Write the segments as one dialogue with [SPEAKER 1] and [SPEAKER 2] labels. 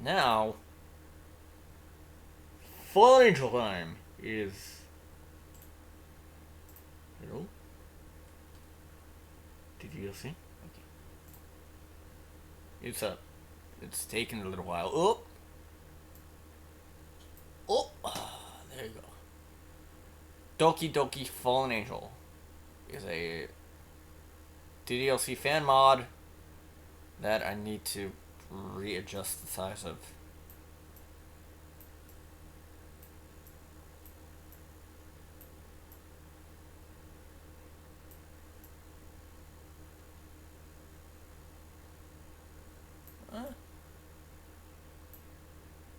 [SPEAKER 1] now, Fallen Angel time is. Hello? Did you see? Okay. It's taken a little while. Oh! Oh! There you go. Doki Doki Fallen Angel is a DDLC fan mod that I need to readjust the size of.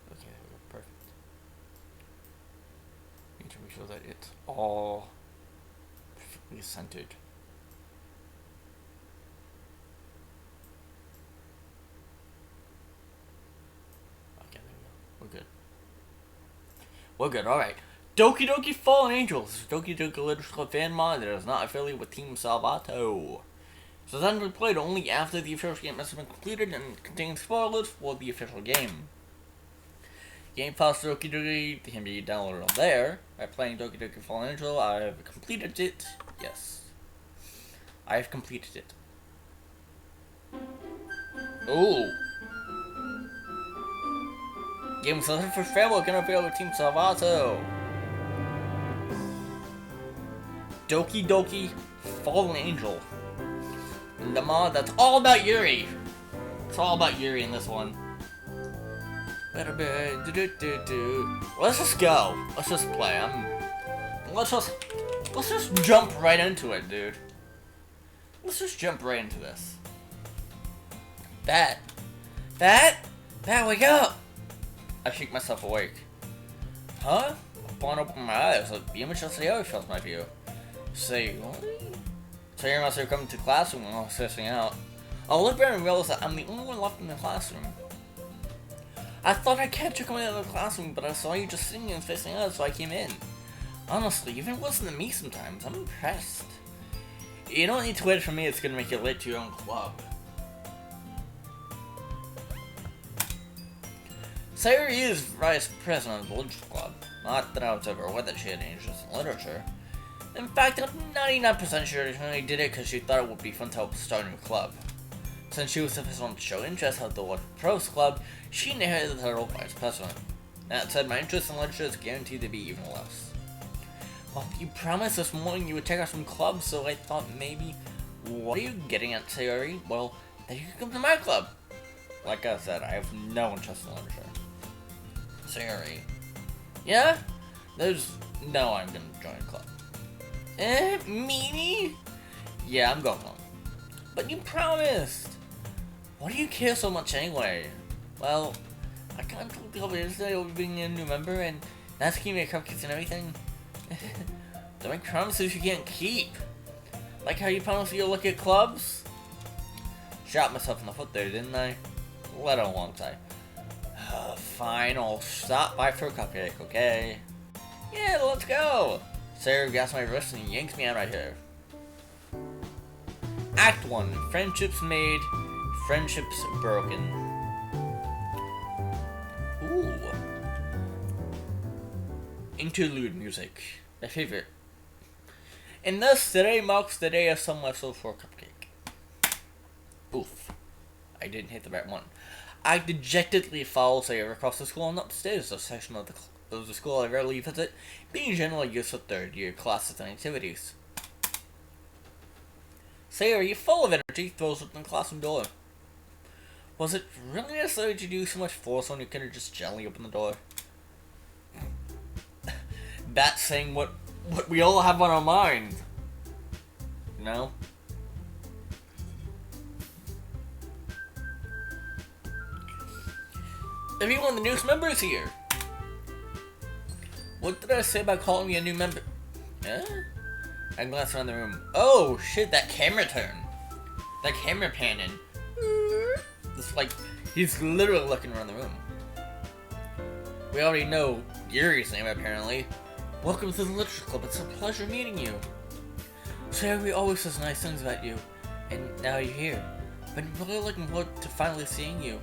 [SPEAKER 1] Okay, perfect. Need to make sure that it's all perfectly centered. Okay, there we go. We're good. We're good, alright. Doki Doki Fallen Angels. Doki Doki Literature fan mod that is not affiliated with Team Salvato. So then we played only after the official game has been completed and contains spoilers for the official game. Game files for Doki Doki can be downloaded on there. By playing Doki Doki Fallen Angel, I have completed it. Yes. I have completed it. Ooh. Game selected for travel can appear with Team Salvato. Doki Doki Fallen Angel. And the mod that's all about Yuri. It's all about Yuri in this one. Let's just go. Let's just play. Let's just jump right into it, dude. Let's just jump right into this. Bat, wake up! I shake myself awake. Huh? Upon open my eyes, the image of Sayori fills my view. Say, what? Sayori must have come to classroom when I was stressing out. I look around and realize that I'm the only one left in the classroom. I thought I kept you coming out of the classroom, but I saw you just sitting and facing out, so I came in. Honestly, you even listen to me sometimes. I'm impressed. You don't need to wait for me, it's gonna make you late to your own club. Sayori is vice president of the Literature Club. Not that I was ever aware that she had any interest in literature. In fact, I'm 99% sure she only did it because she thought it would be fun to help start a new club. Since she was the first one to show interest at the Literature Pros Club, she inherited the title of vice president. That said, my interest in literature is guaranteed to be even less. Well, you promised this morning you would take us from clubs, so I thought maybe... What are you getting at, Sayori? Well, then you can come to my club. Like I said, I have no interest in literature. Sayori. Yeah? There's no I'm gonna join a club. Meanie? Yeah, I'm going home. But you promised! Why do you care so much anyway? Well, I kinda told you over yesterday over being a new member and asking me cupcakes and everything. Don't make promises you can't keep. Like how you promised you'll look at clubs? Shot myself in the foot there, didn't I? Let alone say. Fine, I'll stop by for a cupcake, okay? Yeah, let's go! Sarah grabs my wrist and yanks me out right here. Act 1. Friendships made, friendships broken. Ooh. Interlude music. My favorite. And thus, today marks the day of some whistle for a cupcake. Oof. I didn't hit the right one. I dejectedly follow Sayori across the school and upstairs, a section of the school I rarely visit, being generally used for third-year classes and activities. Sayori, full of energy, throws open the classroom door. Was it really necessary to do so much force when you could have just gently opened the door? That's saying what we all have on our mind. No? Everyone, the newest member is here. What did I say about calling me a new member? Huh? I glanced around the room. Oh shit, that camera turn. That camera panning. It's like, he's literally looking around the room. We already know Yuri's name apparently. Welcome to the Literature Club, it's a pleasure meeting you. Sayori always says nice things about you, and now you're here. Been really looking forward to finally seeing you.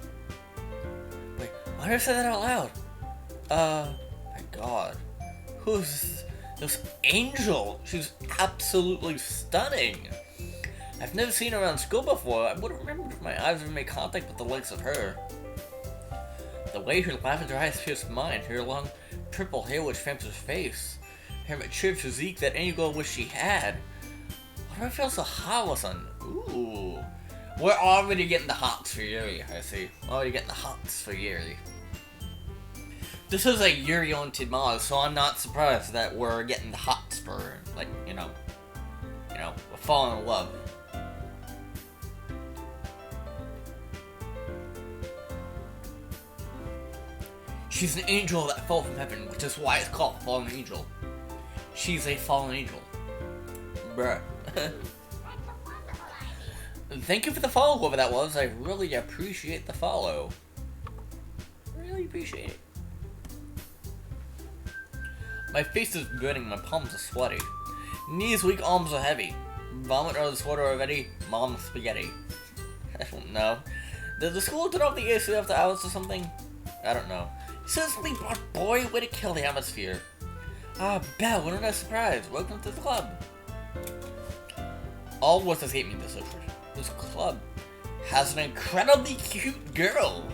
[SPEAKER 1] Wait, Why did I say that out loud? My god. Who's this Angel? She's absolutely stunning. I've never seen her around school before. I would have remembered if my eyes ever made contact with the likes of her. The way her lavender eyes pierced mine, her long purple hair which frames her face, her mature physique that any girl wished she had. Why do I feel so hot all of a sudden? Ooh. We're already getting the hots for Yuri, I see. Already getting the hots for Yuri. This is a Yuri-oriented mod, so I'm not surprised that we're getting the hots for her. Like, you know, we're falling in love. She's an angel that fell from heaven, which is why it's called Fallen Angel. She's a fallen angel. Bruh. Thank you for the follow, whoever that was. I really appreciate the follow. Really appreciate it. My face is burning, my palms are sweaty. Knees weak, arms are heavy. Vomit or the sweater already, mom's spaghetti. I don't know. Did the school turn off the AC after hours or something? I don't know. Seriously, boy, way to kill the atmosphere. Ah, Belle, what a nice surprise. Welcome to the club. All worth escape me this secret. This club has an incredibly cute girl.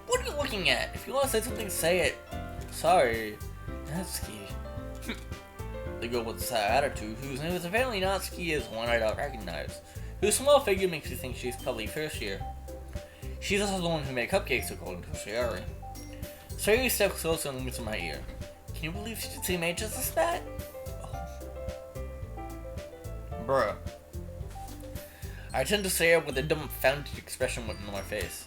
[SPEAKER 1] What are you looking at? If you want to say something, say it. Sorry. Natsuki. The girl with the sad attitude, whose name is apparently Natsuki, is one I don't recognize. Whose small figure makes you think she's probably first year. She's also the one who made cupcakes, according to Sayori. Sayori steps closer and leans in my ear. Can you believe she did see me just as that? Oh. Bruh. I tend to stare with a dumbfounded expression written on my face.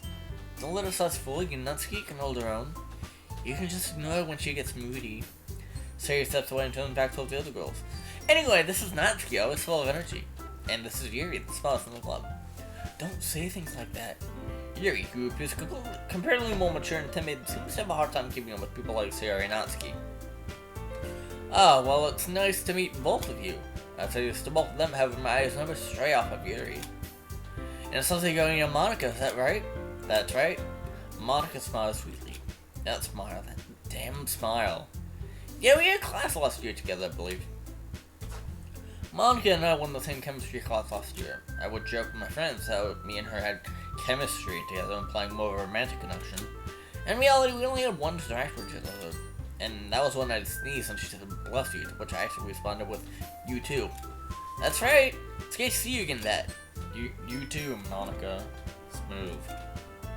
[SPEAKER 1] Don't let us fool you, Natsuki can hold her own. You can just ignore her when she gets moody. Sayori steps away and turns back towards the other girls. Anyway, this is Natsuki, always full of energy. And this is Yuri, the smallest in the club. Don't say things like that. Yuri, who appears comparatively more mature and timid, seems to have a hard time keeping up with people like Sayori and Natsuki. Ah, well, it's nice to meet both of you. I say this to both of them, having my eyes never stray off of Yuri. And it sounds like you're going to Monica, is that right? That's right. Monica smiles sweetly. That smile, that damn smile. Yeah, we had class last year together, I believe. Monica and I won the same chemistry class last year. I would joke with my friends how me and her had chemistry together, implying more of a romantic connection. In reality, we only had one interaction with each other, and that was when I sneezed and she said, "Bless you," to which I actually responded with, "You too." That's right! It's great to see you again, that. You too, Monica. Smooth.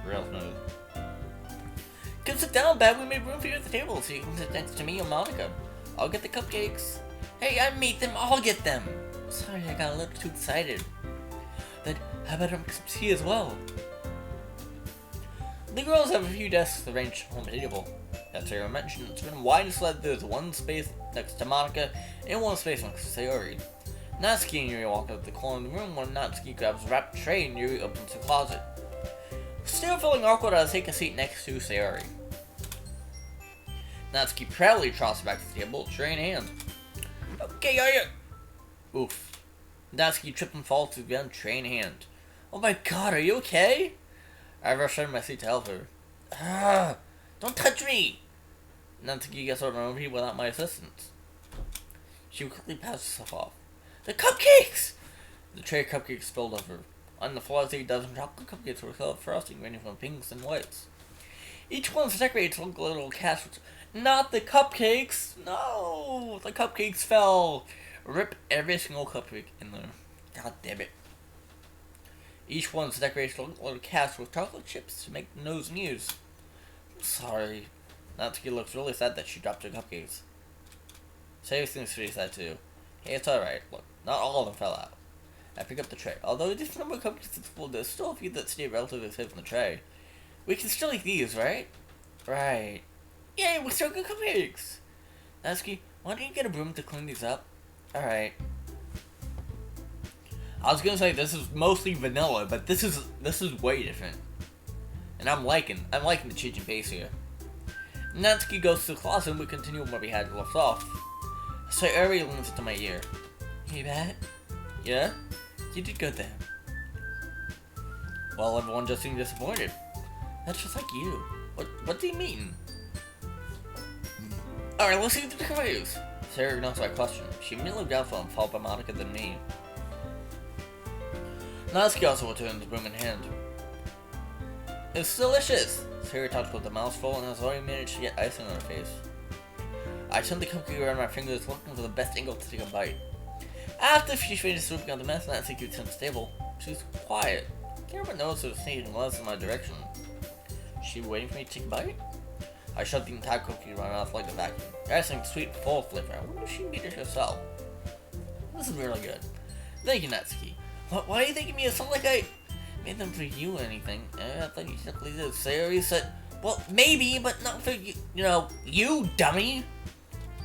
[SPEAKER 1] Real smooth. Come sit down, Bab. We made room for you at the table, so you can sit next to me and Monica. I'll get the cupcakes. Hey, I made them. I'll get them. Sorry, I got a little too excited. Then, how about some tea as well? The girls have a few desks arranged on the table. As Sarah mentioned, it's been wide so that there's one space next to Monica and one space next to Sayori. Natsuki and Yuri walk out the corner of the room when Natsuki grabs a wrapped tray and Yuri opens the closet. Still feeling awkward, I take a seat next to Sayori. Natsuki proudly trots back to the table, tray in hand. Okay, are you? Oof. Natsuki trips and falls to the ground, tray in hand. Oh my god, are you okay? I rush out of my seat to help her. Ah, don't touch me! Natsuki gets out of me without my assistance. She quickly passes herself off. The cupcakes! The tray of cupcakes spilled over. On the floor, I see a dozen chocolate cupcakes with colored frosting ranging from pinks and whites. Each one's decorated to look like a little castle. Not the cupcakes! No! The cupcakes fell! Rip every single cupcake in there. God damn it. Each one's decorated to look like a little castle with chocolate chips to make nose and ears. I'm sorry. Natsuki looks really sad that she dropped her cupcakes. Sayori seems pretty sad too. Hey, it's alright. Look, not all of them fell out. I pick up the tray. Although a decent number of cupcakes is full, there's still a few that stay relatively safe in the tray. We can still eat these, right? Right. Yay, we're still good cupcakes! Natsuki, why don't you get a broom to clean these up? Alright. I was gonna say this is mostly vanilla, but this is way different. And I'm liking the change in pace here. Natsuki goes to the closet and we continue where we had left off. Sayori leans into my ear. Hey, Matt? Yeah? You did good then. Well, everyone just seemed disappointed. That's just like you. What do you mean? Alright, let's see the reviews. Sarah ignored my question. She immediately got phone, followed by Monica, then me. Natsuki also returned the broom in hand. It's delicious! Sarah talked with a mouthful and has already managed to get icing on her face. I turned the cookie around my fingers, looking for the best angle to take a bite. After she finished swooping on the mess, Natsuki returned to the table. She was quiet. Can't even notice her was sneaking glanced in my direction. She waiting for me to take a bite? I shoved the entire cookie in my mouth like a vacuum. Icing sweet, full of flavor. I wonder if she made it herself. This is really good. Thank you, Natsuki. Why are you thinking me? It's not like I made them for you or anything. I thought you simply did. Sayori said, well, maybe, but not for you. You know, you dummy.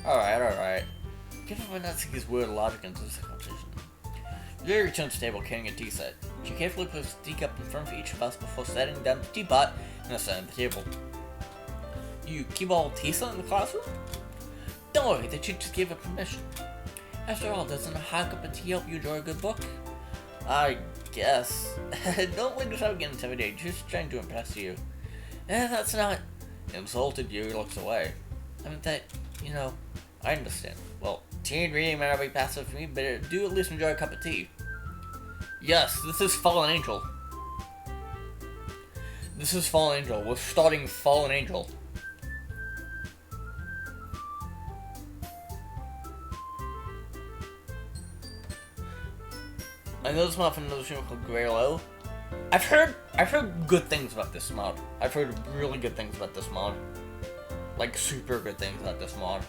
[SPEAKER 1] Alright. Given my Natsuki's weird logic into this conversation. Yuri returned to the table carrying a tea set. She carefully placed a teacup in front of each of us before setting down the teapot and the center of the table. You keep all tea set in the classroom? Don't worry, the teacher just gave her permission. After all, doesn't a hot cup of tea help you enjoy a good book? I guess. Don't let yourself get intimidated, just trying to impress you. That's not insulted. Yuri looks away. I mean that, you know, I understand. Well, tea and reading might not be passive for me, but I do at least enjoy a cup of tea. Yes, this is Fallen Angel. This is Fallen Angel. We're starting Fallen Angel. I know this mod from another streamer called Greylow. I've heard good things about this mod. I've heard really good things about this mod. Like super good things about this mod.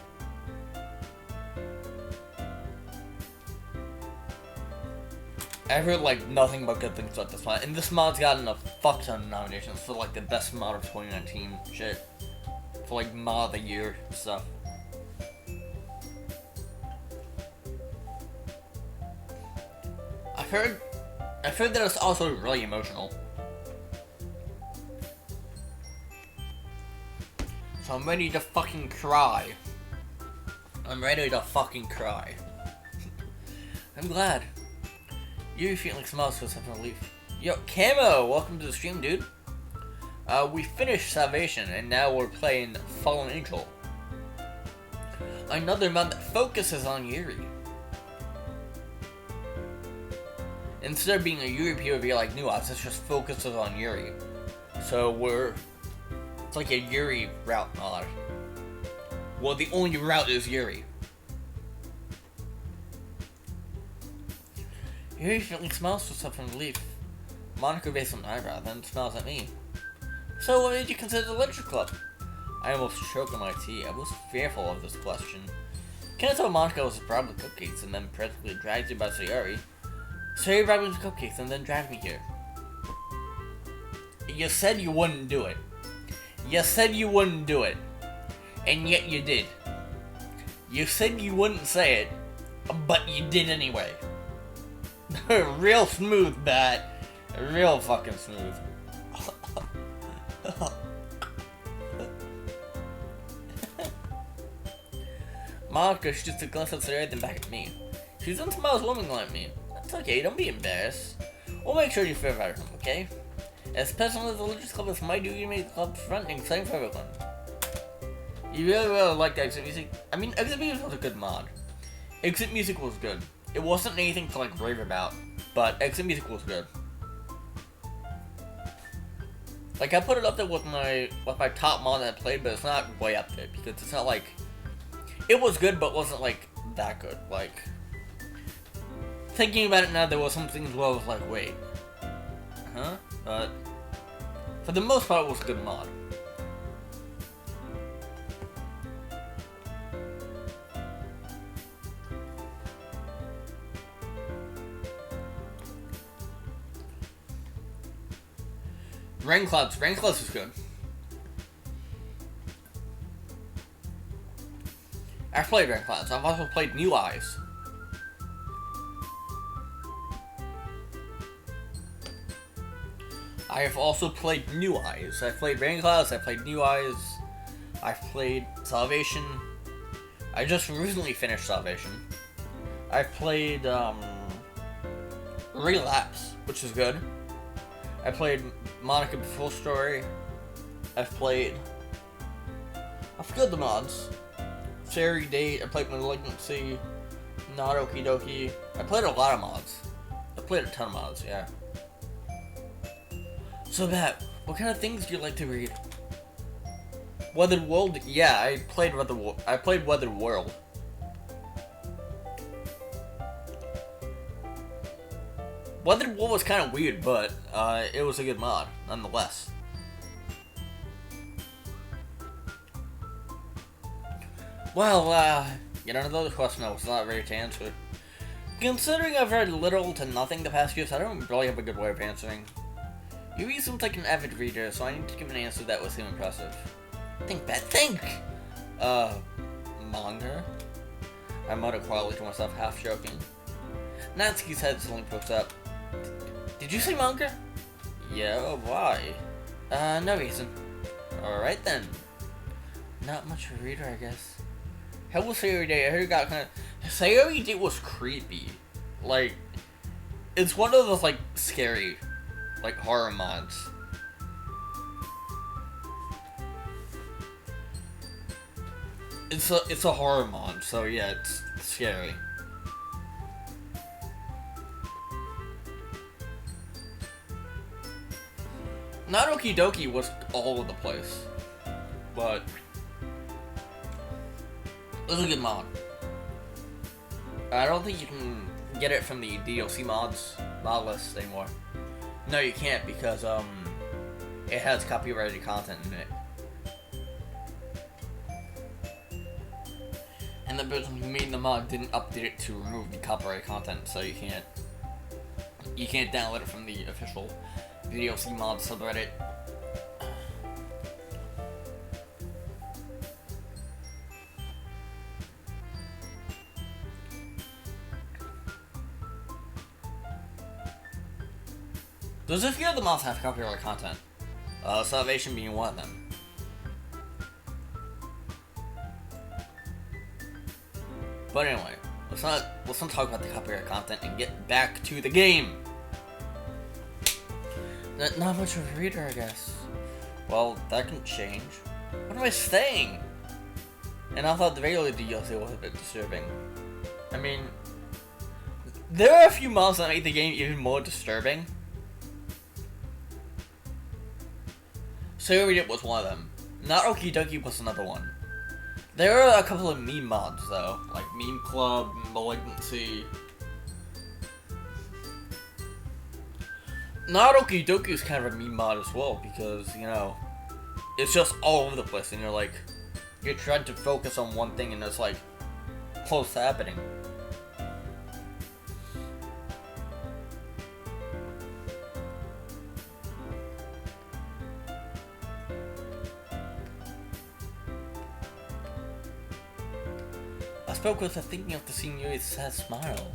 [SPEAKER 1] I've heard like nothing but good things about this mod, and this mod's gotten a fuck ton of nominations for like the best mod of 2019 shit. For like mod of the year stuff. I've heard that it's also really emotional. So I'm ready to fucking cry. I'm glad. You're feeling smiles for some relief. Yo, Camo, welcome to the stream, dude. We finished Salvation, and now we're playing Fallen Angel. Another mod that focuses on Yuri. Instead of being a Yuri POV like New Ops, it just focuses on Yuri. So it's like a Yuri route mod. Well, the only route is Yuri. Yuri faintly smiles for something relief. Monica raised an eyebrow, then smiles at me. So what did you consider the literature club? I almost choked on my tea. I was fearful of this question. Ken told Monica was brought with cupcakes and then practically dragged her by Sayori. Sayori brought me the cupcakes and then dragged me here. You said you wouldn't do it. And yet you did. You said you wouldn't say it, but you did anyway. Real smooth, Bat. Real fucking smooth. Monica shoots a glance at Sayori then back at me. She doesn't smile as woman like me. That's okay, don't be embarrassed. We'll make sure you feel better, okay? As personal as the Religious Club is my duty to make the club front and exciting for everyone. You really like the exit music? I mean, exit music was a good mod. Exit music was good. It wasn't anything to like rave about, but exit music was good. Like I put it up there with my top mod that I played, but it's not way up there because it's not like it was good, but wasn't like that good. Like thinking about it now, there were some things where I was like, wait, huh? But for the most part, it was a good mod. Rain Clouds is good. I've played Rain Clouds. I've also played New Eyes. I have also played New Eyes. I've played Rain Clouds, I've played New Eyes, I've played Salvation. I just recently finished Salvation. I've played Relapse, which is good. I played Monica Full Story. I've played. I forgot the mods. Fairy Date. I played Malignancy. Not Okie Doki. I played a lot of mods. I played a ton of mods. Yeah. So Matt, what kind of things do you like to read? Weathered World? Yeah, I played Weathered World. Weathered World was kind of weird, but it was a good mod, nonetheless. Well, you know, another question I was not ready to answer. Considering I've read little to nothing the past years, I don't really have a good way of answering. You seems like an avid reader, so I need to give an answer that was impressive. Think, Pat, think! Manga? I muttered quietly to myself, half joking. Natsuki's head suddenly pokes up. Did you say manga? Yeah, why? No reason. Alright then. Not much of a reader, I guess. How was Fairy Day? I heard it got kind of... Fairy Day was creepy. Like, it's one of those, like, scary, like, horror mods. It's a horror mod, so yeah, it's scary. Not Okie Doki was all over the place, but it was a good mod. I don't think you can get it from the DLC mod list anymore. No, you can't because it has copyrighted content in it. And the person who made the mod didn't update it to remove the copyright content, so you can't download it from the official DLC mod subreddit. There's a few of the mods have copyright content. Salvation being one of them. But anyway, let's not talk about the copyright content and get back to the game. Not much of a reader, I guess. Well, that can change. What am I saying? And I thought the regular DLC was a bit disturbing. I mean, there are a few mods that make the game even more disturbing. Fairy Day was one of them. Not Okie Doki was another one. There are a couple of meme mods, though, like Meme Club, Malignancy. Not Okie Doki is kind of a meme mod as well, because, you know, it's just all over the place, and you're trying to focus on one thing, and it's like, close to happening. I spoke with her thinking of the Señori's sad smile.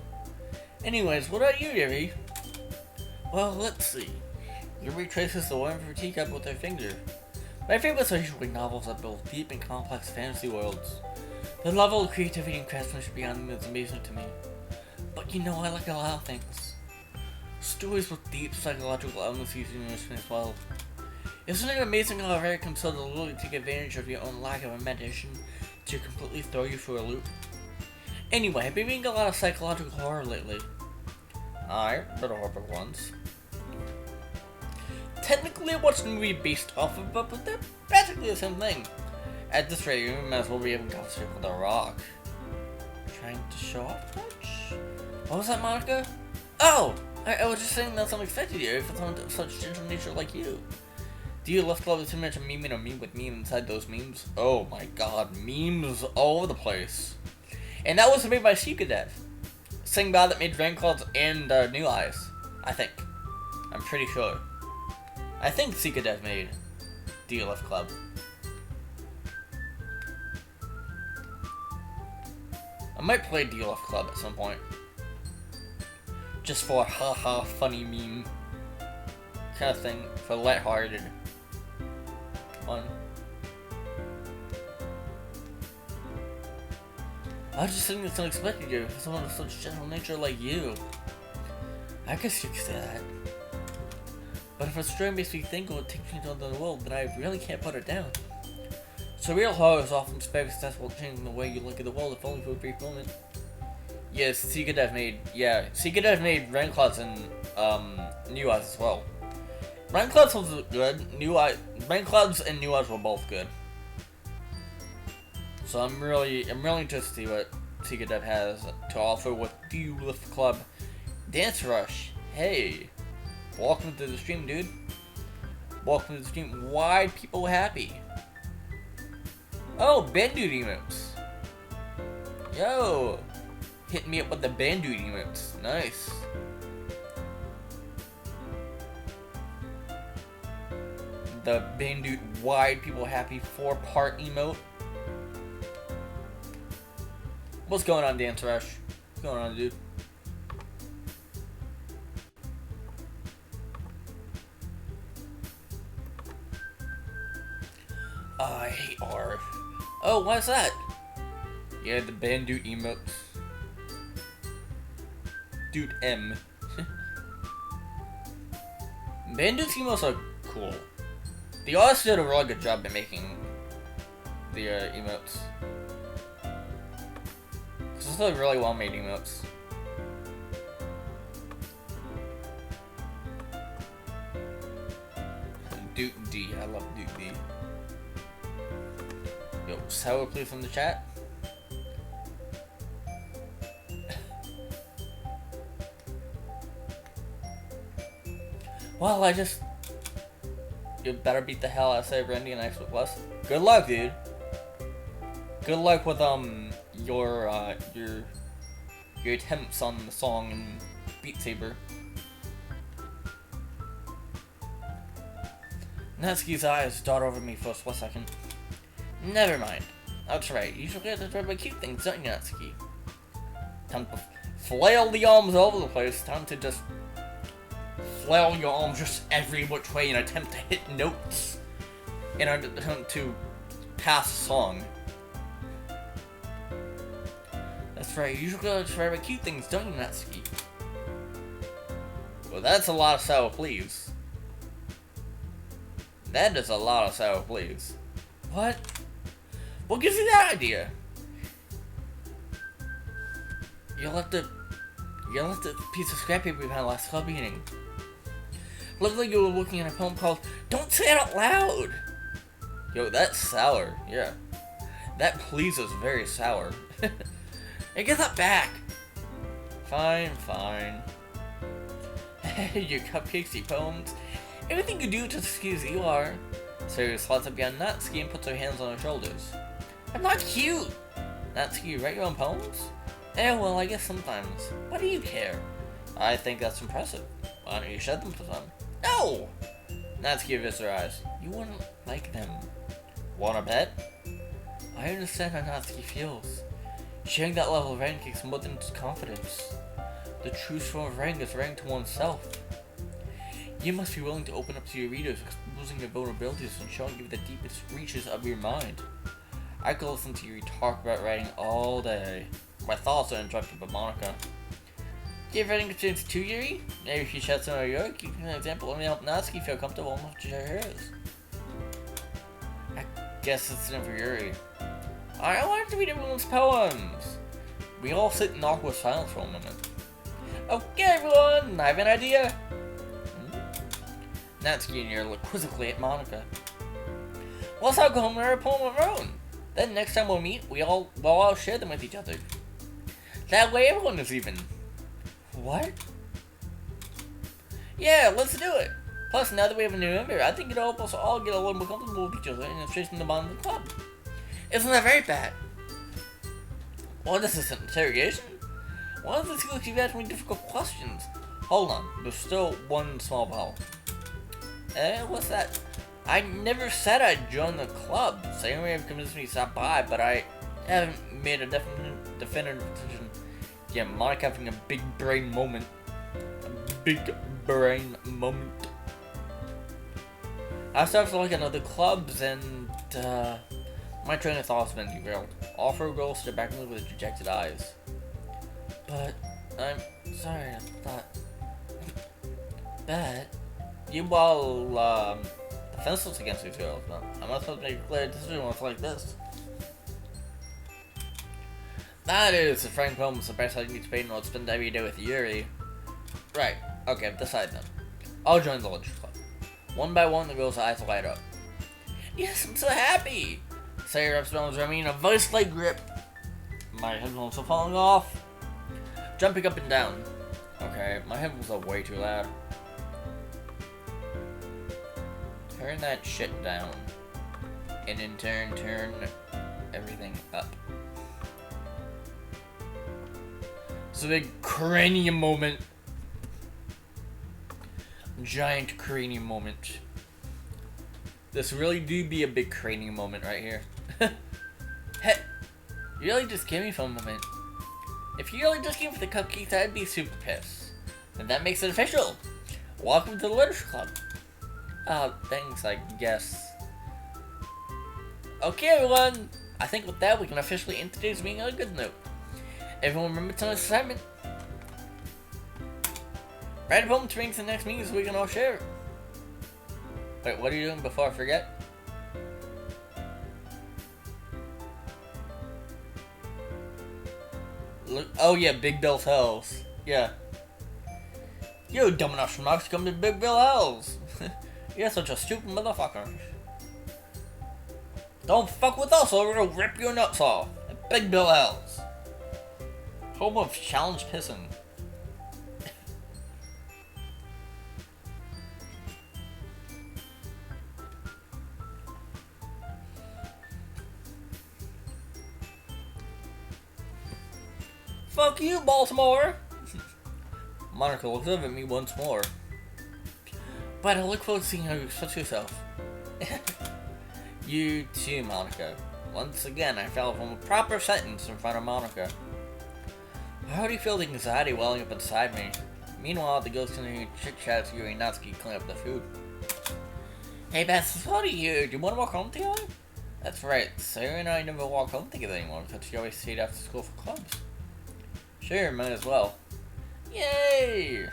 [SPEAKER 1] Anyways, what about you, Yuri? Well, let's see. Yuri traces the one for teacup with her finger. My favorites are usually novels that build deep and complex fantasy worlds. The level of creativity and craftsmanship beyond them is amazing to me. But you know, I like a lot of things. Stories with deep psychological elements using immersion as well. Isn't it amazing how Americans so deliberately take advantage of your own lack of imagination to completely throw you for a loop? Anyway, I've been reading a lot of psychological horror lately. Alright, but horror ones. Technically, I watched a movie based off of, but they're practically the same thing. At this rate, we might as well be having a conversation with a rock. Trying to show off much? What was that, Monica? Oh! I was just saying that's unexpected here for someone of such gentle nature like you. Do you love club too much of memeing or meme with meme inside those memes? Oh my god, memes all over the place. And that was made by Dev. Same guy that made Dragon Claws and New Eyes. I think. I'm pretty sure. I think Dev made DLF Club. I might play DLF Club at some point. Just for a haha funny meme kind of thing. For lighthearted fun. I was just thinking it's unexpected here for someone of such gentle nature like you. I guess you could say that. But if a story makes me think or takes me to another world, then I really can't put it down. Surreal horror is often very successful at changing the way you look at the world, if only for a brief moment. Yes, Seeker Dev made Rain Clouds and New Eyes as well. Rain Clouds was good. Rain Clouds and New Eyes were both good. So I'm really interested to see what Seeker Dev has to offer with Lift Club. Dance Rush, hey, welcome to the stream, dude. Welcome to the stream. Why people happy? Oh, Bandude emotes. Yo, hit me up with the Bandude emotes. Nice. The Bandude why people happy 4-part emote. What's going on, Dance Rush? What's going on, dude? I hate R. Oh, why's that? Yeah, the Bandude emotes. Dude M. Bandude's emotes are cool. The artist did a really good job at making the emotes. This is like really well made emotes. Duke D, I love Duke D. Yo, sour please in the chat. Well, you better beat the hell out of Save Randy and X Plus. Good luck, dude. Good luck with your attempts on the song in Beat Saber. Natsuki's eyes dart over me for a split second. Never mind. That's right. You should get to try to cute things, don't you, Natsuki? Time to flail the arms all over the place. Time to just flail your arms just every which way and attempt to hit notes in order to pass a song. That's right, you should go try to cute things, don't you, Natsuki? Well, that's a lot of sour please. That is a lot of sour please. What? What gives you that idea? You left the piece of scrap paper we had last club meeting. Looked like you were looking at a poem called "Don't Say It Out Loud." Yo, that's sour. Yeah, that please is very sour. Hey, get that back. Fine. Your cupcakesy poems. Everything you do to excuse you are. Siri slots up behind Natsuki and puts her hands on her shoulders. I'm not cute. Natsuki, you write your own poems? Eh, well, I guess sometimes. What do you care? I think that's impressive. Why don't you share them for some? No! Natsuki averts her eyes. You wouldn't like them. Wanna bet? I understand how Natsuki feels. Sharing that level of writing takes more than just confidence. The true form of writing is writing to oneself. You must be willing to open up to your readers, exposing your vulnerabilities and showing you the deepest reaches of your mind. I could listen to you talk about writing all day. My thoughts are interrupted by Monica. Do you have writing experience too, Yuri? Maybe if you shed some of your keep an example, let me help Natsuki feel comfortable enough to share hers. I guess it's time for Yuri. I wanted to read everyone's poems. We all sit in awkward silence for a moment. Okay, everyone, I have an idea. Natsuki and Yuri look quizzically at Monica. Let's all go home and write a poem of our own. Then next time we'll meet, we'll all share them with each other. That way everyone is even. What? Yeah, let's do it. Plus, now that we have a new member, I think it'll help us all get a little more comfortable with each other and strengthen the bond of the club. Isn't that very bad? What is this, an interrogation? One of the schools you've asked me difficult questions. Hold on, there's still one small problem. What's that? I never said I'd join the club. Same way have convinced me to stop by, but I haven't made a definitive decision. Yeah, Monica having a big brain moment. A big brain moment. I started to look at other clubs and, my train of thought has been derailed. All four girls stood back at me with dejected eyes. But, I'm sorry, I thought... That... You all, defenseless against these girls, but I'm not supposed to make a clear decision with like this. That is, the Frank Holmes, the best I need to pay and I'll spend every day with Yuri. Right, okay, I've decided then. I'll join the Lunch Club. One by one, the girls' eyes light up. Yes, I'm so happy! Sarah smells Remy in a vice-like grip. My headphones are falling off. Jumping up and down. Okay, my headphones are way too loud. Turn that shit down. And in turn, turn everything up. It's a big cranium moment. Giant cranium moment. This really do be a big cranium moment right here. Hey, you really just came me for a moment. If you really just came for the cupcakes, I'd be super pissed. And that makes it official. Welcome to the Literature Club. Thanks, I guess. Okay, everyone. I think with that, we can officially end today's meeting on a good note. Everyone remember tonight's assignment. Write a poem to bring to the next meeting so we can all share it. Wait, what are you doing before I forget? Look, oh yeah, Big Bill's Hells. Yeah. You dumb enough schmucks come to Big Bill Hells. You're such a stupid motherfucker. Don't fuck with us or we'll rip your nuts off. At Big Bill Hells. Home of challenge pissing. Fuck you, Baltimore! Monica looks up at me once more. But I look forward to seeing how you express yourself. You too, Monica. Once again, I fell from a proper sentence in front of Monica. I already feel the anxiety welling up inside me. Meanwhile, the girls continue to chit-chat as Yuri and Natsuki clean up the food. Hey Beth, what are you? Do you want to walk home together? That's right, Sarah and I never walk home together anymore because she always stayed after school for clubs. Sure, might as well. Yay!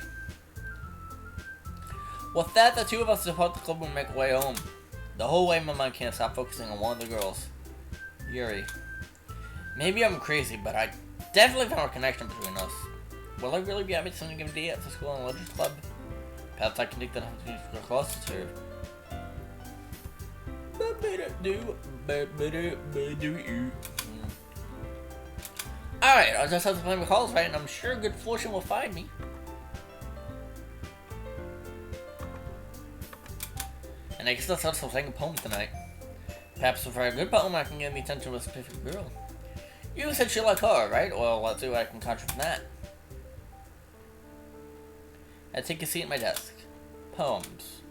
[SPEAKER 1] With that, the two of us depart the club and make our way home. The whole way my mind can't stop focusing on one of the girls. Yuri. Maybe I'm crazy, but I definitely found a connection between us. Will I really be happy to spend a given day at the school and Legends Club? Perhaps I can take that opportunity to go closer to her. Alright, I'll just have to play my calls right, and I'm sure good fortune will find me. And I guess that's also saying a poem tonight. Perhaps if I write a good poem, I can get the attention of a specific girl. You said you like her, right? Well, let's see what I can conjure from that. I take a seat at my desk. Poems.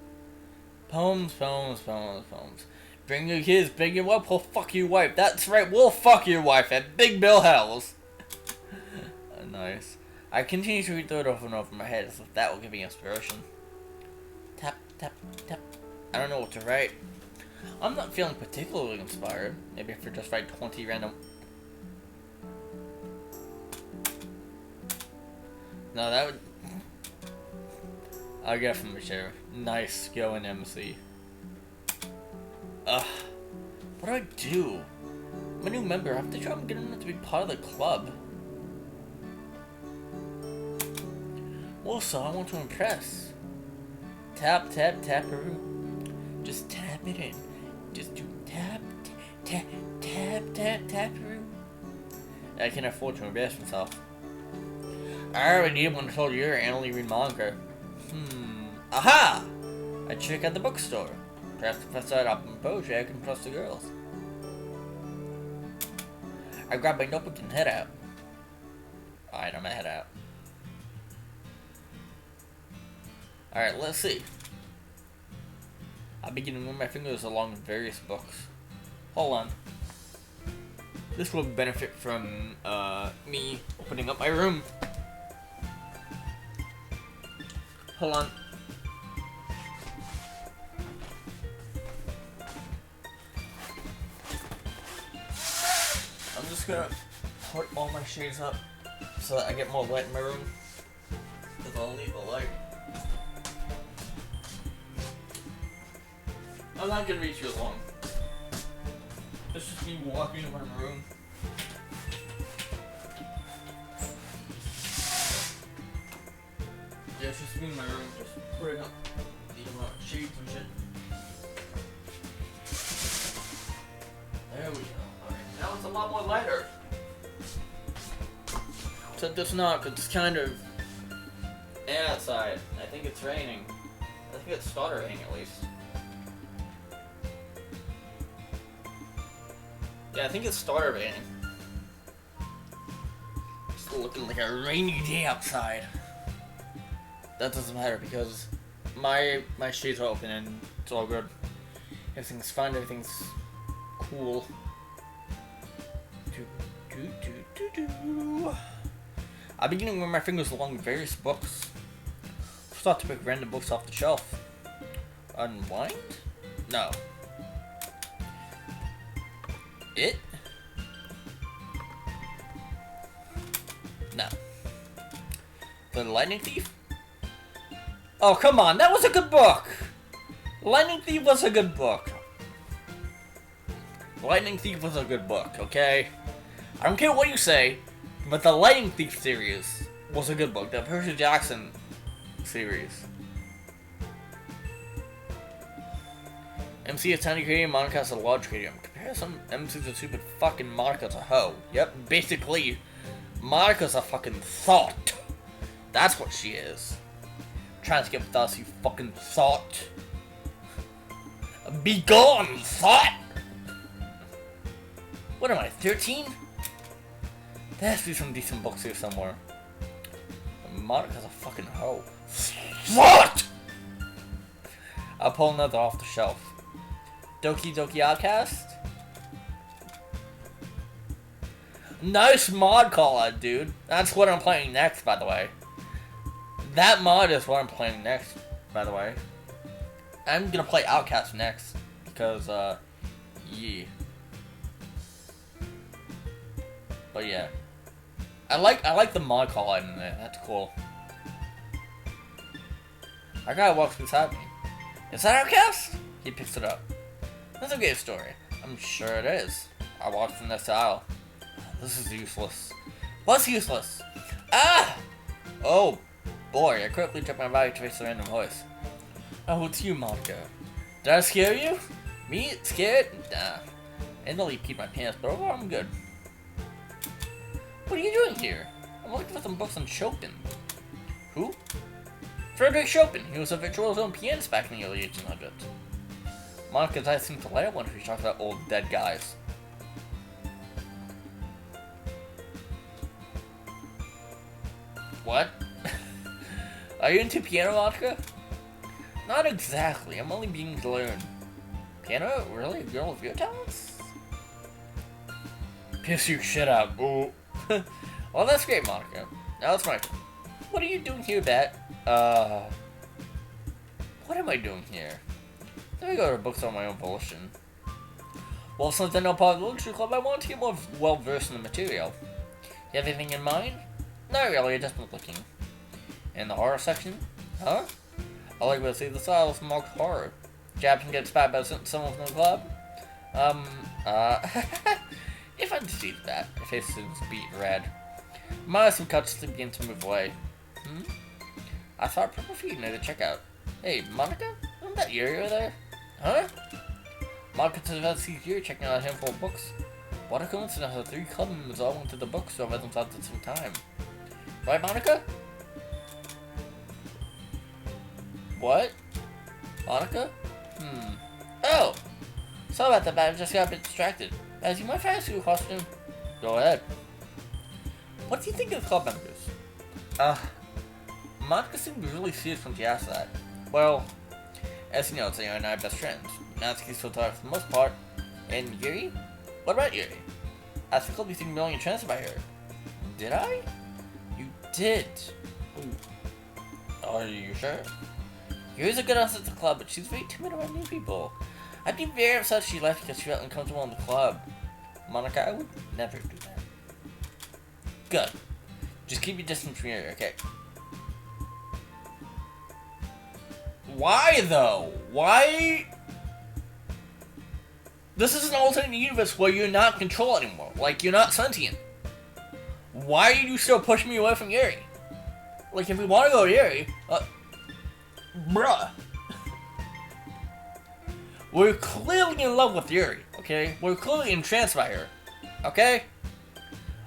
[SPEAKER 1] Poems, poems, poems, poems. Bring your kids, bring your wife, we'll fuck your wife. That's right, we'll fuck your wife at Big Bill Hells. Nice. I continue to read through it over and over in my head as if that will give me inspiration. Tap, tap, tap. I don't know what to write. I'm not feeling particularly inspired. Maybe if I just write 20 random... No, that would... I'll get from the chair. Nice going, MC. Ugh. What do I do? I'm a new member. I have to try and get him to be part of the club. Also, I want to impress. Tap, tap, tap-a-roo. Just tap it in. Just do tap, tap, tap, tap, tap-a-roo. I can afford to embarrass myself. I already need one to tell you and only read manga. Aha! I check out the bookstore. Perhaps if I start up in poetry, I can impress the girls. I grab my notebook and head out. Alright, I'm gonna head out. Alright, let's see. I'll begin to move my fingers along various books. Hold on. This will benefit from, me opening up my room. Hold on. I'm just gonna put all my shades up so that I get more light in my room. Because I'll need the light. I'm not gonna be too long. It's just me walking in my room. Yeah, it's just me in my room, just putting up the sheets and shit. There we go. Alright, now it's a lot more lighter. Except it's not, because it's kind of outside. I think it's raining. I think it started raining at least. Yeah, I think it started raining. It's looking like a rainy day outside. That doesn't matter because my sheets are open and it's all good. Everything's fine, everything's cool. I've been getting my fingers along various books. Start to pick random books off the shelf. Unwind? No. It? No. The Lightning Thief? Oh, come on, that was a good book! Lightning Thief was a good book. Lightning Thief was a good book, okay? I don't care what you say, but the Lightning Thief series was a good book. The Percy Jackson series. MC is tiny cranium, Monica has a large cranium. Comparison, MC's a stupid fucking Monica's a hoe. Yep, basically, Monica's a fucking thought. That's what she is. Trying to get with us, you fucking thought. Be gone, thought! What am I, 13? There has to be some decent books here somewhere. Monica's a fucking hoe. What? I'll pull another off the shelf. Doki Doki Outcast? Nice mod call out, dude. That's what I'm playing next, by the way. That mod is what I'm playing next, by the way. I'm gonna play Outcast next. Because, yeah. But yeah. I like the mod call out in there. That's cool. Our guy walks beside me. Is that Outcast? He picks it up. That's a good story. I'm sure it is. I walked in this aisle. This is useless. What's useless? Ah! Oh, boy. I quickly took my body to face a random voice. Oh, it's you, Monica. Did I scare you? Me? Scared? Nah. I nearly peed my pants, but overall I'm good. What are you doing here? I'm looking for some books on Chopin. Who? Frederick Chopin. He was a virtuoso pianist back in the early 1800s. Monica's eyes seem to light up when she talks about old dead guys. What? Are you into piano, Monica? Not exactly. I'm only beginning to learn. Piano? Really? A girl with your talents? Piss your shit out, boo. Well, that's great, Monica. Now it's my turn. What are you doing here, Bat? What am I doing here? Let me go to books on my own volition. Well, since I'm not part of the Literature Club, I want to get more well-versed in the material. You have anything in mind? Not really, I just been looking. In the horror section? Huh? I like to see the style of marked horror. Japan gets inspired by someone from the club? If I deceive that, her face is beat red. Minus some cuts to begin to move away. I thought purple feet near the checkout. Hey, Monica? Isn't that you over there? Huh? Monica says about to see you checking out a handful of books. What a coincidence that 3 club members all went to the bookstore by themselves at the same time. Right, Monica? What? Monica? Oh! Sorry about that, but I just got a bit distracted. As you might ask you a question. Go ahead. What do you think of the club members? Monica seemed really serious when she asked that. Well, as you know, Taylor and I are best friends. Natsuki's still talking for the most part. And Yuri? What about Yuri? I think I'll be thinking really interested by her. Did I? You did. Are you sure? Yuri's a good asset to the club, but she's very timid around new people. I'd be very upset if she left because she felt uncomfortable in the club. Monica, I would never do that. Good. Just keep your distance from Yuri, okay? Why, though? Why? This is an alternate universe where you're not in control anymore. Like, you're not sentient. Why are you still pushing me away from Yuri? Like, if we want to go to Yuri, bruh. We're clearly in love with Yuri, okay? We're clearly entranced by her, okay?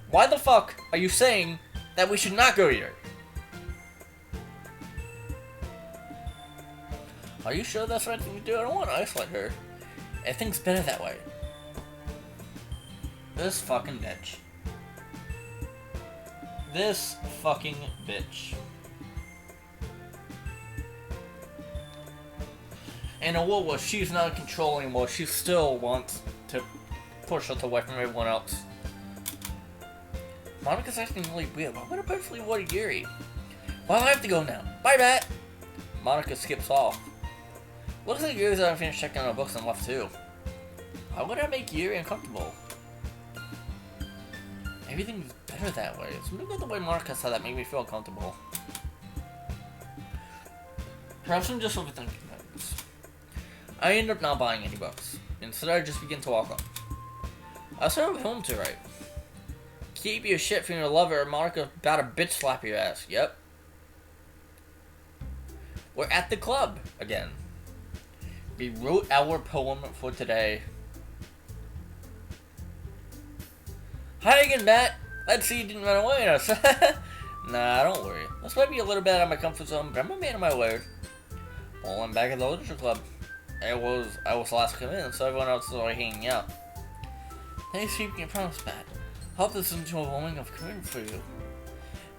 [SPEAKER 1] Why the fuck are you saying that we should not go to Yuri? Are you sure that's the right thing to do? I don't want to isolate her. I think it's better that way. This fucking bitch. This fucking bitch. In a world where she's not in control anymore, she still wants to push us away from everyone else. Monica's acting really weird. Why would I personally want Yuri? Why do I have to go now? Bye, Matt! Monica skips off. Looks like Yuri's already finished checking out her books and left too. Why would I make Yuri uncomfortable? Everything's better that way. Something about the way Monica said that made me feel uncomfortable. Perhaps I'm just overthinking things. I end up not buying any books. Instead, I just begin to walk on. I still have home to write. Keep your shit from your lover, Monica about to bitch slap your ass. Yep. We're at the club again. We wrote our poem for today. Hi again, Matt. Let's see you didn't run away on us. Nah, don't worry. This might be a little bit out of my comfort zone, but I'm a man of my word. Well, I'm back at the literature club. I was the last to come in, so everyone else is already hanging out. Thanks for keeping your promise, Matt. Hope this isn't too overwhelming of commitment for you.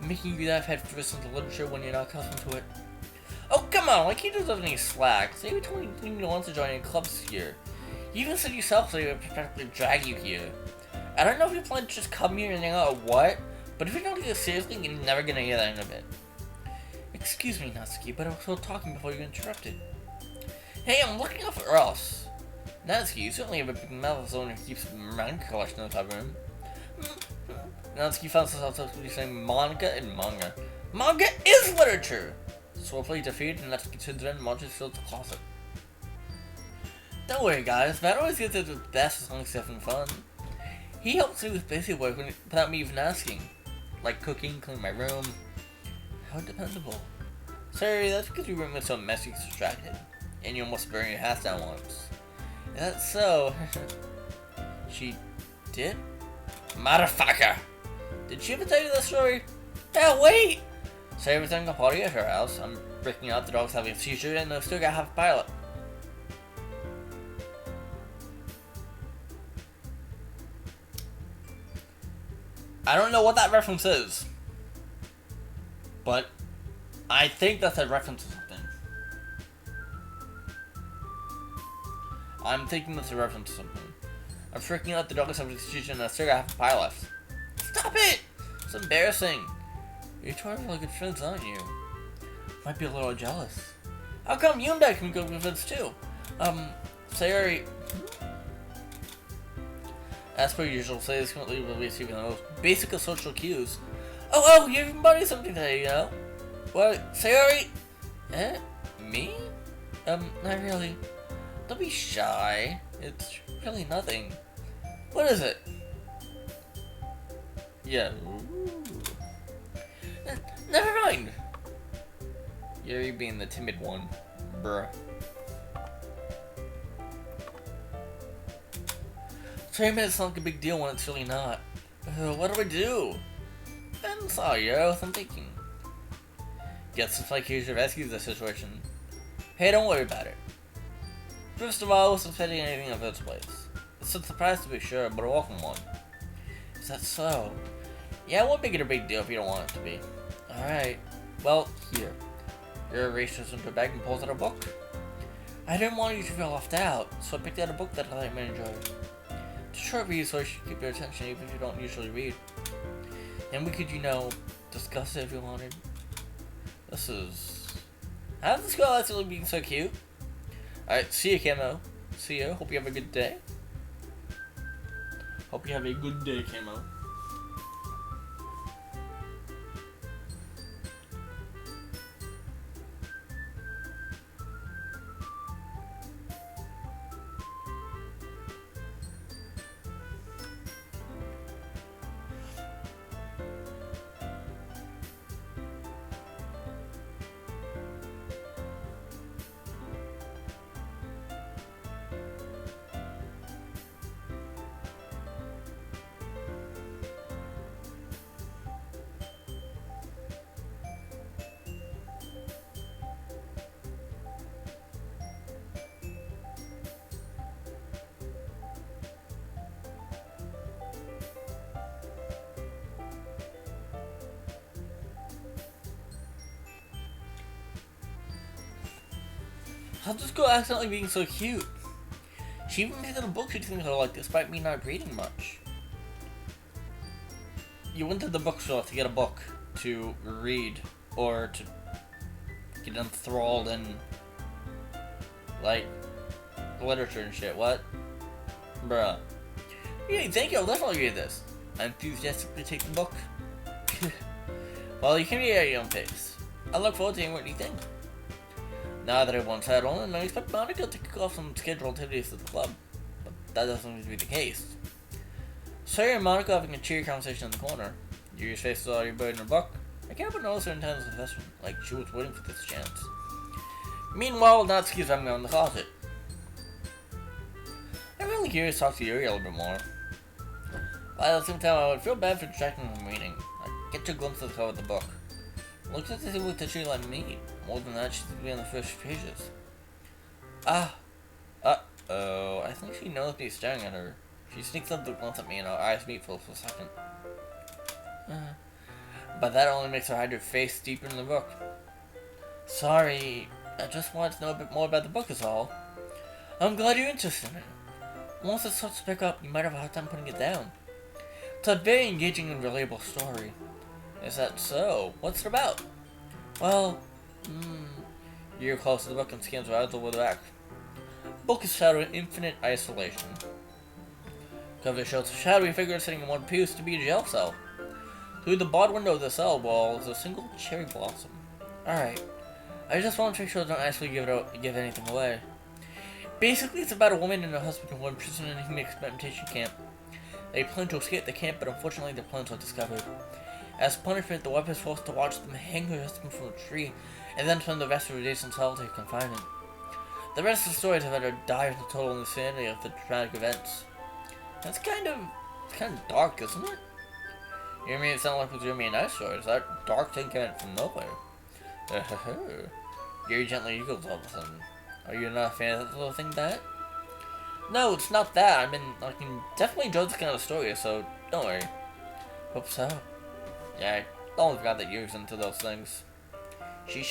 [SPEAKER 1] Making you dive head first into literature when you're not accustomed to it. Oh, come on, like he doesn't have any slack. Say you told me you want to join any clubs here. You even said yourself that he would practically drag you here. I don't know if you plan to just come here and hang out or what, but if you don't take this seriously, you're never gonna hear the end of it. Excuse me, Natsuki, but I was still talking before you got interrupted. Hey, I'm looking out for us. Natsuki, you certainly have a big mouth as owner who keeps a manga collection in the top room. Natsuki found herself saying manga and manga. Manga is literature! Swiftly defeated, and Natsuki turns around and marches towards the closet. Don't worry, guys. Matt always gets it the best as long as he's having fun. He helps me with basic work without me even asking. Like cooking, cleaning my room. How dependable. Sorry, that's because your room is so messy and distracted. And you almost burned your house down once. Is that so? She did? Motherfucker! Did she ever tell you that story? Yeah, wait! So everything a party at her house. I'm breaking out, the dog's having a seizure, and I still got half a pilot. I don't know what that reference is, but I think that's a reference to something. I'm thinking that's a reference to something. I'm freaking out, the dog is having a seizure, and I still got half a pie left. Stop it! It's embarrassing. You're two really good friends, aren't you? Might be a little jealous. How come you and Dad can go good friends too? Sayori. As per usual, Sayori is currently receiving the most basic of social cues. Oh, you even bought me something today, you know? What? Sayori? Eh? Me? Not really. Don't be shy. It's really nothing. What is it? Yeah. Never mind. Yuri being the timid one. Bruh. 3 minutes sounds like a big deal when it's really not. What do I do? I'm sorry, yo. I'm thinking. Guess it's like here's your rescue the situation. Hey, don't worry about it. First of all, I wasn't expecting anything of this place. It's a surprise to be sure, but a welcome one. Is that so? Yeah, I won't make it a big deal if you don't want it to be. Alright. Well, here. Yuri reaches into her bag and pulls out a book. I didn't want you to feel left out, so I picked out a book that I thought you might enjoy. It's a short read, so it should keep your attention even if you don't usually read. And we could, you know, discuss it if you wanted. This is... How's this girl actually being so cute? Alright, see you, Camo. See you. Hope you have a good day. Hope you have a good day, Camo. How's this girl accidentally being so cute? She even picked up a book she thinks I like, despite me not reading much. You went to the bookstore to get a book to read, or to get enthralled in, like, literature and shit. What? Bruh. Yeah, thank you, I'll definitely read this. I enthusiastically take the book. Well, you can read at your own pace. I look forward to hearing what you think. Now that everyone's settled, and I expect Monica to kick off some scheduled activities at the club. But that doesn't seem to be the case. Sarah and Monica having a cheery conversation in the corner. Yuri's face is already buried in her book. I can't but notice her intense investment, like she was waiting for this chance. Meanwhile, Natsuki's running around the closet. I'm really curious to talk to Yuri a little bit more. But at the same time, I would feel bad for distracting him from reading. I get a glimpse of the cover of the book. Looks like they looked at you like me. More than that, she's be on the first pages. Uh-oh. I think she knows me staring at her. She sneaks up to glance at me and our eyes meet for a second. But that only makes her hide her face deeper in the book. Sorry, I just wanted to know a bit more about the book is all. I'm glad you're interested in it. Once it starts to pick up, you might have a hard time putting it down. It's a very engaging and relatable story. Is that so? What's it about? Well, you're close to the book and scans her eyes over the back. Book is titled Infinite Isolation. Cover shows a shadowy figure sitting in what appears to be a jail cell. Through the barred window of the cell wall is a single cherry blossom. Alright, I just want to make sure I don't actually give anything away. Basically, it's about a woman and her husband who were imprisoned in a human experimentation camp. They plan to escape the camp, but unfortunately their plans are discovered. As punishment, the wife is forced to watch them hang her husband from a tree, and then spend the rest of her days in solitary confinement. The rest of the story is about her dive into total insanity of the traumatic events. That's kind of dark, isn't it? You mean it sound like it was gonna be a nice story? Is that dark thing coming from nowhere? Gary gently giggles all of a sudden. Are you not a fan of that little thing, Dad? No, it's not that. I can definitely enjoy this kind of story, so don't worry. Hope so. Yeah, I almost forgot that Yuri's into those things. She's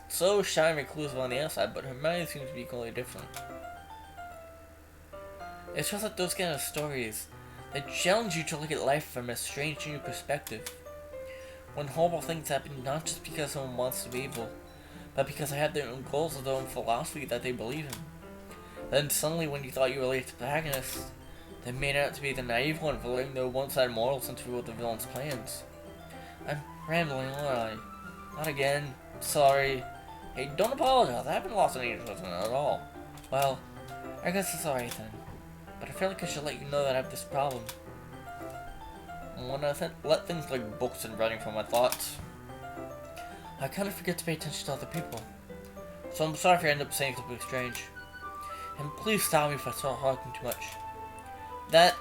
[SPEAKER 1] so shy and reclusive on the outside, but her mind seems to be completely different. It's just like those kind of stories that challenge you to look at life from a strange new perspective. When horrible things happen, not just because someone wants to be evil, but because they have their own goals or their own philosophy that they believe in. Then suddenly, when you thought you were the protagonist, they made out to be the naive one, following their one-sided morals into with the villain's plans. I'm rambling, aren't I? Not again. Sorry. Hey, don't apologize. I haven't lost any interest in it at all. Well, I guess it's alright then. But I feel like I should let you know that I have this problem. When I let things like books and writing from my thoughts, I kind of forget to pay attention to other people. So I'm sorry if I end up saying something strange. And please stop me if I start talking too much. I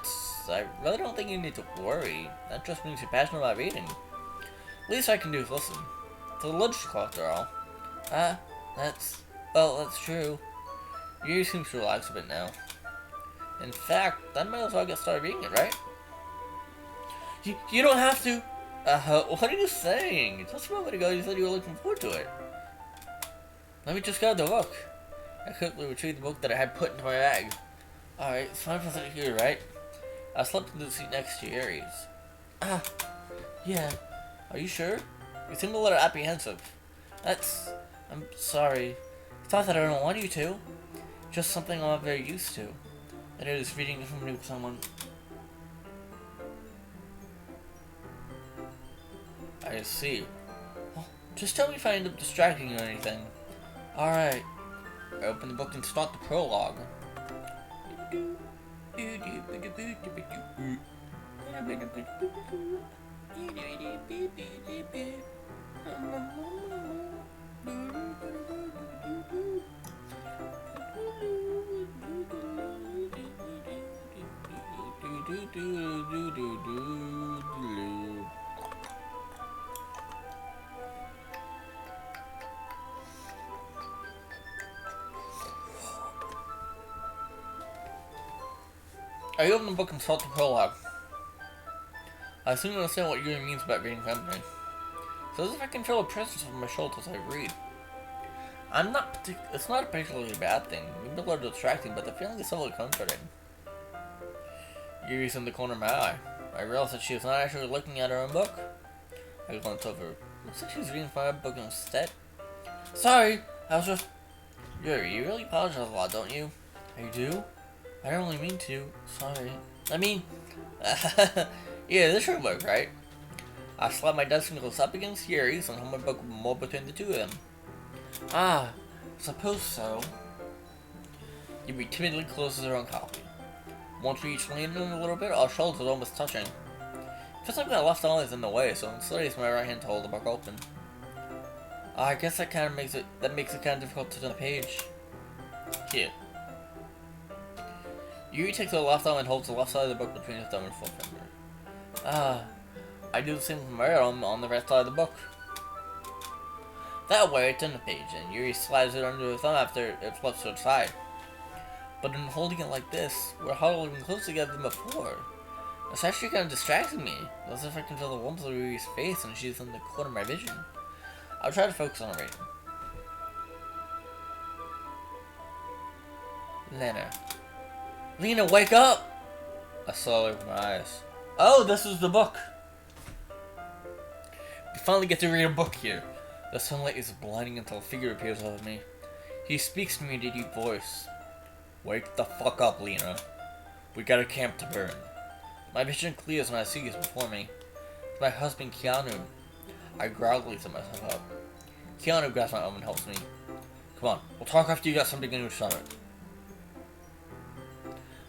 [SPEAKER 1] really don't think you need to worry. That just means you're passionate about reading. Least I can do is listen. It's a literature club after all. That's true. You seem to relax a bit now. In fact, I might as well get started reading it, right? You don't have to. What are you saying? Just a moment ago you said you were looking forward to it. Let me just grab the book. I quickly retrieved the book that I had put into my bag. Alright, it's time for it here, right? I slept in the seat next to Aries. Yeah. Are you sure? You seem a little apprehensive. I'm sorry. It's not that I don't want you to. Just something I'm not very used to. And it is reading from with someone. I see. Well, just tell me if I end up distracting you or anything. Alright. I open the book and start the prologue. I open the book and start the prologue. I soon understand what Yuri means about reading company. So as if I can feel a presence over my shoulders as I read. It's not a particularly bad thing. Maybe a little distracting, but the feeling is so comforting. Yuri's in the corner of my eye. I realized that she was not actually looking at her own book. I glanced over. Looks like she's reading from her book instead. Sorry, I was just... Yuri, you really apologize a lot, don't you? I do? I don't really mean to. Sorry. I mean... yeah, this should work, right? I slapped my desk and close up against Yuri's and held my book more between the two of them. Ah, suppose so. Yuri timidly closes her own copy. Once we each lean in a little bit, our shoulders are almost touching. Feels like my left arm is in the way, so instead I use my right hand to hold the book open. I guess that makes it kind of difficult to turn the page. Here. Yuri takes her left arm and holds the left side of the book between his thumb and forefinger. Ah, I do the same with my right arm on the right side of the book. That way, I turn the page, and Yuri slides it under her thumb after it flips to the side. But in holding it like this, we're huddled even closer together than before. It's actually kind of distracting me, as if I can feel the warmth of Yuri's face and she's in the corner of my vision. I'll try to focus on it right now. Lena. Lena, wake up! I saw it with my eyes. Oh, this is the book! We finally get to read a book here. The sunlight is blinding until a figure appears over me. He speaks to me in a deep voice. Wake the fuck up, Lena. We got a camp to burn. My vision clears when I see he's before me. It's my husband, Keanu. I groggily set myself up. Keanu grabs my arm and helps me. Come on, we'll talk after you got something new to start.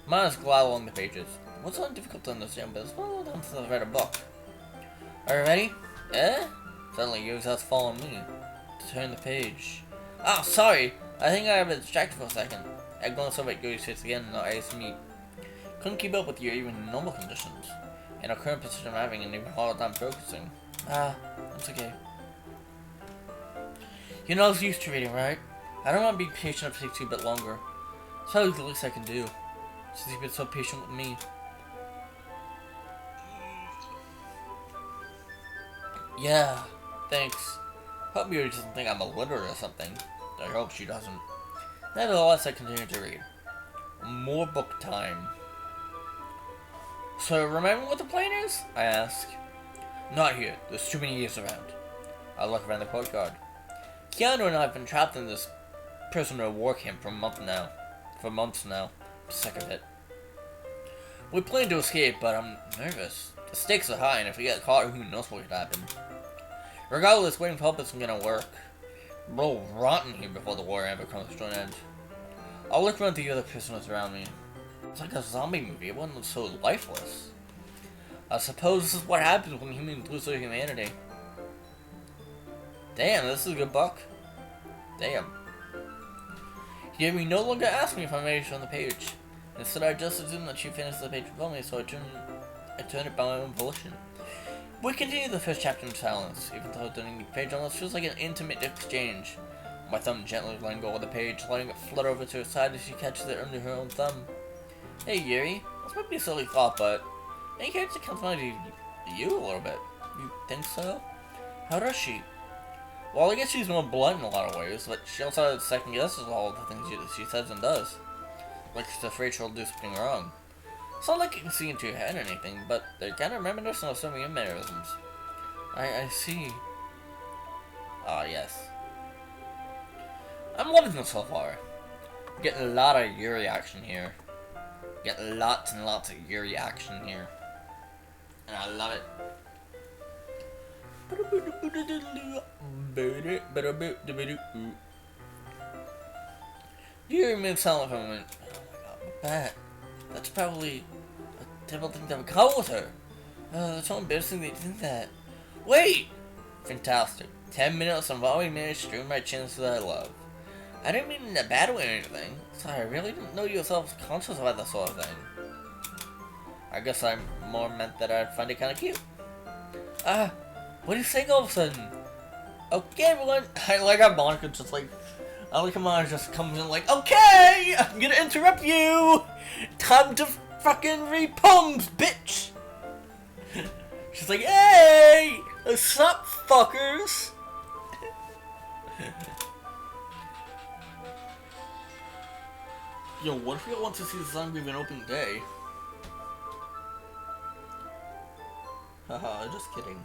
[SPEAKER 1] My eyes glide along the pages. What's so difficult to understand, but it's not a little time since I've read a book. Are you ready? Eh? Suddenly, Yuri's eyes fall on me. To turn the page. Oh, sorry! I think I got a bit distracted for a second. I glanced over at Yuri's face again and our eyes meet. Couldn't keep up with you even in normal conditions. In our current position, I'm having an even harder time focusing. It's okay. You know I was used to reading, right? I don't want to be patient if it takes you a bit longer. It's probably the least I can do, since you've been so patient with me. Yeah, thanks. Hope Yuri doesn't think I'm illiterate or something. I hope she doesn't. Nevertheless, I continue to read. More book time. So, remember what the plan is? I ask. Not here. There's too many years around. I look around the courtyard. Keanu and I have been trapped in this prisoner of war camp for months now. I'm sick of it. We plan to escape, but I'm nervous. The stakes are high, and if we get caught, who knows what could happen. Regardless, waiting for help isn't gonna work. We're all rotten here before the war ever comes to an end. I'll look around the other prisoners around me. It's like a zombie movie, everyone looks so lifeless. I suppose this is what happens when humans lose their humanity. Damn, this is a good book. Damn. Yuri no longer asked me if I'm ready to turn the page. Instead, I just assumed that she finished the page before me, so I turned it by my own volition. We continue the first chapter in silence, even though turning the page almost feels like an intimate exchange. My thumb gently letting go of the page, letting it flutter over to her side as she catches it under her own thumb. Hey Yuri, this might be a silly thought, but any character comes to mind to you a little bit. You think so? How does she? Well, I guess she's more blunt in a lot of ways, but she also second guesses all of the things she says and does. Like she's afraid she'll do something wrong. It's not like you can see into your head or anything, but they're kind of reminiscent of some of your mannerisms. I see. Ah, yes. I'm loving this so far. Getting a lot of Yuri action here. Getting lots and lots of Yuri action here. And I love it. Yuri remained silent for a moment. Oh my god, but that's probably a terrible thing to have a call with her. It's so embarrassing that you did that. Wait! Fantastic. 10 minutes and I've already managed to ruin my chances that I love. I didn't mean in a bad way or anything. Sorry, I really didn't know you were self-conscious about that sort of thing. I guess I more meant that I'd find it kind of cute. What are you saying all of a sudden? Okay, everyone. I like how Monica just like, I like how Monica just comes in like, okay, I'm gonna interrupt you. Time to fucking read poems, bitch. She's like, hey, what's up, fuckers? Yo, what if you want to see the zombie of an open day? Haha, just kidding.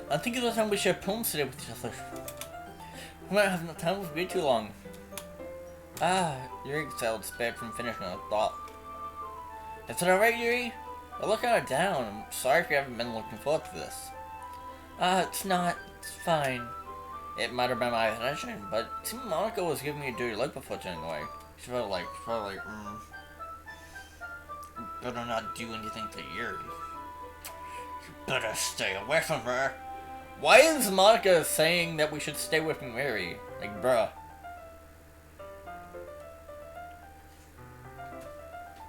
[SPEAKER 1] I think it's time we share poems today with each other. We might have enough time for way too long. Ah, Yuri exhaled, spared from finishing a thought. Is it alright, Yuri? You're looking kind of down. I'm sorry if you haven't been looking forward to this. It's not. It's fine. It might have been my attention, but it seemed Monica was giving me a dirty look before turning away. She felt like, better not do anything to Yuri. You better stay away from her. Why is Monica saying that we should stay away from Yuri? Like, bruh.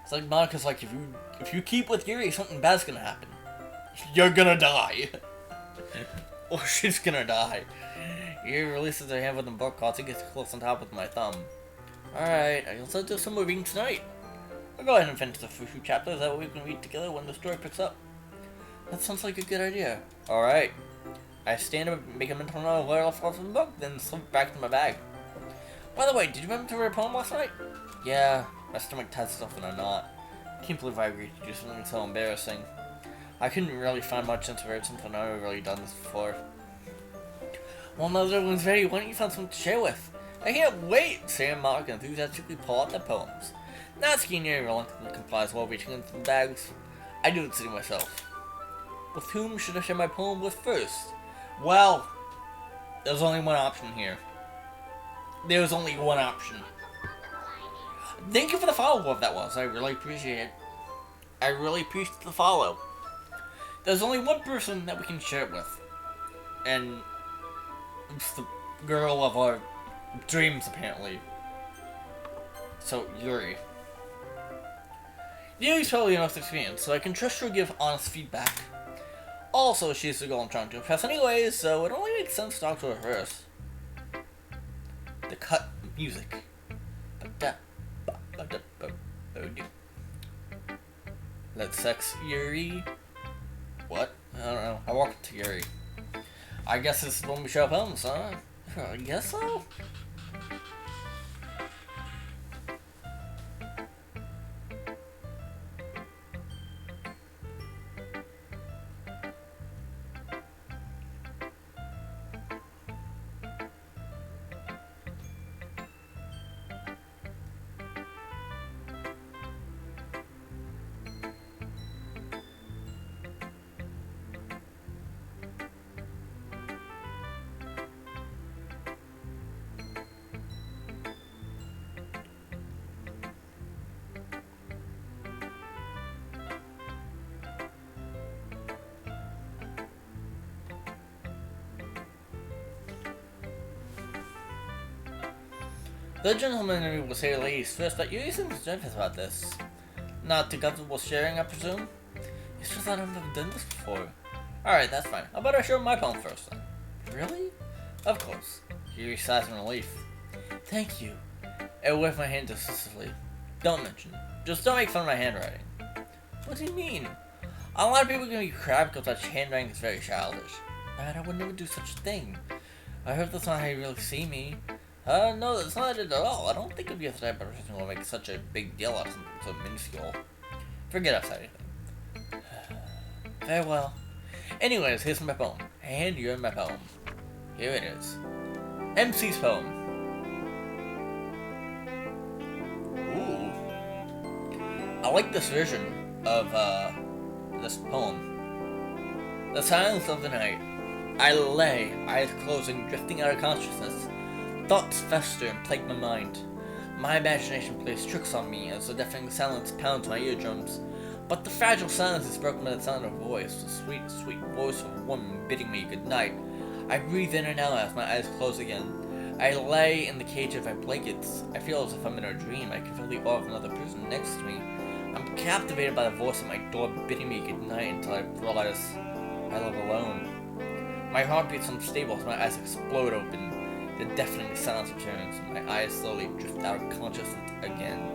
[SPEAKER 1] It's like Monica's like, if you keep with Yuri, something bad's gonna happen. You're gonna die. Or she's gonna die. Yuri releases her hand with the book, I'll take it close on top with my thumb. Alright, I guess I'll do some more reading tonight. I'll go ahead and finish the first few chapters, that way we can read together when the story picks up. That sounds like a good idea. Alright. I stand up and make a mental note of where I left off in the book, then slip back to my bag. By the way, did you remember to read a poem last night? Yeah, my stomach tied stuff in a knot. Can't believe I agreed to do something so embarrassing. I couldn't really find much since I read something I've never really done this before. Well, now that everyone's ready, why don't you find something to share with? I can't wait! Sam and Mark enthusiastically pull out their poems. Natsuki and Yuri reluctantly complies while reaching into the bags. I do the same myself. With whom should I share my poem with first? Well, there's only one option here. There's only one option. Thank you for the follow, whoever that was. I really appreciate it. I really appreciate the follow. There's only one person that we can share it with. And it's the girl of our dreams, apparently. So, Yuri. Yuri's probably enough experience, so I can trust her to give honest feedback. Also, she's the girl I'm trying to impress anyways, so it only makes sense to talk to her first. The cut music. Let's sex Yuri. What? I don't know. I walked to Yuri. I guess this is when we show up home, huh? I guess so? The gentleman will say ladies first, but you seems nervous about this. Not too comfortable sharing, I presume? It's just that I've never done this before. Alright, that's fine. How about I show my poem first then? Really? Of course. Yuri sighs in relief. Thank you. I wave my hand decisively. Don't mention. Just don't make fun of my handwriting. What do you mean? A lot of people can be crab because such handwriting is very childish. Man, I would never do such a thing. I hope that's not how you really see me. No, that's not it at all. I don't think it'd be a type of person who will make such a big deal out of something so minuscule. Forget I said anything. Very well. Anyways, here's my poem. And you're my poem. Here it is. MC's poem. Ooh. I like this version. of this poem. The silence of the night. I lay, eyes closing, drifting out of consciousness. Thoughts fester and plague my mind. My imagination plays tricks on me as the deafening silence pounds my eardrums. But the fragile silence is broken by the sound of a voice, the sweet, sweet voice of a woman bidding me good night. I breathe in and out as my eyes close again. I lay in the cage of my blankets. I feel as if I'm in a dream. I can feel the awe of another person next to me. I'm captivated by the voice at my door bidding me good night until I realize I live alone. My heart beats unstable as my eyes explode open. The deafening silence returns. My eyes slowly drift out of consciousness again.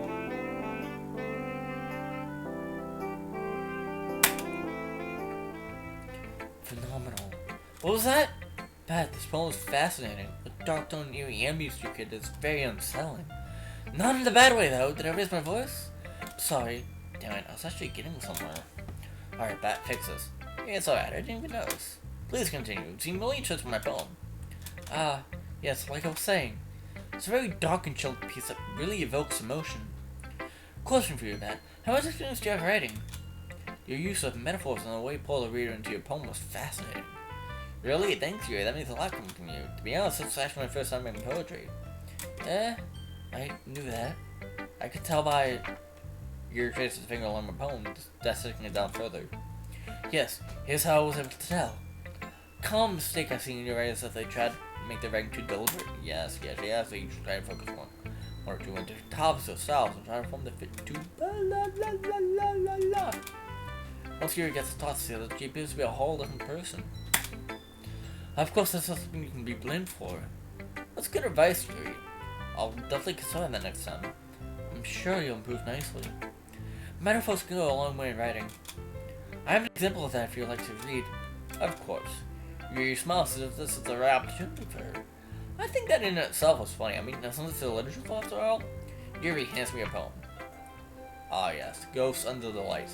[SPEAKER 1] Phenomenal. What was that? Pat, this poem is fascinating. The dark tone and eerie ambience you get is very unsettling. Not in the bad way, though. Did I raise my voice? Sorry. Damn it, I was actually getting somewhere. Alright, Pat, fix this. Yeah, it's alright, I didn't even notice. Please continue. You seem really interested in my poem. Yes, like I was saying. It's a very dark and chilled piece that really evokes emotion. Question for you, Pat. How much experience do you have writing? Your use of metaphors and the way you pull the reader into your poem was fascinating. Really? Thanks, you. That means a lot coming from you. To be honest, it's actually my first time reading poetry. I knew that. I could tell by your trace's finger along my poem, just dissecting it down further. Yes, here's how I was able to tell. Common mistake I've seen in your writers is that they tried to make their writing too deliberate. Yes, they each try to focus on one or two different topics or styles and try to form the fit to la la la la la la. Once your reader gets the thoughts together, she appears to be a whole different person. Of course, that's not something you can be blamed for. That's good advice, Yuri. I'll definitely consider that next time. I'm sure you'll improve nicely. Metaphors can go a long way in writing. I have an example of that if you'd like to read. Of course. Yuri smiles as if this is a rare opportunity for her. I think that in itself was funny. I mean, isn't this a literature class after all? Yuri hands me a poem. Ah yes, Ghosts Under the Light.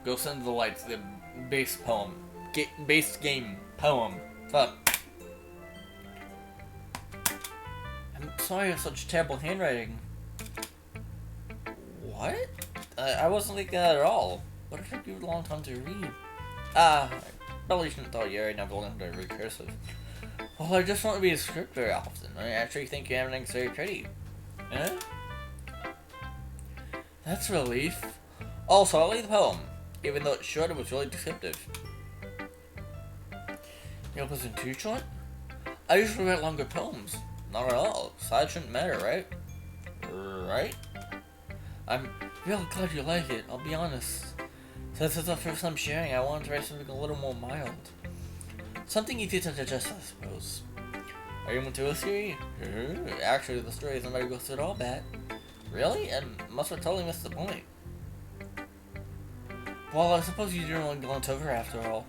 [SPEAKER 1] Ghosts Under the Light, the base poem. Base game poem. Fuck. I'm sorry you have such terrible handwriting. What? I wasn't like that at all. What if it took you a long time to read? I probably shouldn't thought you already never learned to read cursive. Well, I just want to be a script very often. I actually think your handwriting's very pretty. Eh? That's a relief. Also, I'll read the poem. Even though it's short, it was really descriptive. It wasn't too short? I usually write longer poems. Not at all. Size shouldn't matter, right? Right? I'm really glad you like it, I'll be honest. Since it's the first time sharing, I wanted to write something a little more mild. Something easy to digest, I suppose. Are you into a theory? Actually, the story isn't very good at all, Bat. Really? I must have totally missed the point. Well, I suppose you didn't really glance over after all.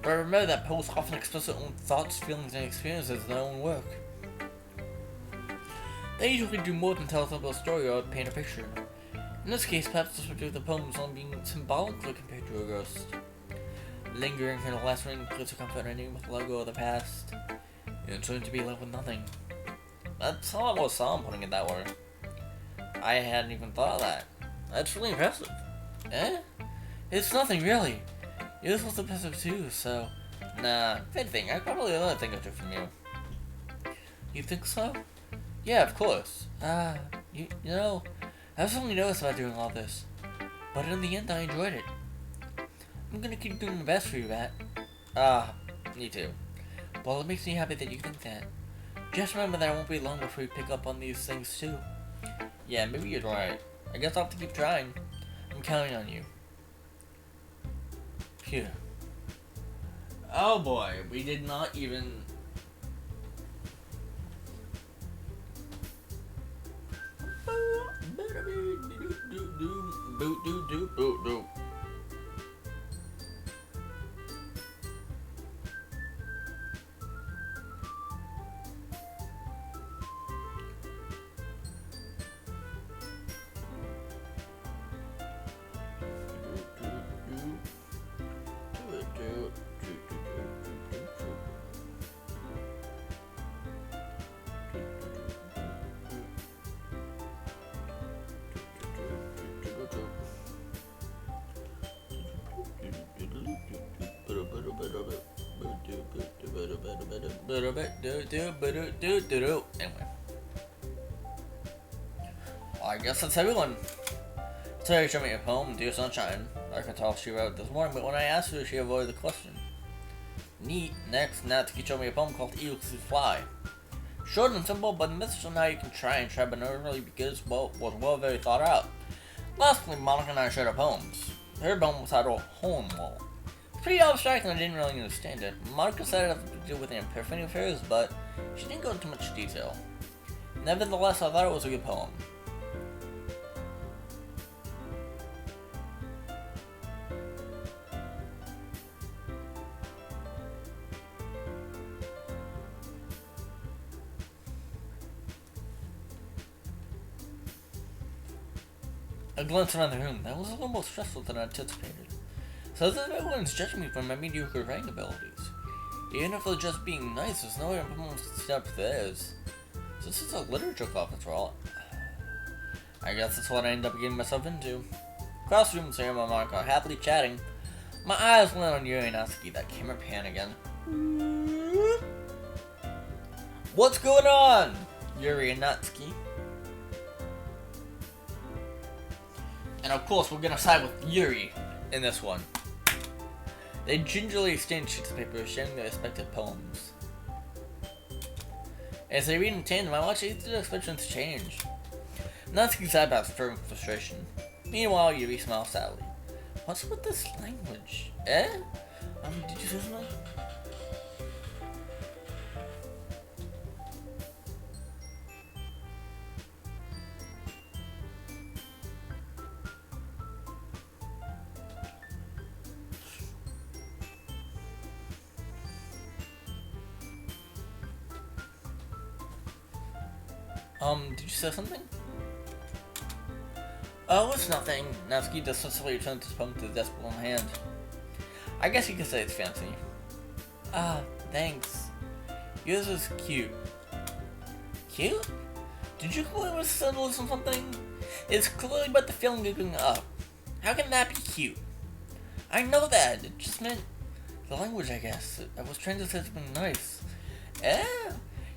[SPEAKER 1] But remember that poets often express their own thoughts, feelings, and experiences in their own work. They usually do more than tell a simple story or paint a picture. In this case, perhaps this would do the poem as only being symbolically compared to a ghost. Lingering in the last ring gives a comfort ending with the logo of the past. It's going to be left with nothing. That's how I was solemn putting it that way. I hadn't even thought of that. That's really impressive. Eh? It's nothing, really. Yours was impressive too, so... Nah, if anything, I'd probably learn a thing or two from you. You think so? Yeah, of course. You know, I was only nervous about doing all this. But in the end, I enjoyed it. I'm gonna keep doing my best for you, Matt. Me too. Well, it makes me happy that you think that. Just remember that I won't be long before you pick up on these things too. Yeah, maybe you're right. I guess I'll have to keep trying. I'm counting on you. Phew. Oh boy, we did not even... Anyway. I guess that's everyone. Today, show me a poem, Dear Sunshine. I can tell she wrote this morning, but when I asked her, she avoided the question. Neat. Next, Natsuki showed me a poem called Eagles Who Fly. Short and simple, but the message on how you can try but not really because, well, was well very thought out. Lastly, Monica and I shared our poems. Her poem was titled Hole in the Wall. It's pretty abstract and I didn't really understand it. Monica said it had to do with an epiphany of hers, but she didn't go into much detail. Nevertheless, I thought it was a good poem. I glanced around the room. That was a little more stressful than I anticipated. So that everyone's judging me for my mediocre writing abilities. Even if they're just being nice, there's no way I'm supposed to step theirs. So this is a literature club after all. I guess that's what I ended up getting myself into. Across the room, Sam and Monica are happily chatting. My eyes went on Yuri and Natsuki, that camera pan again. What's going on? Yuri and Natsuki. And of course, we're gonna side with Yuri in this one. They gingerly exchange sheets of paper, sharing their respective poems. As they read in tandem, I watch each of their expressions change. Natsuki's eyebrows furrow in frustration. Meanwhile, Yuri smiles sadly. What's with this language? Did you say something? Did you say something? Oh, it's nothing. Natsuki decisively returns his poem to the desk in hand. I guess you could say it's fancy. Ah, thanks. Yours is cute. Cute? Did you call it with symbolism or something? It's clearly about the feeling of going up. How can that be cute? I know that. It just meant the language, I guess. I was trying to say something nice.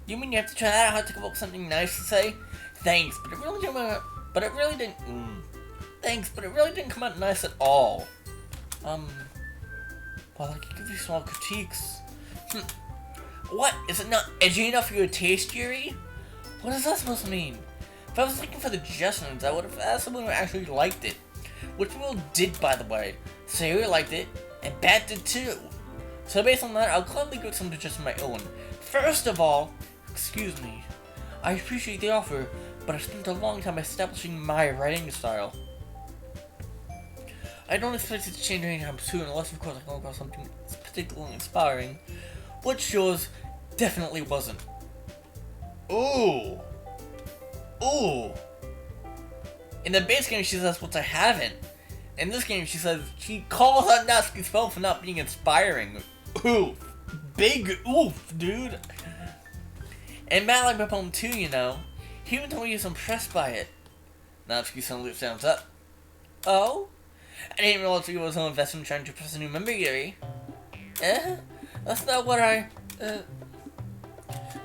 [SPEAKER 1] You mean you have to try out how to come up with something nice to say? Thanks, but it really didn't. Thanks, but it really didn't come out nice at all. Well, I could give you small critiques. What? Is it not edgy enough for your taste, Yuri? What is that supposed to mean? If I was looking for the suggestions, I would have asked someone who actually liked it. Which people did, by the way. Sayuri liked it, and Bat did too. So based on that, I'll gladly give some suggestions of my own. First of all, excuse me, I appreciate the offer, but I spent a long time establishing my writing style. I don't expect it to change anytime soon, unless of course I come across something particularly inspiring, which yours definitely wasn't. Ooh. In the base game, she says, which I haven't. In this game, she says she calls out Natsuki's poem for not being inspiring. Oof. Big oof, dude. And Matt liked my poem too, you know. He even told me he was impressed by it. Natsuki suddenly stands up. Oh? I didn't realize you were so invested in trying to impress a new member, Yuri. That's not what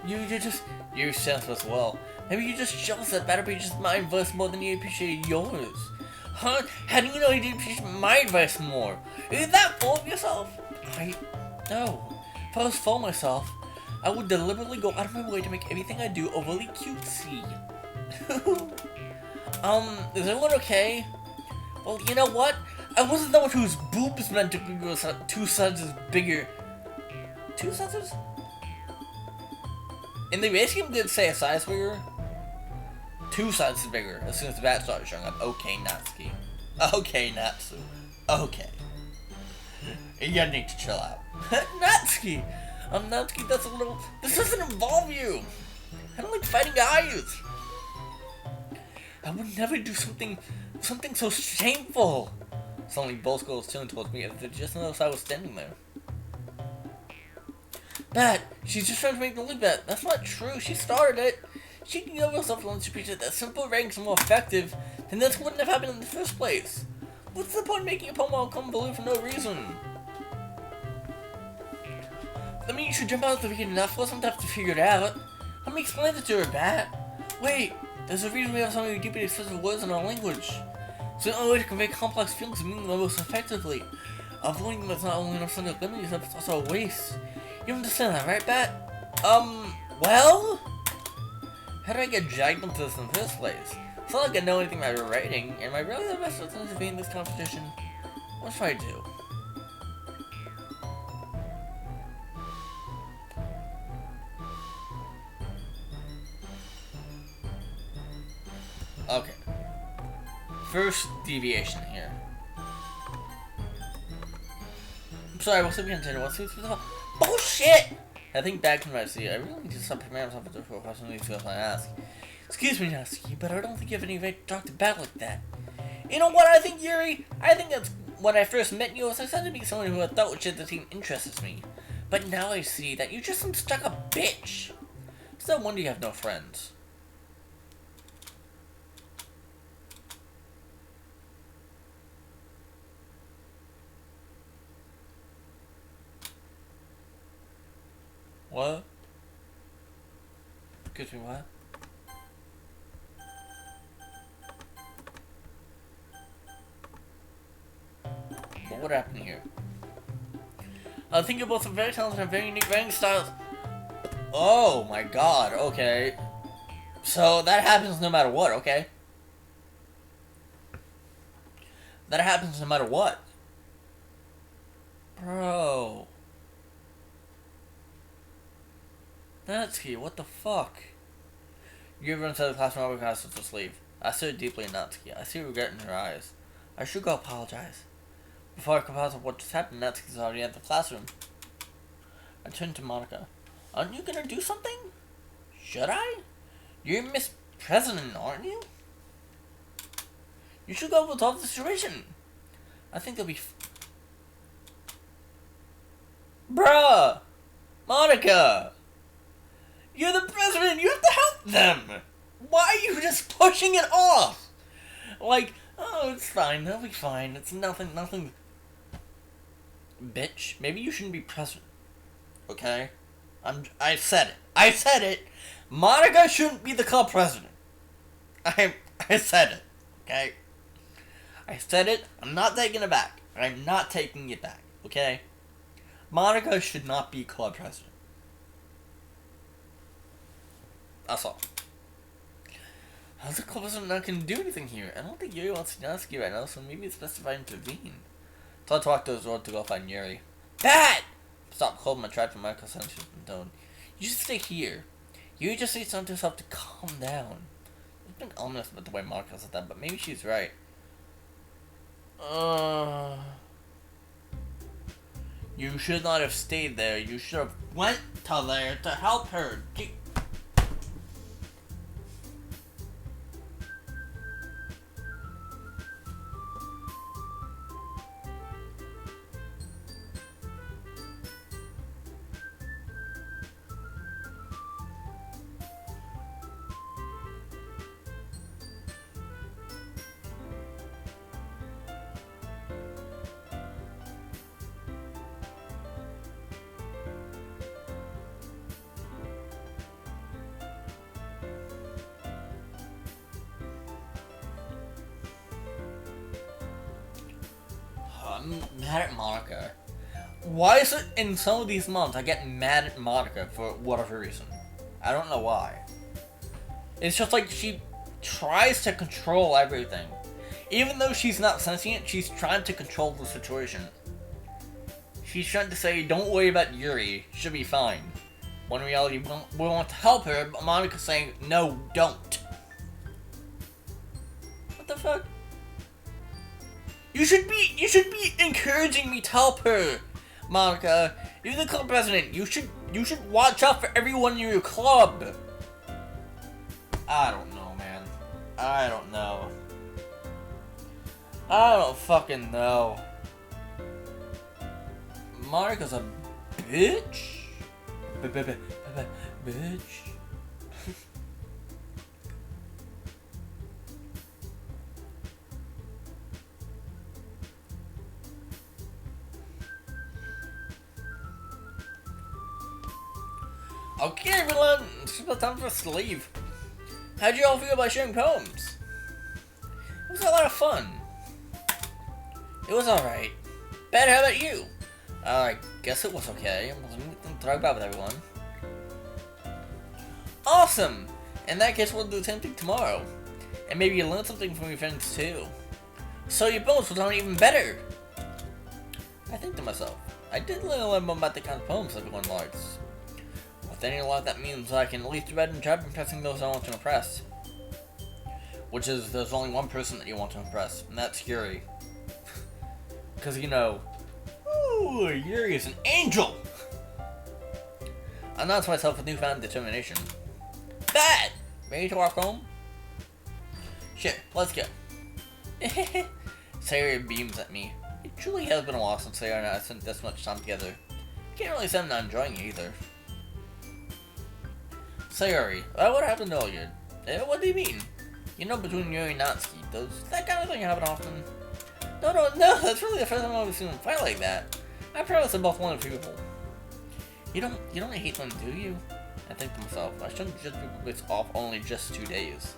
[SPEAKER 1] You sense as well. Maybe you're just jealous that Battery just my advice more than you appreciate yours. Huh? How do you know you didn't appreciate my advice more? Are you that full of yourself? No. If I was full of myself, I would deliberately go out of my way to make everything I do overly cutesy. Is everyone okay? Well, you know what? I wasn't the one whose boobs meant to be 2 sizes bigger. 2 sizes? In the base game, did it say a size bigger? 2 sizes bigger as soon as the bat started showing up. Okay, Natsuki. Okay, Natsu. Okay. You need to chill out. Natsuki! Natsuki, that's a little... This doesn't involve you! I don't like fighting guys! I would never do something so shameful! Suddenly, both girls turned towards me as they just noticed I was standing there. Bat, she's just trying to make me believe that. That's not true. She started it. She can give herself alone to appreciate that simple ranks are more effective, then this wouldn't have happened in the first place. What's the point of making a poem all come blue for no reason? I mean, you should jump out the weekend enough for some to figure it out. Let me explain it to her, Bat. Wait, there's a reason we have so many deeply expressive words in our language. It's the only way to convey complex feelings and meaning most effectively. Avoiding them is not only an understanding of limits, it's also a waste. You understand that, right, Bat? Well? How did I get dragged into this in the first place? It's not like I know anything about writing. Am I really the best person to be in this competition? What should I do? Okay. First deviation here. I'm sorry, what's the continue? What's the bullshit? I think back to my seat. I really need to stop preparing myself for the difficult question these girls I ask. Excuse me, Natsuki, but I don't think you have any right to talk to Bat like that. You know what I think, Yuri? I think that's when I first met you, I was said to be someone who I thought would share the team interests me. But now I see that you're just some stuck-up bitch. It's no wonder you have no friends. What? Excuse me, what? What happened here? I think you're both very talented and very unique writing styles. Oh my god, okay. So that happens no matter what, okay? That happens no matter what. Bro. Natsuki, what the fuck? You run inside the classroom over cast to sleep. I stared deeply at Natsuki. I see regret in her eyes. I should go apologize. Before I could process what just happened, Natsuki's already at the classroom. I turned to Monica. Aren't you gonna do something? Should I? You're Miss President, aren't you? You should go resolve the situation. I think it'll be Bruh! Monica! You're the president! You have to help them! Why are you just pushing it off? Like, oh, it's fine. They'll be fine. It's nothing. Bitch, maybe you shouldn't be president. Okay? I said it. Monica shouldn't be the club president. I said it. Okay? I said it. I'm not taking it back. I'm not taking it back. Okay? Monica should not be club president. That's all. How's the club president not gonna do anything here? I don't think Yuri wants to ask you right now, so maybe it's best if I intervene. So I talked to his road to go find Yuri. Bat! Stop calling my tribe for Michael's sentences and tone. You should stay here. You just need something to yourself to calm down. It's been ominous about the way Monica said that, but maybe she's right. You should not have stayed there. You should have went to there to help her. I'm mad at Monica. Why is it in some of these months I get mad at Monica for whatever reason? I don't know why. It's just like she tries to control everything. Even though she's not sentient, she's trying to control the situation. She's trying to say, don't worry about Yuri, she'll be fine. When in reality, we want to help her, but Monica's saying, no, don't. What the fuck? You should be encouraging me to help her, Monica. You're the club president. You should watch out for everyone in your club. I don't know, man. I don't know. I don't fucking know. Monica's a bitch. Bitch. Okay, everyone, it's about time for us to leave. How'd you all feel about sharing poems? It was a lot of fun. It was alright. Ben, how about you? I guess it was okay. It wasn't anything to talk about with everyone. Awesome! In that case, we'll do the same thing tomorrow. And maybe you'll learn something from your friends too. So your poems will sound even better! I think to myself, I did learn a lot more about the kind of poems everyone likes. With any luck, that means I can at least read and try impressing those I want to impress. Which is, there's only one person that you want to impress, and that's Yuri. Because, you know, ooh, Yuri is an angel! I announced myself with newfound determination. Bad! Ready to walk home? Sure, let's go. Sayori beams at me. It truly has been a while since Sayori and I spent this much time together. Can't really say I'm not enjoying it either. Sayori, what happened earlier? What do you mean? You know, between Yuri and Natsuki, does that kind of thing happen often? No, that's really the first time I've seen them fight like that. I promise they're both wonderful people. You don't hate them, do you? I think to myself, I shouldn't judge people with off only just 2 days.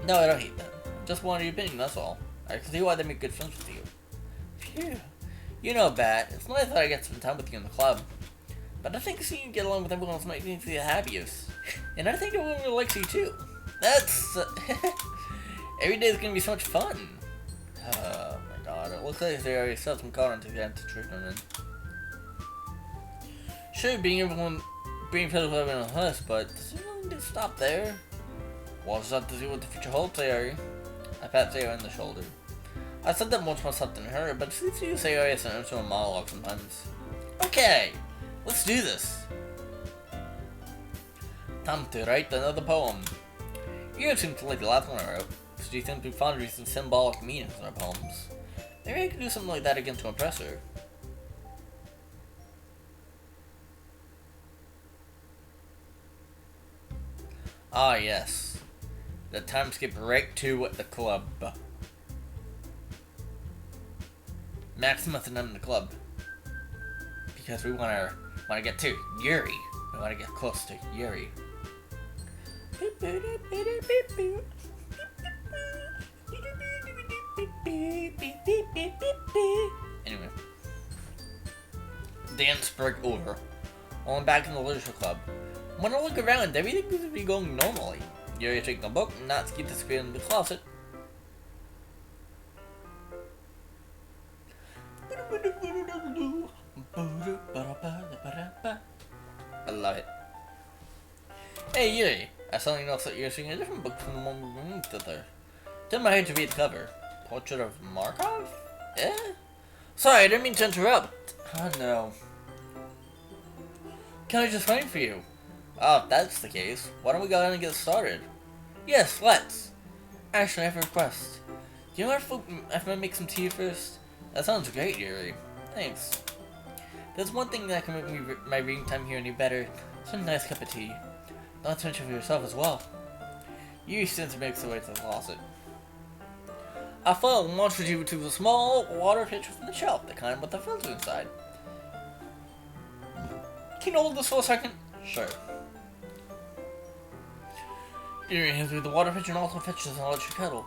[SPEAKER 1] No, I don't hate them. Just wanted your opinion, that's all. I can see why they make good friends with you. Phew. You know, Bat, it's nice that I get to spend time with you in the club. But I think seeing you get along with everyone else might make me the happiest. And I think everyone really likes you too. That's... every day is gonna be so much fun. Oh my god, it looks like they already set some card into the anti-treatment. Sure, being friends with everyone on the list, but does it really need to stop there? Well, it's up to see what the future holds, Sayori. I pat Sayori on the shoulder. I said that much more stuff than her, but it seems to use Sayori as an internal monologue sometimes. Okay, let's do this. Time to write another poem. You seem to like the last one I wrote, so you seem to be fond of some symbolic meanings in our poems. Maybe I could do something like that again to impress her. Ah, yes. The time skip right to the club. Maximus and I'm in the club. Because we wanna get to Yuri. We wanna get close to Yuri. Anyway. Dance break over. While I'm back in the literature club. When I look around, everything seems to be going normally. Yuri taking a book, and Natsuki disappearing in the closet. I love it. Hey Yuri, I suddenly noticed that you're seeing a different book from the one we were reading together. Turn my head to read the cover. Portrait of Markov? Eh? Sorry, I didn't mean to interrupt. Oh no. Can I just wait for you? Oh, if that's the case, why don't we go ahead and get started? Yes, let's! Actually, I have a request. Do you mind if I make some tea first? That sounds great, Yuri. Thanks. There's one thing that can make my reading time here any better. Some nice cup of tea. Not to mention for yourself as well. Yuri stands and makes her way to the closet. I fell and launched you to a small water pitcher from the shelf, the kind with the filter inside. Can you hold this for a second? Sure. Yuri hands me the water pitcher and also fetches an electric kettle.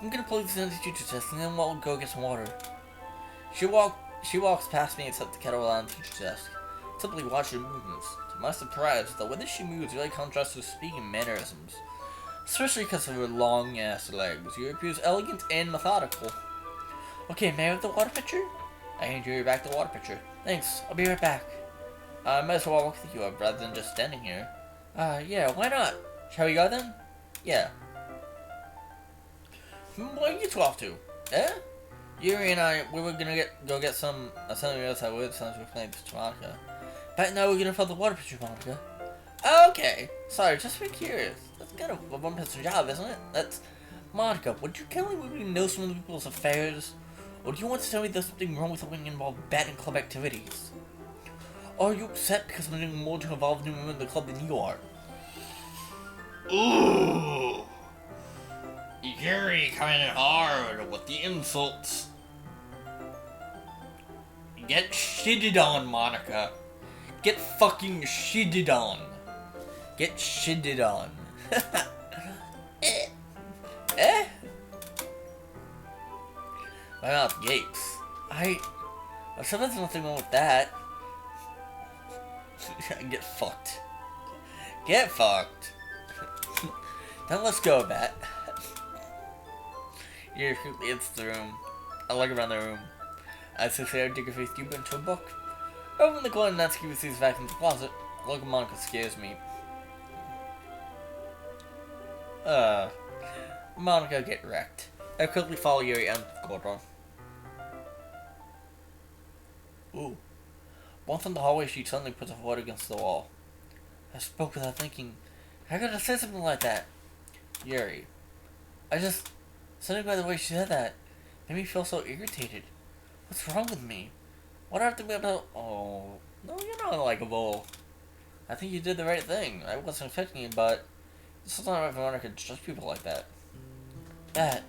[SPEAKER 1] I'm gonna plug this into the teacher test and then we'll go get some water. She walks past me and sets the kettle on the teacher's desk. Simply watch her movements. To my surprise, the way that she moves really contrasts with speaking mannerisms. Especially because of her long ass legs. Yuri appears elegant and methodical. Okay, may I have the water pitcher? I hand Yuri back the water pitcher. Thanks, I'll be right back. I might as well walk with you up rather than just standing here. Yeah, why not? Shall we go then? Yeah. Where are you two off to? Eh? Yuri and I, we were gonna go get some something else I would since we're playing this to Monica. But now we're gonna fill the water pitcher, Monica. Okay. Sorry, just for curious. That's kind of a one-person job, isn't it? That's... Monica, would you tell me we know some of the people's affairs? Or do you want to tell me there's something wrong with something involved batting club activities? Or are you upset because I'm doing more to involve new women in the club than you are? Ooh! Yuri coming in hard with the insults. Get shitted on, Monica. Get fucking shitted on. Get shitted on. Eh? My mouth gapes. I'm sure there's nothing wrong with that. Get fucked. Get fucked. Now let's go, Bat. You're quickly into the room. I look around the room. I succeed to dig your face deeper into a book. Open the corner and not keep these back in the closet. Look at Monica scares me. Monica, get wrecked. I quickly follow Yuri out of the corridor. Ooh. Once in the hallway, she suddenly puts her foot against the wall. I spoke without thinking. How could I say something like that? Yuri. Something by the way she said that made me feel so irritated. What's wrong with me? What do I have to be able to... Oh, no, you're not likable. I think you did the right thing. I wasn't expecting it, but it's not right for Monica to judge people like that. That.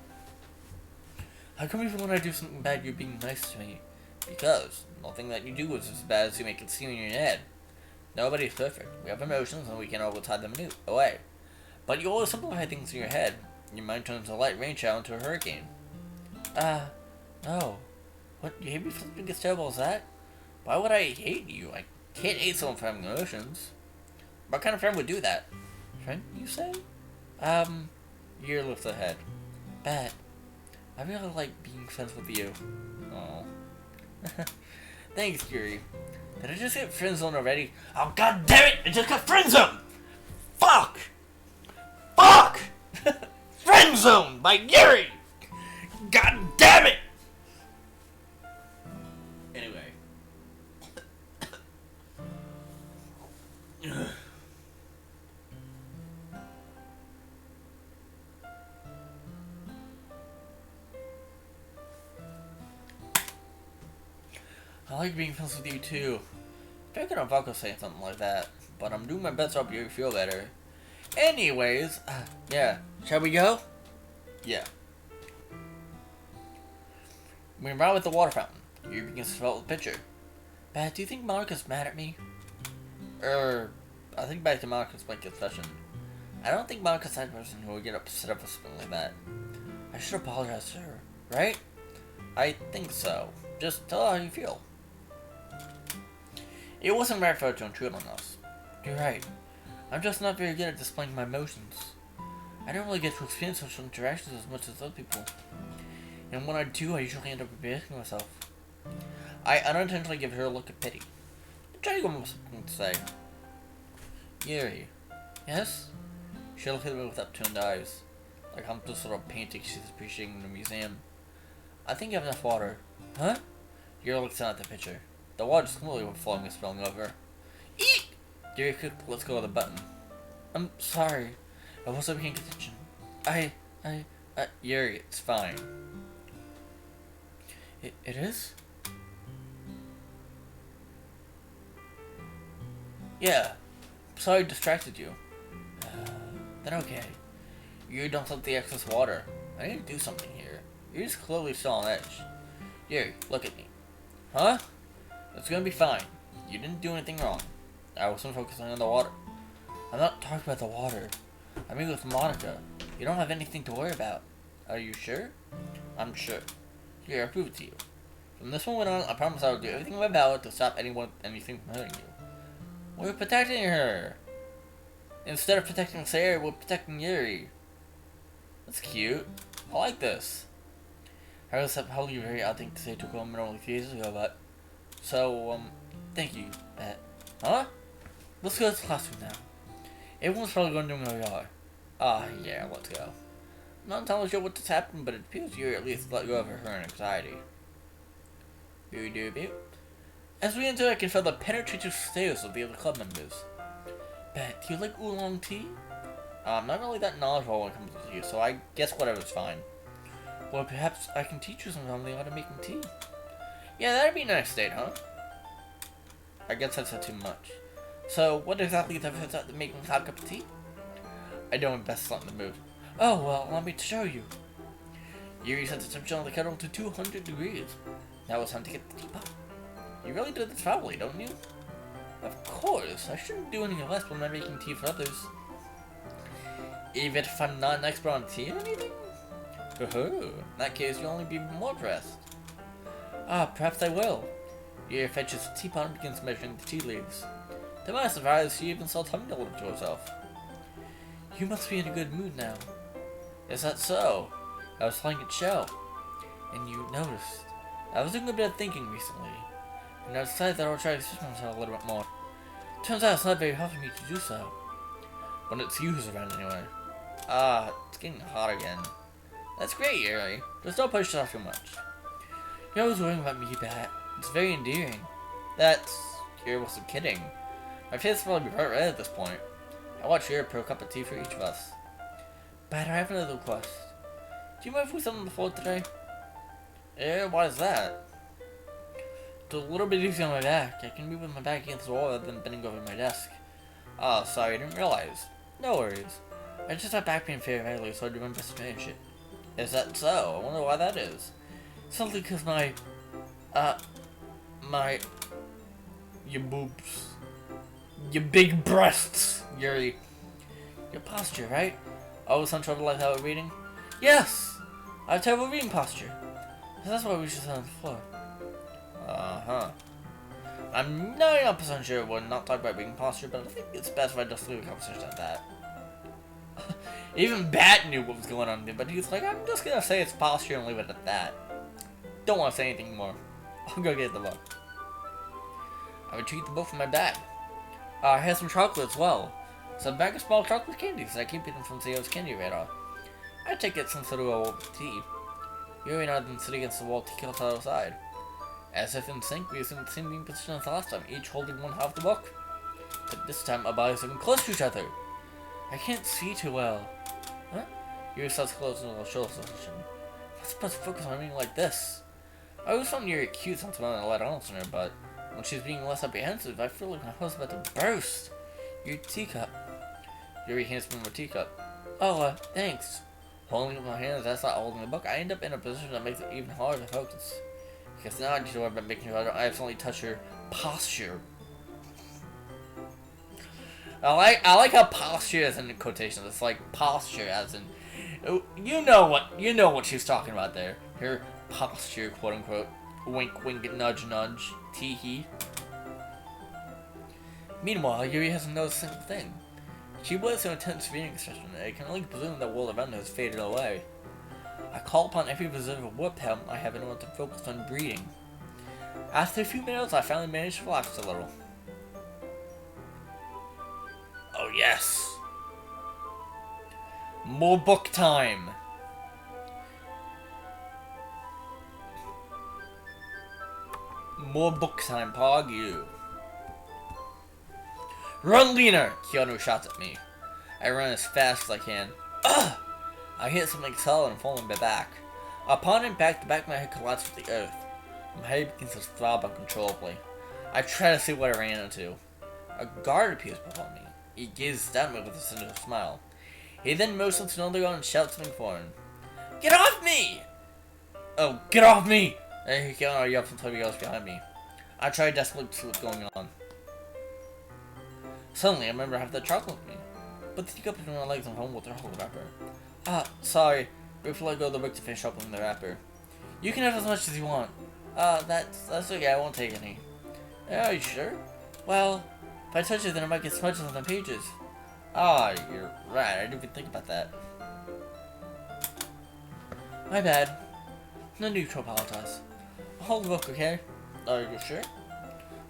[SPEAKER 1] How come even when I do something bad, you're being nice to me? Because nothing that you do is as bad as you make it seem in your head. Nobody's perfect. We have emotions, and we can always hide them away. But you always simplify things in your head. Your mind turns a light rain shower into a hurricane. No. What, you hate me for something as terrible as that? Why would I hate you? I can't hate someone for having emotions. What kind of friend would do that? Friend, you say? Yuri lifts her head. Bat, I really like being friends with you. Oh. Thanks, Yuri. Did I just get friend zone already? Oh, god damn it! I just got friend zone! Fuck! Fuck! Friend zone by Yuri! God damn it! Anyway. I like being friends with you too. Figured I'm about to say something like that, but I'm doing my best to help you feel better. Anyways, yeah, shall we go? Yeah. We arrive at the water fountain. You begin to fill the pitcher. Bat, do you think Monica's mad at me? I think back to Monica's blank confession. I don't think Monica's the type of person who would get upset over something like that. I should apologize to her, right? I think so. Just tell her how you feel. It wasn't right for her to intrude on us. You're right. I'm just not very good at displaying my emotions. I don't really get to experience social interactions as much as other people. And when I do, I usually end up embarrassing myself. I unintentionally give her a look of pity. Try to go with something to say. Yuri. Yes? She looked at me with upturned eyes. Like I'm just sort of painting she's appreciating in the museum. I think you have enough water. Huh? Yuri looks down at the pitcher. The water's completely overflowing and spilling over. Eek! Yuri quick lets go of the button. I'm sorry. I wasn't paying attention. Yuri, it's fine. It is? Yeah. Sorry I distracted you. Then okay. You dumped up the excess water. I need to do something here. You're just clearly still on edge. Yuri, look at me. Huh? It's gonna be fine. You didn't do anything wrong. I wasn't focusing on the water. I'm not talking about the water. I mean with Monica. You don't have anything to worry about. Are you sure? I'm sure. Here, I'll prove it to you. From this moment on, I promise I will do everything in my power to stop anything from hurting you. We're protecting her. Instead of protecting Sarah, we're protecting Yuri. That's cute. I like this. I was probably very odd thing to say to a woman only 3 years ago, but... So, thank you, Pat. Huh? Let's go to the classroom now. Everyone's probably going to know where we are. Yeah, let's go. I'm not entirely sure what just happened, but it appears you at least let go of her anxiety. Boo-doo-boo. As we enter, I can feel the penetrative stares of the other club members. Pat, do you like oolong tea? I'm not really that knowledgeable when it comes to tea, so I guess whatever's fine. Well, perhaps I can teach you something on the art of making tea. Yeah, that'd be a nice date, huh? I guess I said too much. So, what exactly is the difference of making a hot cup of tea? I know I'm best not in the mood. Oh, well, allow me to show you. Yuri set the temperature on the kettle to 200 degrees. Now it's time to get the teapot. You really do this probably, don't you? Of course, I shouldn't do anything less when I'm making tea for others. Even if I'm not an expert on tea or anything? In that case, you'll only be more impressed. Ah, perhaps I will. Yuri fetches a teapot and begins measuring the tea leaves. To my surprise, she even saw tongue to herself. You must be in a good mood now. Is that so? I was playing a show, and you noticed. I was doing a bit of thinking recently, and I decided that I'll try to express myself a little bit more. Turns out it's not very hard for me to do so. When it's you who's around anyway. Ah, it's getting hot again. That's great, Yuri. Just don't push yourself too much. You're always worrying about me, Bat. It's very endearing. Yuri wasn't kidding. My face will probably be bright red at this point. I watch Yuri pour a cup of tea for each of us. Bat, I have another request. Do you mind if we sit on the floor today? Yeah, why is that? It's a little bit easy on my back. I can move with my back against the wall rather than bending over my desk. Oh, sorry, I didn't realize. No worries. I just have back pain very badly, so I do my best to manage it. Is that so? I wonder why that is. Simply because your boobs. Your big breasts, Yuri. Your posture, right? Always some trouble like how we're reading? Yes! I have terrible reading posture. That's why we should sit on the floor. Uh-huh. I'm 99% sure we're not talking about reading posture, but I think it's best if I just leave the conversation at that. Even Bat knew what was going on there, but he was like, I'm just gonna say it's posture and leave it at that. Don't want to say anything more. I'll go get the book. I retrieved the book from my bag. I have some chocolate as well. Some bag of small chocolate candies that I keep hidden from Theo's candy radar. I take it some sort of old tea. Yuri and I then sit against the wall, teacups out outside. As if in sync, we assume the same being position as the last time, each holding one half of the book. But this time, our bodies are even close to each other. I can't see too well. Huh? Yuri starts closing the shoulder position. I'm supposed to focus on reading like this. I always found Yuri cute since I let on to her, but when she's being less apprehensive, I feel like my heart's about to burst. Your teacup. Yuri hands me my teacup. Oh, thanks. Holding up my hands, that's not holding the book. I end up in a position that makes it even harder to focus. Because now I need to worry about making sure I don't accidentally touch her posture. I like how posture is in quotations. It's like posture as in, you know what she's talking about there. Her posture, quote unquote. Wink, wink, nudge, nudge. Tee hee. Meanwhile, Yuri hasn't noticed a single thing. She was so intense reading session that I can only presume that world around her has faded away. I call upon every reserve warp helm I have in order to focus on breathing. After a few minutes, I finally managed to relax a little. Oh yes! More book time! More book time, Pog you. Run, Lena! Keanu shouts at me. I run as fast as I can. Ugh! I hit something solid and fall on my back. Upon impact, the back of my head collides with the earth. My head begins to throb uncontrollably. I try to see what I ran into. A guard appears before me. He gazes at me with a cynical smile. He then motions to another guard and shouts something foreign. Get off me! Oh, get off me! And he can't yell from somebody else behind me. I try desperately to see what's going on. Suddenly, I remember I have that chocolate with me. But the teacup between my legs and home with their whole wrapper. Ah, sorry. Before I go to the work to finish opening the wrapper. You can have as much as you want. That's okay, I won't take any. Are you sure? Well, if I touch it, then it might get smudged on the pages. Ah, you're right, I didn't even think about that. My bad. No need to apologize. I'll hold the book, okay? Are you sure?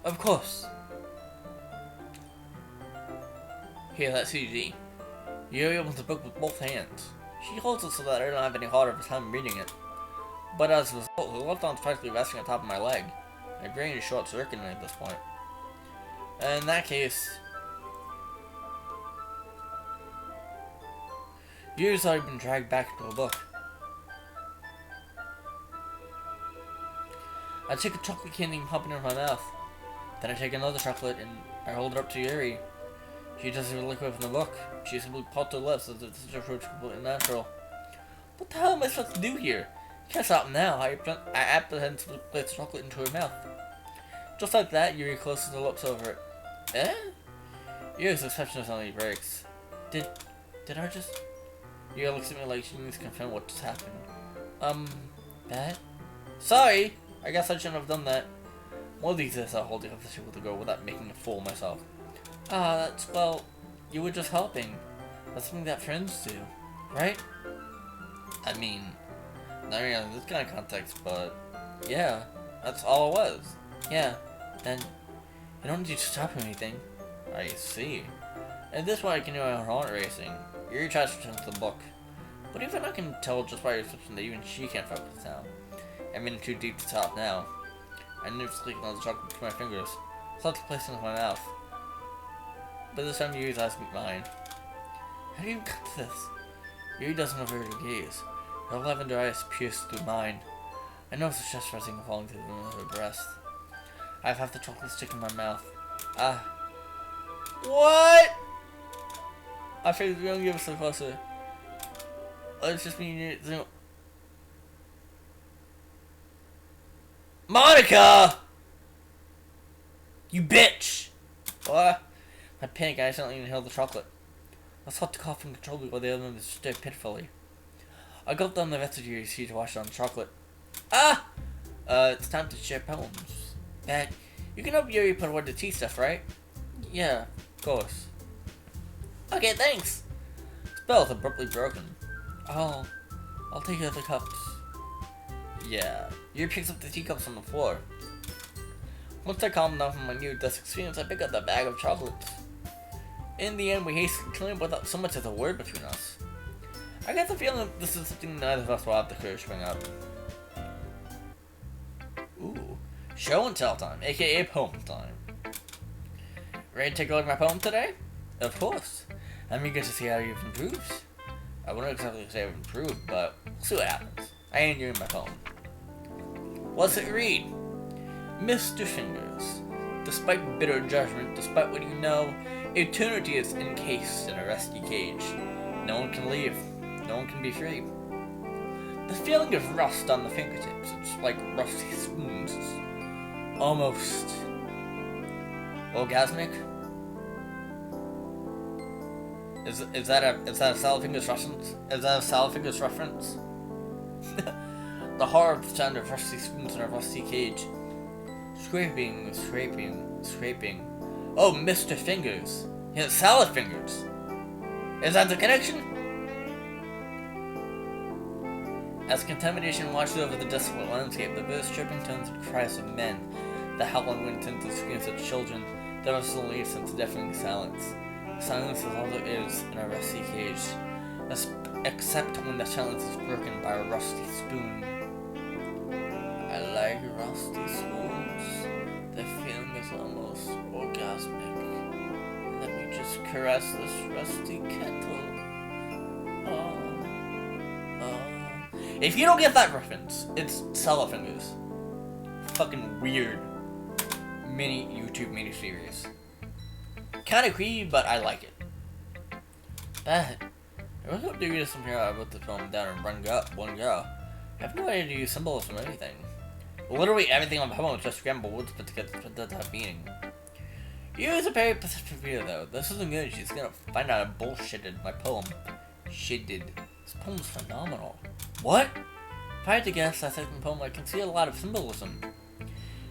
[SPEAKER 1] Of course. Here, that's CD. Yuri opens the book with both hands. She holds it so that I don't have any harder of a time reading it. But as a result, the left arm's practically resting on top of my leg. My brain is short circuiting at this point. In that case, Yuri's already been dragged back into the book. I take a chocolate candy and pop it in my mouth. Then I take another chocolate and I hold it up to Yuri. She doesn't even look away from the book. She simply popped her lips as if the approach completely natural. What the hell am I supposed to do here? Can't stop now. I apprehensively place the chocolate into her mouth. Just like that, Yuri closes her lips over it. Eh? Yes, exception only breaks. Did I just... You looks at me like she needs to confirm what just happened. That? Sorry! I guess I shouldn't have done that. One of these days I'll hold the conversation with the girl without making a fool of myself. Ah, that's, well, you were just helping. That's something that friends do, right? I mean, not really in this kind of context, but yeah, that's all it was. Yeah, then you don't need to stop or anything. I see. At this point I can do my own horn racing. Your charge returns to the book. But even I can tell just by your description that even she can't focus now. I'm in too deep to top now. I knew squeaking on the chocolate between my fingers. So I had to place it into my mouth. But this time Yuri's eyes meet mine. How do you cut to this? Yuri doesn't avert her gaze. Her lavender eyes pierce through mine. I notice the chest resting and falling to the middle of her breast. I have half the chocolate stick in my mouth. Ah. What? I figured we don't give us so closer. It's just me. Monica! You bitch! What? I panic and I accidentally inhaled the chocolate. I sought to cough uncontrollably while the other members stared pitifully. I gulped down the rest of Yuri's tea to wash down the chocolate. Ah! It's time to share poems. You can help Yuri put away the tea stuff, right? Yeah, of course. Okay, thanks! Spell is abruptly broken. I'll take the cups. Yeah. Yuri picks up the teacups on the floor. Once I calm down from my near-death experience, I pick up the bag of chocolates. In the end, we hastily clean up without so much as a word between us. I get the feeling that this is something neither of us will have the courage to bring up. Ooh. Show and tell time, aka poem time. Ready to take a look at my poem today? Of course. I'm eager to see how you've improved. I wouldn't exactly say I've improved, but we'll see what happens. I ain't doing my poem. What's it read? Mr. Fingers, despite bitter judgment, despite what you know, eternity is encased in a rusty cage. No one can leave. No one can be free. The feeling of rust on the fingertips, it's like rusty spoons. Almost orgasmic. Is that a Salad Fingers reference? Is that a Salad Fingers reference? The horror of the sound of rusty spoons in a rusty cage. Scraping, scraping, scraping. Oh, Mr. Fingers. Yeah, Salad Fingers. Is that the connection? As contamination washes over the desolate landscape, the birds chirping tones and cries of men, the howling wind turns to screams of children, the rustle leaves into deafening silence. Silence is all there is in a rusty cage, except when the silence is broken by a rusty spoon. I like rusty spoons. The feeling is almost orgasmic. Let me just caress this rusty kettle. Oh. If you don't get that reference, it's Salad Fingers. Fucking weird mini YouTube miniseries. Kinda creepy, but I like it. But I really hope to read this from here. I wrote the film down in one go. I have no idea to use symbolism or anything. Literally everything on the poem is just scrambled words put together to have meaning. You is a very pacific reader though. This isn't good. She's gonna find out I bullshitted my poem. She did. This poem's phenomenal. What? If I had to guess that second poem, I can see a lot of symbolism.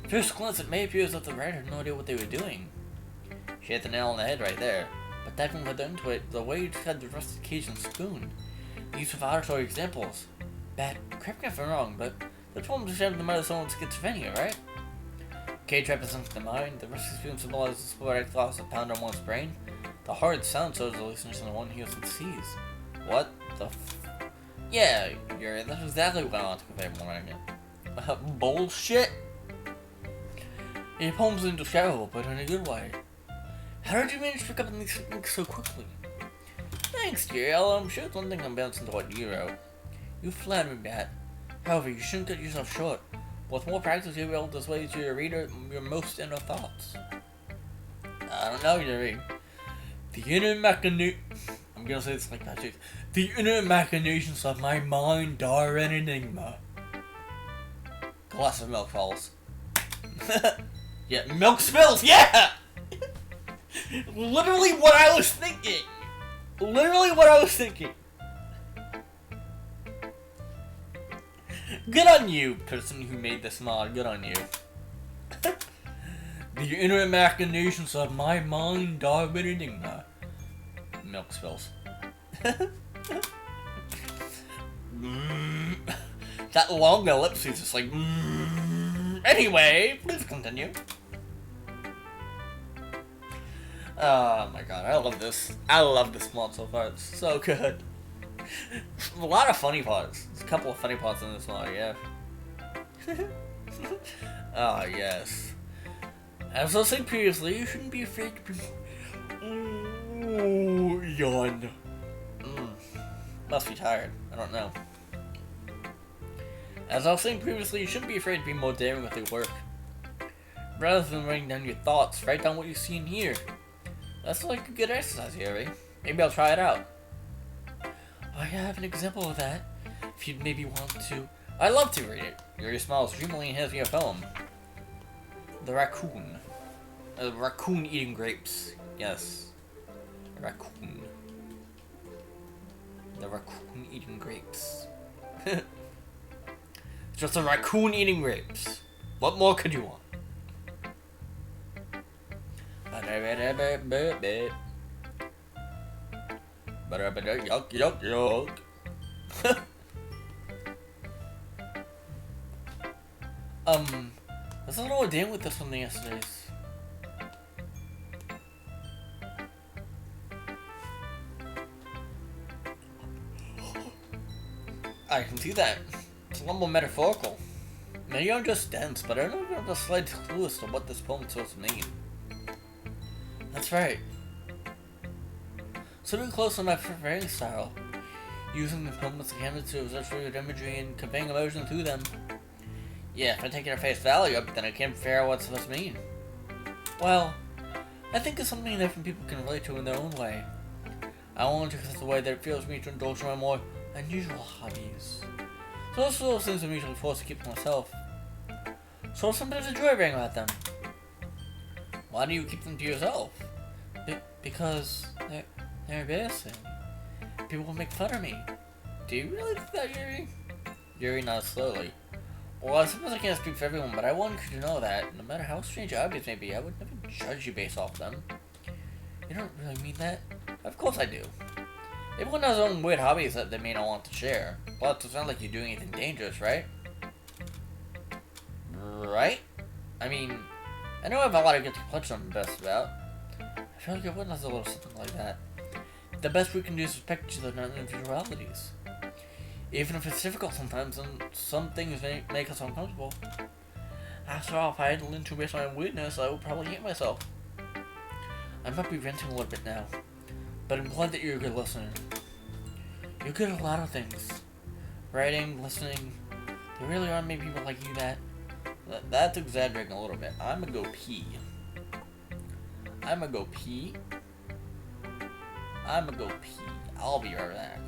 [SPEAKER 1] First glance, it may appear as if the writer had no idea what they were doing. She hit the nail on the head right there. But diving further into it, the way you described the rusted cage and spoon, the use of auditory examples. Correct me if I'm wrong, but the poem describes the mind of someone with schizophrenia, right? Cage represents the mind, the rusty spoon symbolizes the sporadic thoughts that pound on one's brain. The hard sound shows the hallucination the one hears and sees. What the Yeah, Yuri, that's exactly what I want to convey more again. Bullshit? Your poem's indescribable, but in a good way. How did you manage to pick up on these things so quickly? Thanks, Yuri. I'm sure it's one thing I'm bouncing to what you wrote. You flatter me, Matt. However, you shouldn't cut yourself short. With more practice, you'll be able to display to your reader your most inner thoughts. I don't know, Yuri. The inner I'm gonna say this like that, too. The inner machinations of my mind are an enigma. Glass of milk falls. Yeah, milk spills, yeah! Literally what I was thinking. Literally what I was thinking. Good on you, person who made this mod. Good on you. The inner machinations of my mind are an enigma. Milk spills. That long ellipsis is like. Anyway, please continue. Oh my god, I love this. I love this mod so far. It's so good. A lot of funny parts. There's a couple of funny parts in this mod, yeah. Ah, yes. As I was saying previously, you shouldn't be afraid to be. Ooh, yawn. Must be tired. I don't know. As I was saying previously, you shouldn't be afraid to be more daring with your work. Rather than writing down your thoughts, write down what you see and hear. That's like a good exercise, Harry. Maybe I'll try it out. I have an example of that, if you'd maybe want to. I'd love to read it. Your smiles dreamily and hands me a poem. The raccoon. The raccoon eating grapes. Yes. The raccoon. The raccoon eating grapes. Just a raccoon eating grapes. What more could you want? Yuck, yuck, yuck. I was a little dealing with this one yesterday's. I can see that. It's a lot more metaphorical. Maybe I'm just dense, but I don't have the slightest clue as to what this poem is supposed to mean. That's right. Sitting close to my writing style, using the poem as a canvas to illustrate imagery and conveying emotion to them. Yeah, if I take it at face value, then I can't figure out what it's supposed to mean. Well, I think it's something different people can relate to in their own way. I want to accept the way that it feels me to indulge in my more unusual hobbies. So those are those things I'm usually forced to keep to myself. So I sometimes enjoy writing about them. Why do you keep them to yourself? Because they're embarrassing. People will make fun of me. Do you really think that, Yuri? Yuri nods slowly. Well, I suppose I can't speak for everyone, but I want you to know that no matter how strange your hobbies may be, I would never judge you based off them. You don't really mean that? Of course I do. Everyone has their own weird hobbies that they may not want to share. But it's not like you're doing anything dangerous, right? Right? I mean, I know I have a lot of guilty pleasures I'm best about. I feel like everyone has a little something like that. The best we can do is respect each other and individualities. Even if it's difficult sometimes, and some things may make us uncomfortable. After all, if I had learned to embrace my weirdness, I would probably hate myself. I might be ranting a little bit now, but I'm glad that you're a good listener. You're good at a lot of things. Writing, listening. There really aren't many people like you that's exaggerating a little bit. I'm gonna go pee. I'll be right back.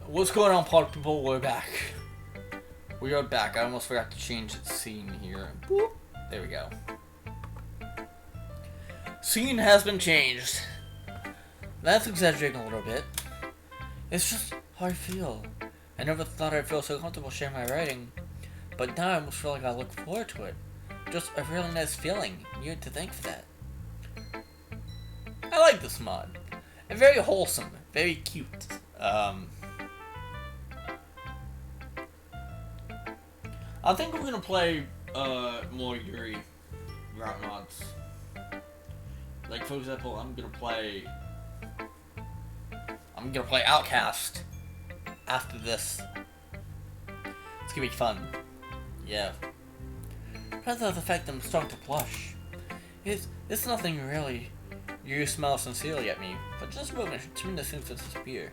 [SPEAKER 1] What's going on, pod people? We're back. We are back. I almost forgot to change the scene here. Boop. There we go. Scene has been changed. That's exaggerating a little bit. It's just how I feel. I never thought I'd feel so comfortable sharing my writing, but now I almost feel like I look forward to it. Just a really nice feeling. You have to thank for that. I like this mod. And very wholesome. Very cute. I think we're gonna play more Yuri route mods. Like, for example, I'm gonna play Outcast after this. It's gonna be fun. Yeah. Rather the fact that I'm starting to blush. It's nothing really. You smile sincerely at me, but just a moment, tremendous things to disappear.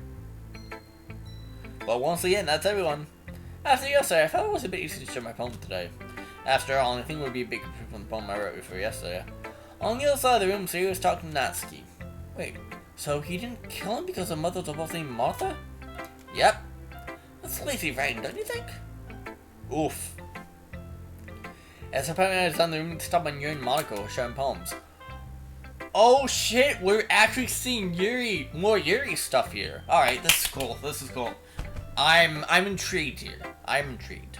[SPEAKER 1] Well, once again, that's everyone. After yesterday, I felt it was a bit easy to share my poem today. After all, I think it would be a big improvement from the poem I wrote before yesterday. On the other side of the room, Siri was talking to Natsuki. Wait, so he didn't kill him because the mothers are both named Martha? Yep. That's lazy writing, don't you think? Oof. As apparently I was on the room to stop on Yuri and Monaco sharing poems. Oh shit, we're actually seeing Yuri, more Yuri stuff here. Alright, this is cool, this is cool. I'm intrigued here. I'm intrigued.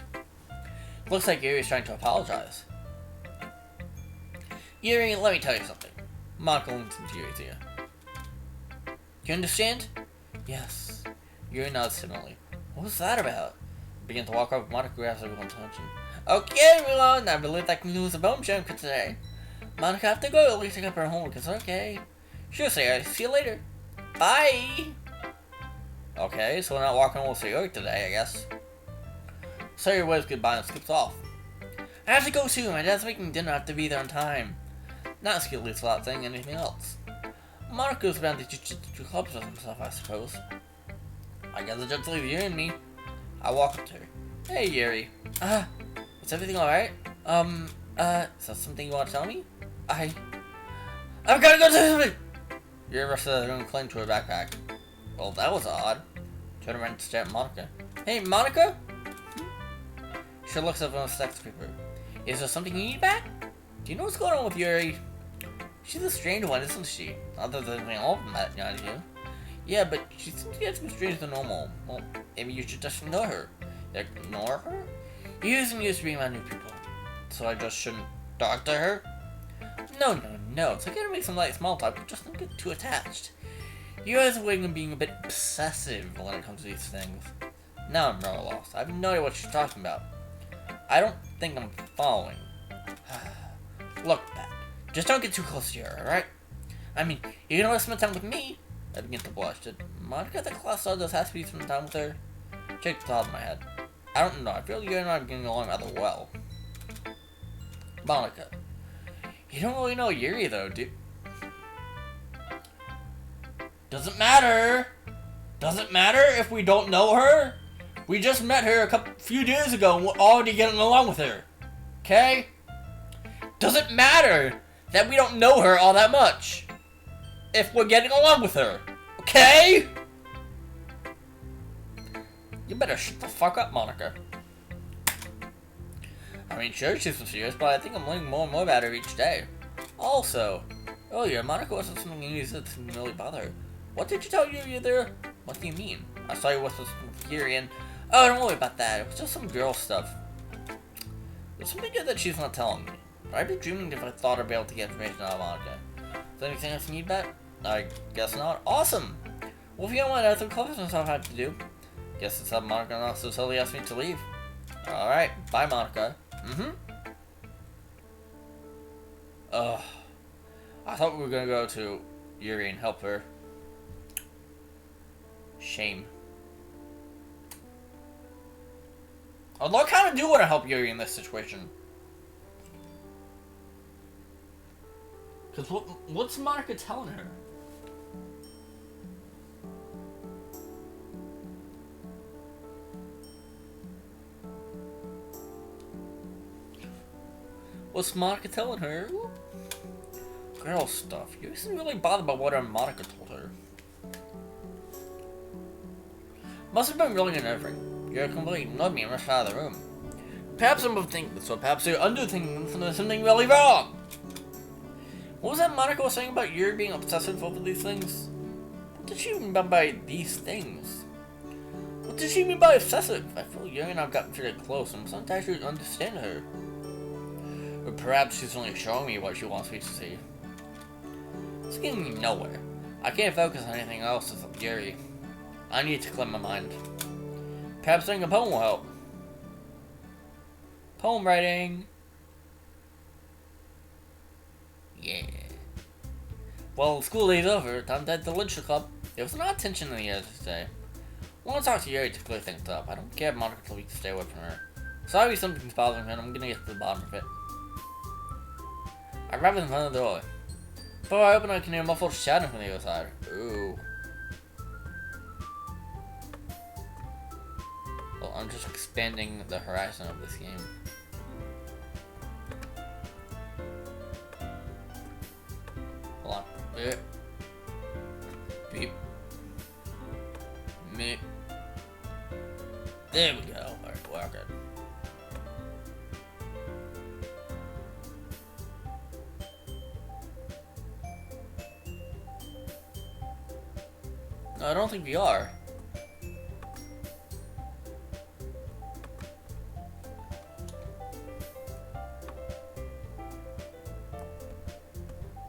[SPEAKER 1] Looks like Yuri's trying to apologize. Yuri, let me tell you something. Monaco leans into Yuri's ear. You understand? Yes. Yuri nods similarly. What was that about? Begin to walk up, Monaco grabs everyone's attention. Okay, everyone, I believe I can lose a poem sharing for today. Monica, I have to go. At least pick up her homework. It's okay. Sure, Sarah. See you later. Bye. Okay, so we're not walking home with Sarah today, I guess. Sarah waves goodbye and skips off. I have to go too. My dad's making dinner. I have to be there on time. Not skill leaves without saying anything else. Monica's bound to teach the clubs with himself, I suppose. I guess it's just leave Yuri and me. I walk up to her. Hey, Yuri. Is everything alright? Is that something you want to tell me? I've gotta go to something! Yuri rushed out of the room and clung to her backpack. Well, that was odd. Turned around to stare at Monica. Hey, Monica? She looks up on the sex paper. Is there something you need back? Do you know what's going on with Yuri? She's a strange one, isn't she? Not that there's anything all that you. Yeah, but she seems to get some stranger than normal. Well, maybe you should just ignore her. Ignore her? You used to be my new people. So I just shouldn't talk to her? No. It's okay to make some light small talk, but just don't get too attached. You guys are waiting on being a bit obsessive when it comes to these things. Now I'm rather lost. I have no idea what she's talking about. I don't think I'm following. Look, Pat, just don't get too close to her, alright? I mean, you're gonna spend time with me. I begin to blush. Did Monica think class does have to be some time with her? Check the top of my head. I don't know. I feel you and I are getting along rather well. Monica. You don't really know Yuri, though, do you? Doesn't matter. Doesn't matter if we don't know her. We just met her a few days ago and we're already getting along with her. Okay? Doesn't matter that we don't know her all that much if we're getting along with her. Okay? You better shut the fuck up, Monica. I mean, sure, she's serious, but I think I'm learning more and more about her each day. Also, earlier, Monica wasn't something you said to really bother her. What did you tell Yuri there? What do you mean? I saw you with Yuri and... Oh, don't worry about that. It was just some girl stuff. There's something good that she's not telling me. But I'd be dreaming if I thought I'd be able to get information out of Monica. Is there anything else you need, Bet? I guess not. Awesome! Well, if you don't mind, I have some clothes and stuff I have to do. Guess it's up Monica not so totally asked me to leave. Alright, bye, Monica. I thought we were gonna go to Yuri and help her. Shame. Although I kind of do want to help Yuri in this situation. Because what's Monica telling her? What's Monica telling her? Girl stuff. You isn't really bothered by what Monica told her. Must have been really unnerving. You're completely ignored me and rushed out of the room. Perhaps I'm overthinking this, or perhaps you're underthinking something really wrong. What was that Monica was saying about you being obsessive over these things? What did she mean by these things? What did she mean by obsessive? I feel Yuri and I've gotten pretty close, and sometimes I should understand her. Or perhaps she's only showing me what she wants me to see. It's getting me nowhere. I can't focus on anything else as of Yuri. I need to clear my mind. Perhaps writing a poem will help. Poem writing. Yeah. Well, school day's over. Time to head to the literature club. There was a lot of tension in the air today. I want to talk to Yuri to clear things up. I don't care if Monica told me to stay away from her. Sorry something's bothering her, and I'm gonna get to the bottom of it. I grab it in front of the door. Before I open, I can hear muffled shouting from the other side. Ooh. Well, I'm just expanding the horizon of this game. Hold on. Beep. Beep. Meep. There we go. Alright, we're good. No, I don't think we are.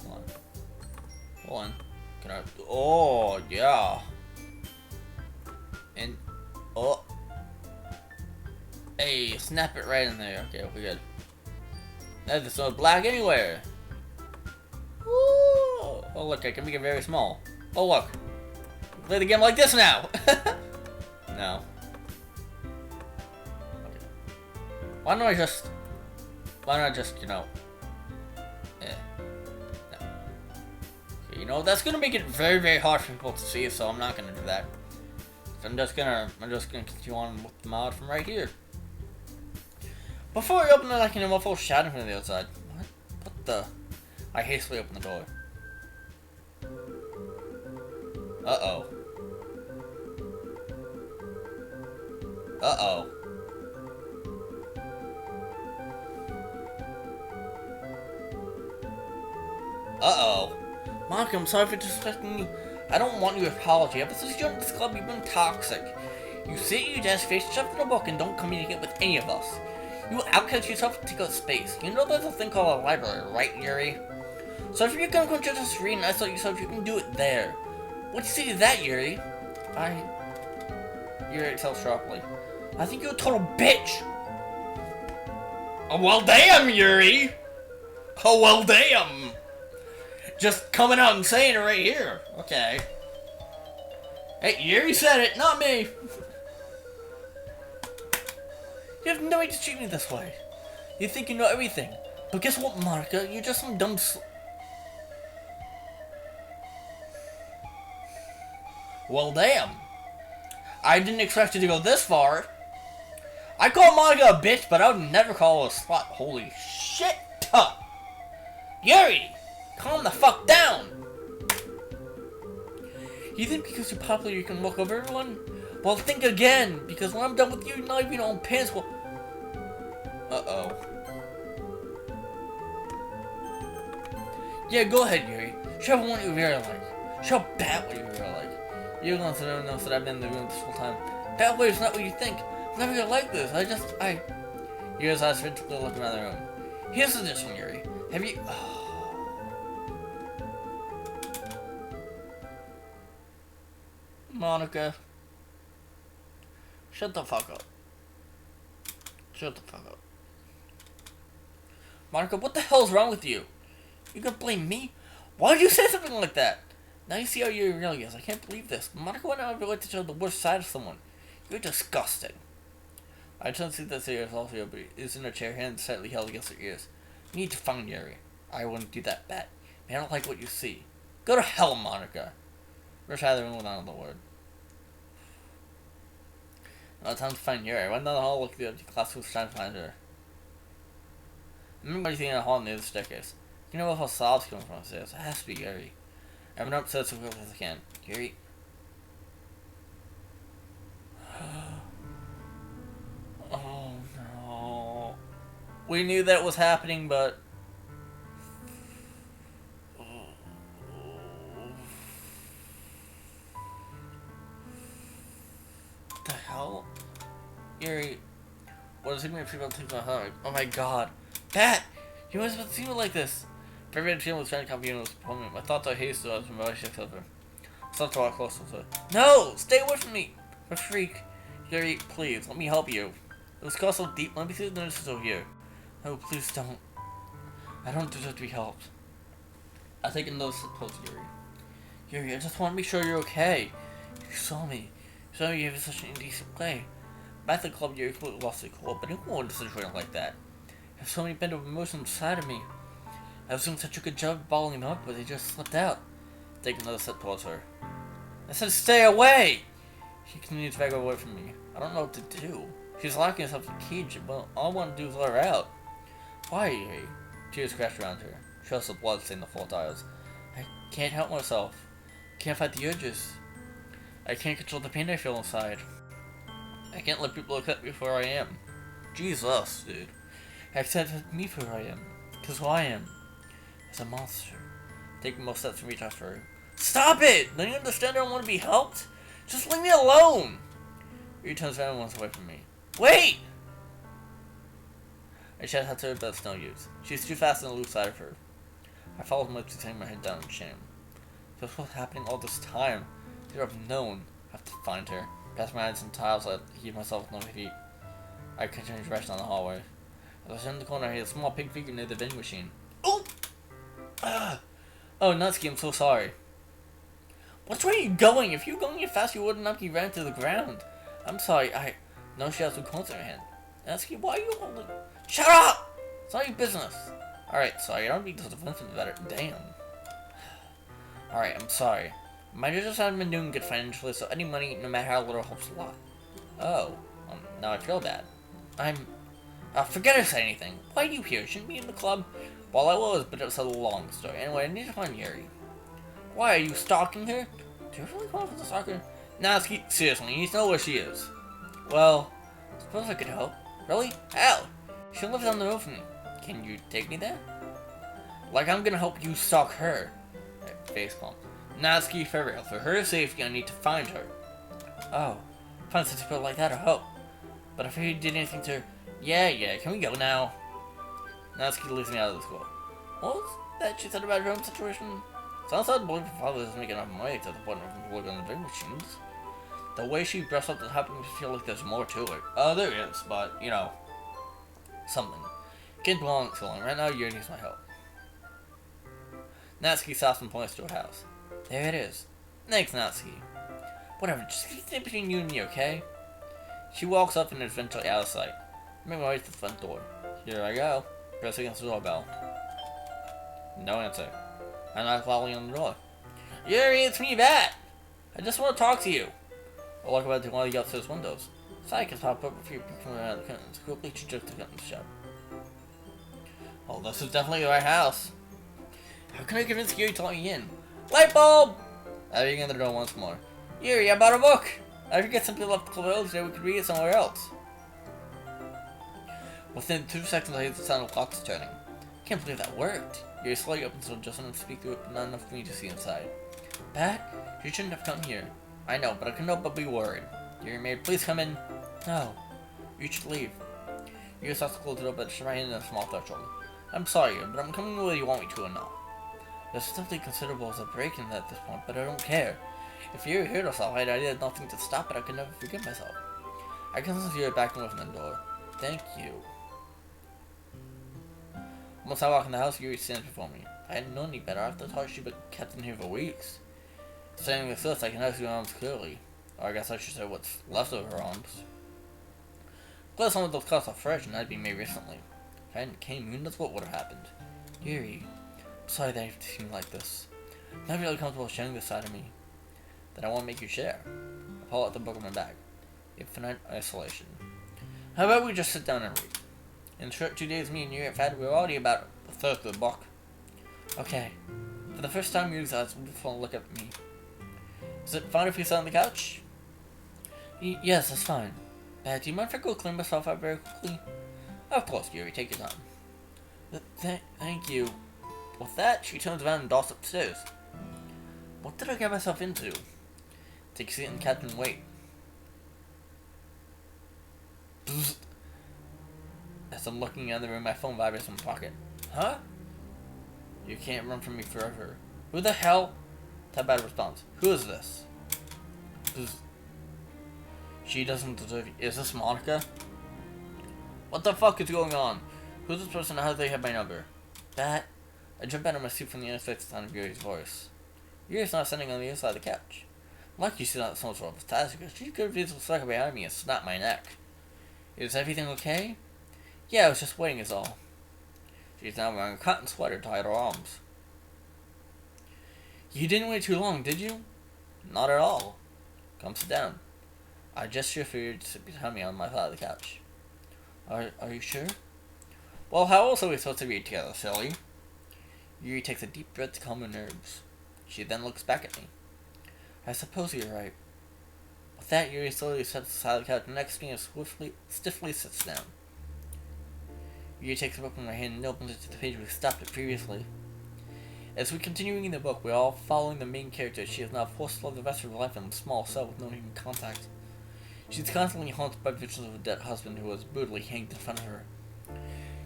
[SPEAKER 1] Hold on. Hold on. Can I? Oh, yeah. And oh, hey, snap it right in there. Okay, we're good. There's no black anywhere. Ooh. Oh look, I can make it very small. Oh look, play the game like this now. No. Okay. Why don't I just, you know, no. Okay, you know, that's gonna make it very, very hard for people to see, so I'm not gonna do that. I'm just gonna continue on with the mod from right here. Before I open it, I can hear my full shouting from the outside. What the? I hastily open the door. Uh-oh. Uh-oh. Uh-oh. Monica, I'm sorry for disrespecting you. I don't want your apology. Ever since you joined this club, you've been toxic. You sit at your desk, face yourself in a book, and don't communicate with any of us. You outcast yourself to take up space. You know there's a thing called a library, right, Yuri? So if you're gonna go to just read and isolate yourself, you can do it there. What do you say to that, Yuri? Yuri excels sharply. I think you're a total bitch! Oh, well damn, Yuri! Oh, well damn! Just coming out and saying it right here. Okay. Hey, Yuri said it, not me. You have no right to treat me this way. You think you know everything. But guess what, Monica? You're just some dumb Well, damn. I didn't expect you to go this far. I call Monica a bitch, but I would never call her a slut. Holy shit. Yuri! Calm the fuck down! You think because you're popular you can walk over everyone? Well, think again, because when I'm done with you, not even your own pants will... Uh-oh. Yeah, go ahead, Yuri. Show everyone what you really like. Show Bat what you really like. You're going to know that I've been in the room this whole time. Batway is not what you think. I'm never gonna like this. Yuri's eyes frantically looking around the room. Here's the this one, Yuri. Have you... Monica. Shut the fuck up. Shut the fuck up. Monica, what the hell's wrong with you? You gonna blame me? Why did you say something like that? Now you see how you really is. I can't believe this. Monica would never like to show the worst side of someone. You're disgusting. I don't see that serious also, but is in a chair, hands tightly held against her ears. You need to find Yuri. I wouldn't do that, Bet. I don't like what you see. Go to hell, Monica. Rush out of the room without another word. Now time to find Yuri. I went down the hall looking at the class who was trying to find her. I remember anything in the hall near the staircase. You know how sobs coming from upstairs. It has to be Yuri. I went upstairs as quickly as I can. Yuri. We knew that was happening, but... What the hell? Yuri, what does it mean if people think my heart? Oh my god. Pat! You must have seen it like this. Every feeling was trying to copy was opponent. My thoughts are hasty as my body shakes over. I stopped to walk closer to her. No! Stay away from me! A freak. Yuri, please, let me help you. It was cut so deep, let me see the nurses over here. No, please don't. I don't deserve to be helped. I take another step closer, Yuri. Yuri, I just want to make sure you're okay. You saw me. You saw me give such an indecent play. Back at the club, Yuri completely lost the cool, but it won't situation like that. I have so many bent of emotions inside of me. I was doing such a good job bottling them up, but they just slipped out. Take another step towards her. I said stay away! She continues to back away from me. I don't know what to do. She's locking herself in a cage, but all I want to do is let her out. Why, Yuri? Tears crash around her. She has the blood stain the full tiles. I can't help myself. Can't fight the urges. I can't control the pain I feel inside. I can't let people accept me for who I am. Jesus, dude. Accept me for who I am. Because who I am is a monster. Taking most steps to reach out for her. Stop it! Don't you understand I don't want to be helped? Just leave me alone! Yuri turns around and runs away from me. Wait! I shout out to her, but it's no use. She's too fast on the loose side of her. I followed my lips, turning my head down in shame. This was happening all this time. They would have known. I have to find her. Past my eyes and tiles, I heave myself with no feet. I continue to rush down the hallway. As I turned the corner, I hear a small pink figure near the vending machine. Oh! Ah! Oh, Natsuki, I'm so sorry. Which way are you going? If you were going fast, you wouldn't have ran to the ground. I'm sorry, No, she has two coins in her hand. Natsuki, why are you holding... Shut up! It's not your business. Alright, sorry, I don't mean to defensive about it. Damn. Alright, I'm sorry. My just haven't been doing good financially, so any money, no matter how little, helps a lot. Oh, now I feel bad. Forget I said anything. Why are you here? Shouldn't be in the club? Well, I was, but it was a long story. Anyway, I need to find Yuri. Why, are you stalking her? Do you really call for the stalker? Natsuki, seriously, you need to know where she is. Well, I suppose I could help. Really? How? She lives down the road from me. Can you take me there? Like I'm gonna help you stalk her. Facepalm. Natsuki, for real. For her safety, I need to find her. Oh. Find such people like that, I hope. But if you did anything to her... Yeah, can we go now? Natsuki leaves me out of the school. What was that she said about her own situation? Sounds like the boy her father doesn't make enough money to the point of working on the big machines. The way she brushed up the topic makes me feel like there's more to it. There is, but, you know, something. Get belong to him. Right now, Yuri needs my help. Natsuki stops and points to a house. There it is. Thanks, Natsuki. Whatever, just keep it between you and me, okay? She walks up and is eventually out of sight. I make my way to the front door. Here I go. Press against the doorbell. No answer. I knock loudly on the door. Yuri, it's me, Bat! I just want to talk to you. I walk about to one of the upstairs windows. Sight can pop up a few people around the curtains. Quickly she took the curtains shut. Oh, this is definitely the right house. How can I convince Yuri to let me in? Light bulb! I ring on the door once more. Yuri, I bought a book! I forget some people left the club earlier today, we could read it somewhere else. Within 2 seconds I hear the sound of clocks turning. I can't believe that worked. Yuri slowly opens the door just enough to speak through it, but not enough for me to see inside. Pat, you shouldn't have come here. I know, but I couldn't help but be worried. Yuri maid, please come in. No. You should leave. Yuri starts to close the door, but she's right in a small threshold. I'm sorry, but I'm coming whether you want me to or not. There's something considerable as a break in at this point, but I don't care. If Yuri hurt herself, I did nothing to stop it. I could never forgive myself. I can see Yuri backing away from the door. Thank you. Once I walk in the house, Yuri stands before me. I hadn't known any better. I thought she'd been kept in here for weeks. Standing with this, I can now see her arms clearly. Or I guess I should say what's left of her arms. Glad some of those cuts are fresh and had been made recently. If I hadn't came, who knows what would have happened. Yuri, I'm sorry that I have to seem like this. I'm not really comfortable sharing this side of me. That I want to make you share. I pull out the book in my bag. Infinite Isolation. How about we just sit down and read? In the short 2 days me and Yuri have had, we're already about a third of the book. Okay. For the first time, Yuri's eyes will look at me. Is it fine if we sit on the couch? Yes, that's fine. Do you mind if I go clean myself out very quickly? Of course, Yuri, take your time. Thank you. With that, she turns around and darts upstairs. What did I get myself into? Take a seat and Captain wait. Bzz. As I'm looking in the room, my phone vibrates in my pocket. Huh? You can't run from me forever. Who the hell? Type out a response. Who is this? Bzz. She doesn't deserve you. Is this Monica? What the fuck is going on? Who's this person and how do they have my number? That? I jump out of my seat from the unexpected sound of Yuri's voice. Yuri's not sitting on the other side of the couch. Lucky she's not so much of a fantastic, because she could have easily stuck behind me and snapped my neck. Is everything okay? Yeah, I was just waiting is all. She's now wearing a cotton sweater tied to her arms. You didn't wait too long, did you? Not at all. Come sit down. I gesture for you to sit behind me on my side of the couch. Are you sure? Well, how else are we supposed to be together, silly? Yuri takes a deep breath to calm her nerves. She then looks back at me. I suppose you're right. With that, Yuri slowly steps aside the couch next to me and stiffly sits down. Yuri takes a book from my hand and opens it to the page we stopped at previously. As we continue reading the book, we're all following the main character. She is now forced to live the rest of her life in a small cell with no human contact. She's constantly haunted by visions of a dead husband who was brutally hanged in front of her.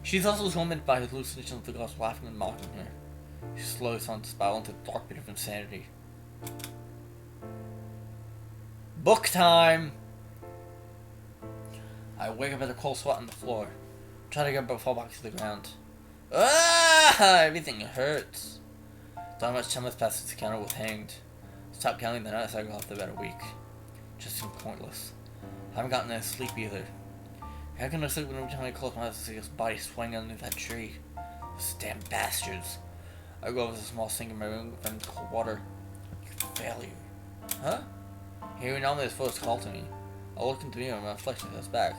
[SPEAKER 1] She's also tormented by hallucinations of the ghost laughing and mocking her. She slowly starts to spiral into the dark pit of insanity. Book time! I wake up at a cold sweat on the floor. Try to get up fall back to the ground. Ah! Everything hurts. So much time has passed since the counter was hanged. Stop counting the nights I got off the bed a week. Just seemed pointless. I haven't gotten any sleep either. How can I sleep when every time I close my eyes I see his body swinging underneath that tree? Those damn bastards. I go over to a small sink in my room and cold water. You failure. Huh? Hearing all this voice call to me. I look into the mirror and my reflection is back.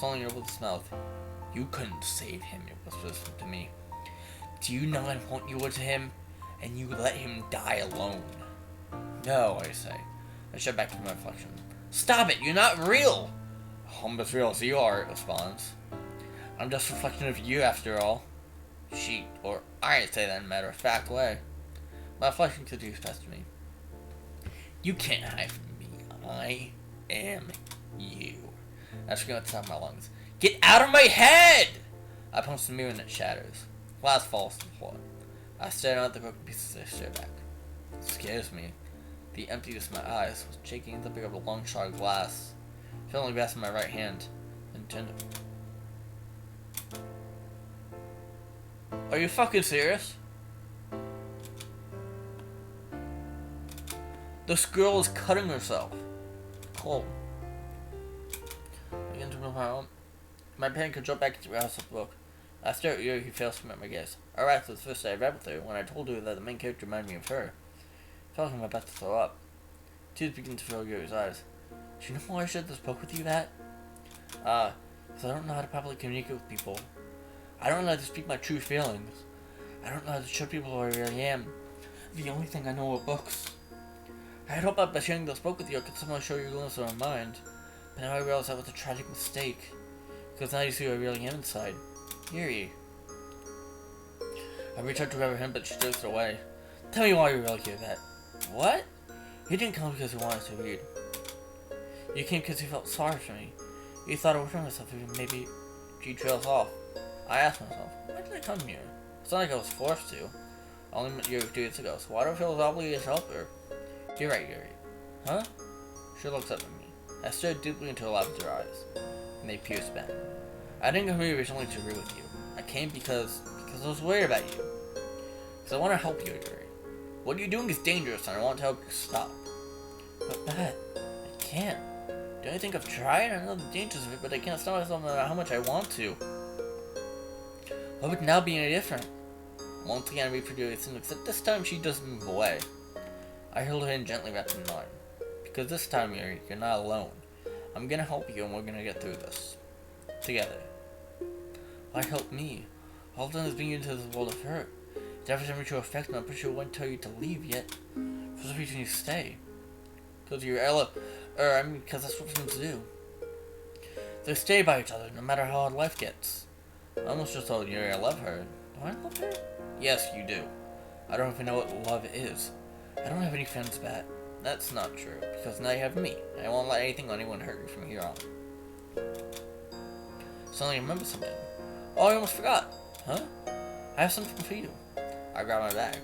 [SPEAKER 1] Suddenly over the mouth. You couldn't save him, it whispers to me. Do you not want you were to him? And you let him die alone? No, I say. I shut back to my reflection. Stop it! You're not real! I'm as real as you are, it responds. I'm just a reflection of you after all. Or I say that in a matter-of-fact way. My reflection continues past me. You can't hide from me. I am you. I scream at the top of my lungs. Get out of my head! I punch the mirror and it shatters. Glass falls to the floor. I stare down at the broken pieces and I stare back. It scares me. The emptiness in my eyes was shaking as I picked up a long shard of glass. Filling glass in my right hand. And turned it. Are you fucking serious? This girl is cutting herself. Cold. I begin to move my arm. My pen could jump back into the house of the book. I stare at Yuri, who fails to meet my gaze. I realized the first day I read with her when I told her that the main character reminded me of her. I felt like I'm about to throw up. Tears begin to fill Yuri's eyes. Do you know why I shared this book with you, that? Because I don't know how to properly communicate with people. I don't know how to speak my true feelings. I don't know how to show people who I really am. The only thing I know are books. I had hoped that by sharing this book with you I could somehow show you a glimpse of my mind. But now I realize that was a tragic mistake. Because now you see who I really am inside. Yuri. I reached out to grab her hand, but she jerks it away. Tell me why you really care that. What? You didn't come because you wanted to read. You came because you felt sorry for me. You thought I would hurt myself if maybe she trails off. I asked myself, why did I come here? It's not like I was forced to. I only met Yuri 2 years ago, so why do I feel as obligated to help her? You're right, Yuri. Huh? She looks up at me. I stared deeply into her lavender eyes, and they pierced back. I didn't come here originally to agree with you. I came because I was worried about you. Because I want to help you, Yuri. What you're doing is dangerous, and I want to help you stop. But that, I can't. Don't you think I've tried? I know the dangers of it, but I can't stop myself no matter how much I want to. What would now be any different? Once again, I reproduce it, except this time she doesn't move away. I held her hand gently wrapped in mine. Because this time, Yuri, you're not alone. I'm gonna help you, and we're gonna get through this. Together. Why help me? All I've done is bring you into this world of hurt. It's every time you affect me, I'm pretty sure I won't tell you to leave yet. For some reason you stay. Because you're because that's what friends do. They stay by each other, no matter how hard life gets. I almost just told Yuri I love her. Do I love her? Yes, you do. I don't even know what love is. I don't have any friends back. That's not true, because now you have me. I won't let anything or anyone hurt you from here on. Suddenly I remember something. Oh, I almost forgot. Huh? I have something for you. I grabbed my bag.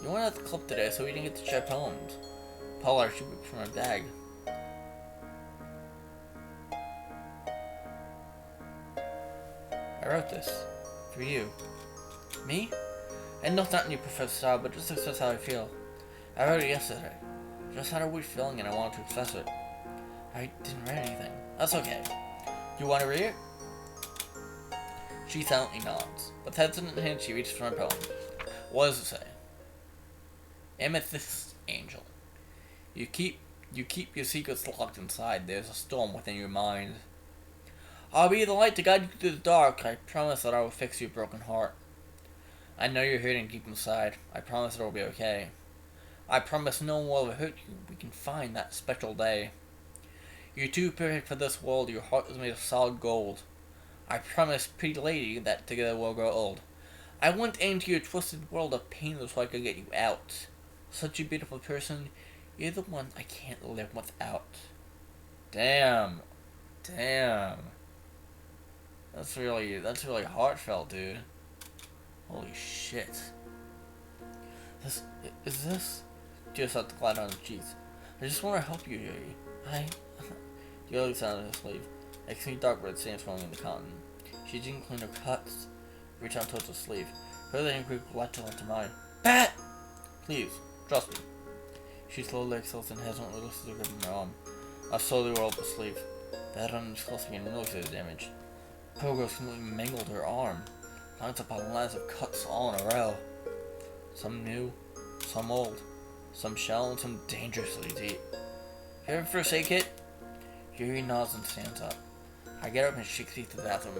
[SPEAKER 1] You weren't at the club today, so we didn't get to share poems. Paula, I should look for my bag. I wrote this. For you. Me? I know it's not in your preferred style, but just express how I feel. I wrote it yesterday. Just had a weird feeling and I wanted to express it. I didn't write anything. That's okay. Do you want to read it? She silently nods. With head in her hand, she reaches for my poem. What does it say? Amethyst Angel. You keep your secrets locked inside. There's a storm within your mind. I'll be the light to guide you through the dark. I promise that I will fix your broken heart. I know you're hurting deep inside. I promise it will be okay. I promise no one will ever hurt you. We can find that special day. You're too perfect for this world. Your heart is made of solid gold. I promise, pretty lady, that together we'll grow old. I went into your twisted world of pain so I could get you out. Such a beautiful person. You're the one I can't live without. Damn. Damn. That's really heartfelt, dude. Holy shit. This? Just at the glide on his cheeks. I just want to help you, Yuri. Yuri sounded her sleeve. I can see dark red stains falling in the cotton. She didn't clean her cuts. Reach out towards the sleeve. Her then quick light into mine. Pat! Please, trust me. She slowly exhales and hesitantly lifts the grip of my arm. I slowly roll up the sleeve. The head on his close again noticed it was damaged. Progress completely mangled her arm. Lines upon lines of cuts all in a row. Some new, some old, some shallow, and some dangerously deep. You ever forsake it? Yuri nods and stands up. I get up and shake feet to the bathroom.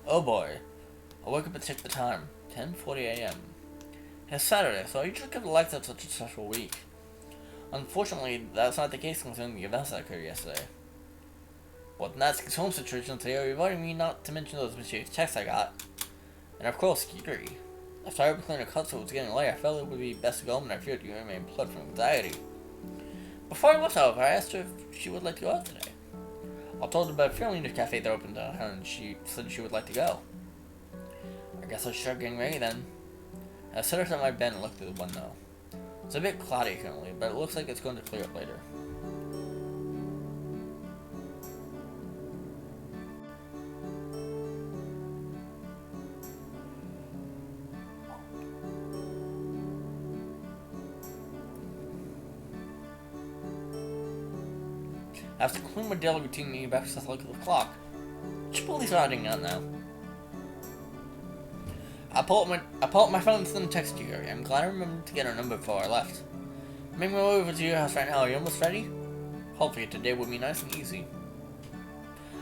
[SPEAKER 1] Oh boy. I wake up and check the time. 10:40 a.m. It's Saturday, so I usually get the lights out such a stressful week. Unfortunately, that's not the case concerning the events that occurred yesterday. But Natsuki's home situation today are inviting me not to mention those mysterious texts I got. And of course, Yuri. After I cleaned a cut so it was getting late, I felt it would be best to go home and I feared Yuri may implode from anxiety. Before I left, however, I asked her if she would like to go out today. I told her about a fairly new cafe that opened downtown and she said she would like to go. I guess I should start getting ready then. I sat her on my bed and looked through the window. It's a bit cloudy currently, but it looks like it's going to clear up later. After cleaning my daily routine, me back to look at the clock. Chipotle's nodding out now. I pull up my phone and send a text to you. I'm glad I remembered to get her number before I left. I'm making my way over to your house right now. Are you almost ready? Hopefully today will be nice and easy.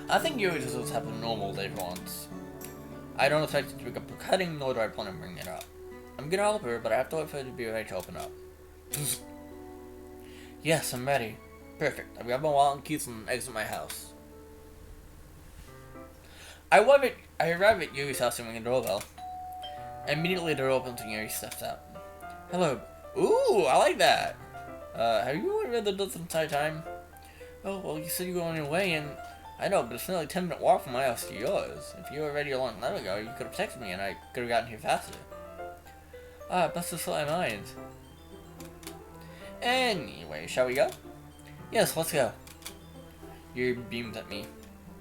[SPEAKER 1] I think Yuri deserves to have a normal day for once. I don't expect it to pick up her cutting, nor do I plan on bringing it up. I'm gonna help her, but I have to wait for her to be ready to open up. Yes, I'm ready. Perfect. I've got my wallet and keys and exit my house. I arrive at Yuri's house and ring the doorbell. Immediately the door opens and Yuri steps out. Hello. Ooh, I like that. Have you only read the doors the entire time? Oh, well, you said you were on your way, and I know, but it's nearly a 10-minute walk from my house to yours. If you were ready a long time ago, you could have texted me, and I could have gotten here faster. Ah, it must have slipped my mind. Anyway, shall we go? Yes, let's go. Yuri beams at me.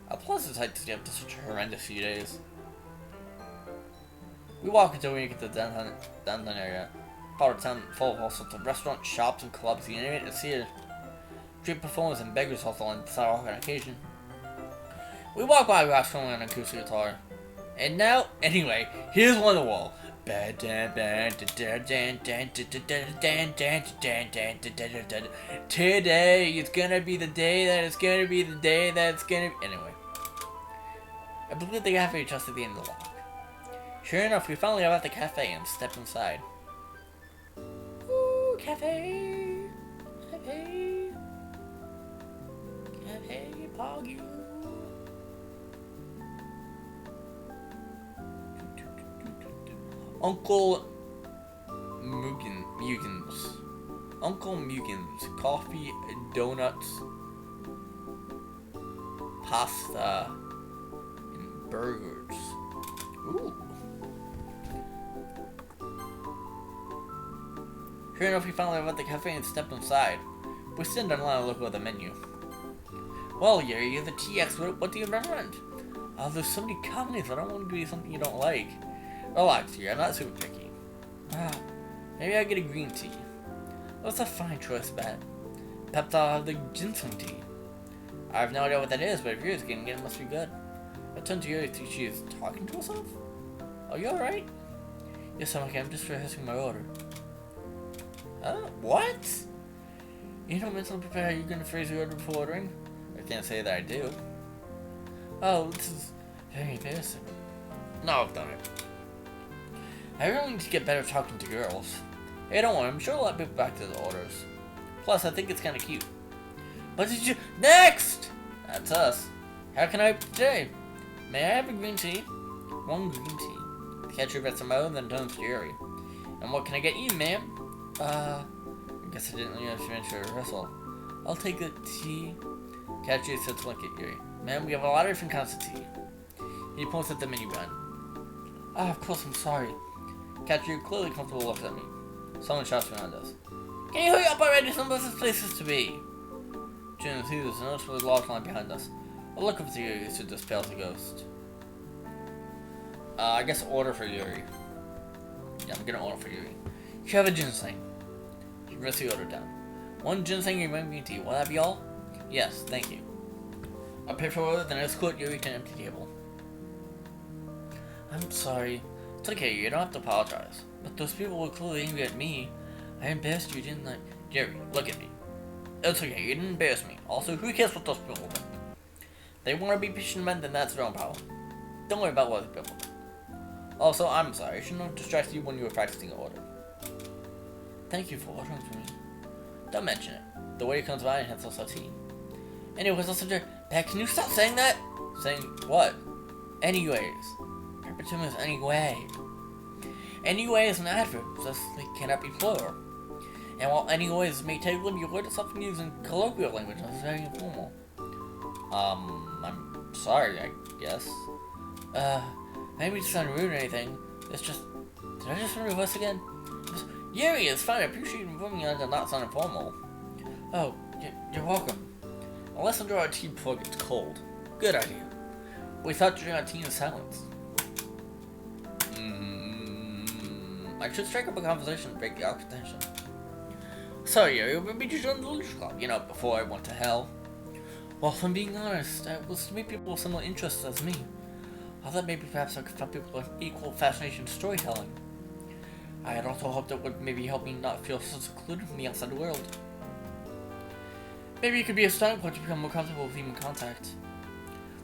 [SPEAKER 1] A pleasant sight to stay up to such a horrendous few days. We walk until we get to the downtown area. Part of town full of all sorts of restaurants, shops, and clubs. You name it, it's here. Street performers and beggars hustle on the sidewalk on occasion. We walk by Ross filming on an acoustic guitar. And now, anyway, here's Wonderwall. Today is gonna be the day that it's gonna be the day that it's gonna be. Anyway, I believe the cafe just at the end of the walk. Sure enough, we finally arrive at the cafe and step inside. Ooh, cafe! Cafe! Hey, Poggy. Uncle Mugens. Uncle Mugens. Coffee, donuts, pasta, and burgers. Ooh. Sure enough, we finally left the cafe and stepped inside. We sit down and look at the menu. Well, you're the tea expert. What do you recommend? There's so many companies. I don't want to do something you don't like. Relax, here. I'm not super picky. Maybe I get a green tea. That's a fine choice, bet. Perhaps I'll have the ginseng tea. I have no idea what that is, but if Yuri's getting it, it must be good. I turn to Yuri to see she is talking to herself. Are you alright? Yes, I'm okay. I'm just rehearsing my order. What? You don't mentally prepare how you're going to phrase your order before ordering? I can't say that I do. Oh, this is very embarrassing. No, I've done it. I really need to get better talking to girls. Hey, don't worry, I'm sure I'll let people back to the orders. Plus, I think it's kind of cute. But did you— Next! That's us. How can I help you today? May I have a green tea? One green tea. The catcher gets some out, then turns to Yuri. And what can I get you, ma'am? I guess I didn't really finish your rehearsal. I'll take the tea. Catcher said to look at Yuri. Ma'am, we have a lot of different kinds of tea. He points at the minivan. Of course, I'm sorry. Catcher, clearly comfortable, looks at me. Someone shouts behind us. Can you hurry up already? Some of this places to be. June sees us and notices a large line behind us. I look up to Yuri, who just pale as a ghost. I guess order for Yuri. Yeah, I'm gonna order for Yuri. You have a ginseng. He writes the order down. One ginseng and one green tea. Will that be all? Yes, thank you. I'll pay for order, then escort Yuri to an empty table. I'm sorry. It's okay, you don't have to apologize. But those people were clearly angry at me. I embarrassed you, didn't I? Yuri, look at me. It's okay, you didn't embarrass me. Also, who cares what those people think? They want to be patient men, then that's their own problem. Don't worry about what other people think. Also, I'm sorry. I shouldn't have distracted you when you were practicing your order. Thank you for ordering for me. Don't mention it. The waiter comes by and hands us our tea. Anyways, I'll suggest— Pat, can you stop saying that? Saying what? Anyways. Perpetuum is anyway. Anyway is an adverb, thus they cannot be plural. And while anyways may technically be a word, it's often used in colloquial language and it's very informal. I'm sorry, I guess. Maybe it's not rude or anything. It's just— Did I just reverse again? Yuri, it's fine. I appreciate you informing me that it not sound informal. Oh, you're welcome. Well, let's enjoy our tea before it gets cold. Good idea. We thought to drink our tea in silence. I should strike up a conversation to break the awkward tension. So, Yuri, when did you join the Lucha Club? You know, before I went to hell. Well, if I'm being honest, I was to meet people with similar interests as me. I thought maybe perhaps I could find people with equal fascination with storytelling. I had also hoped it would maybe help me not feel so secluded from the outside world. Maybe it could be a starting point to become more comfortable with human contact.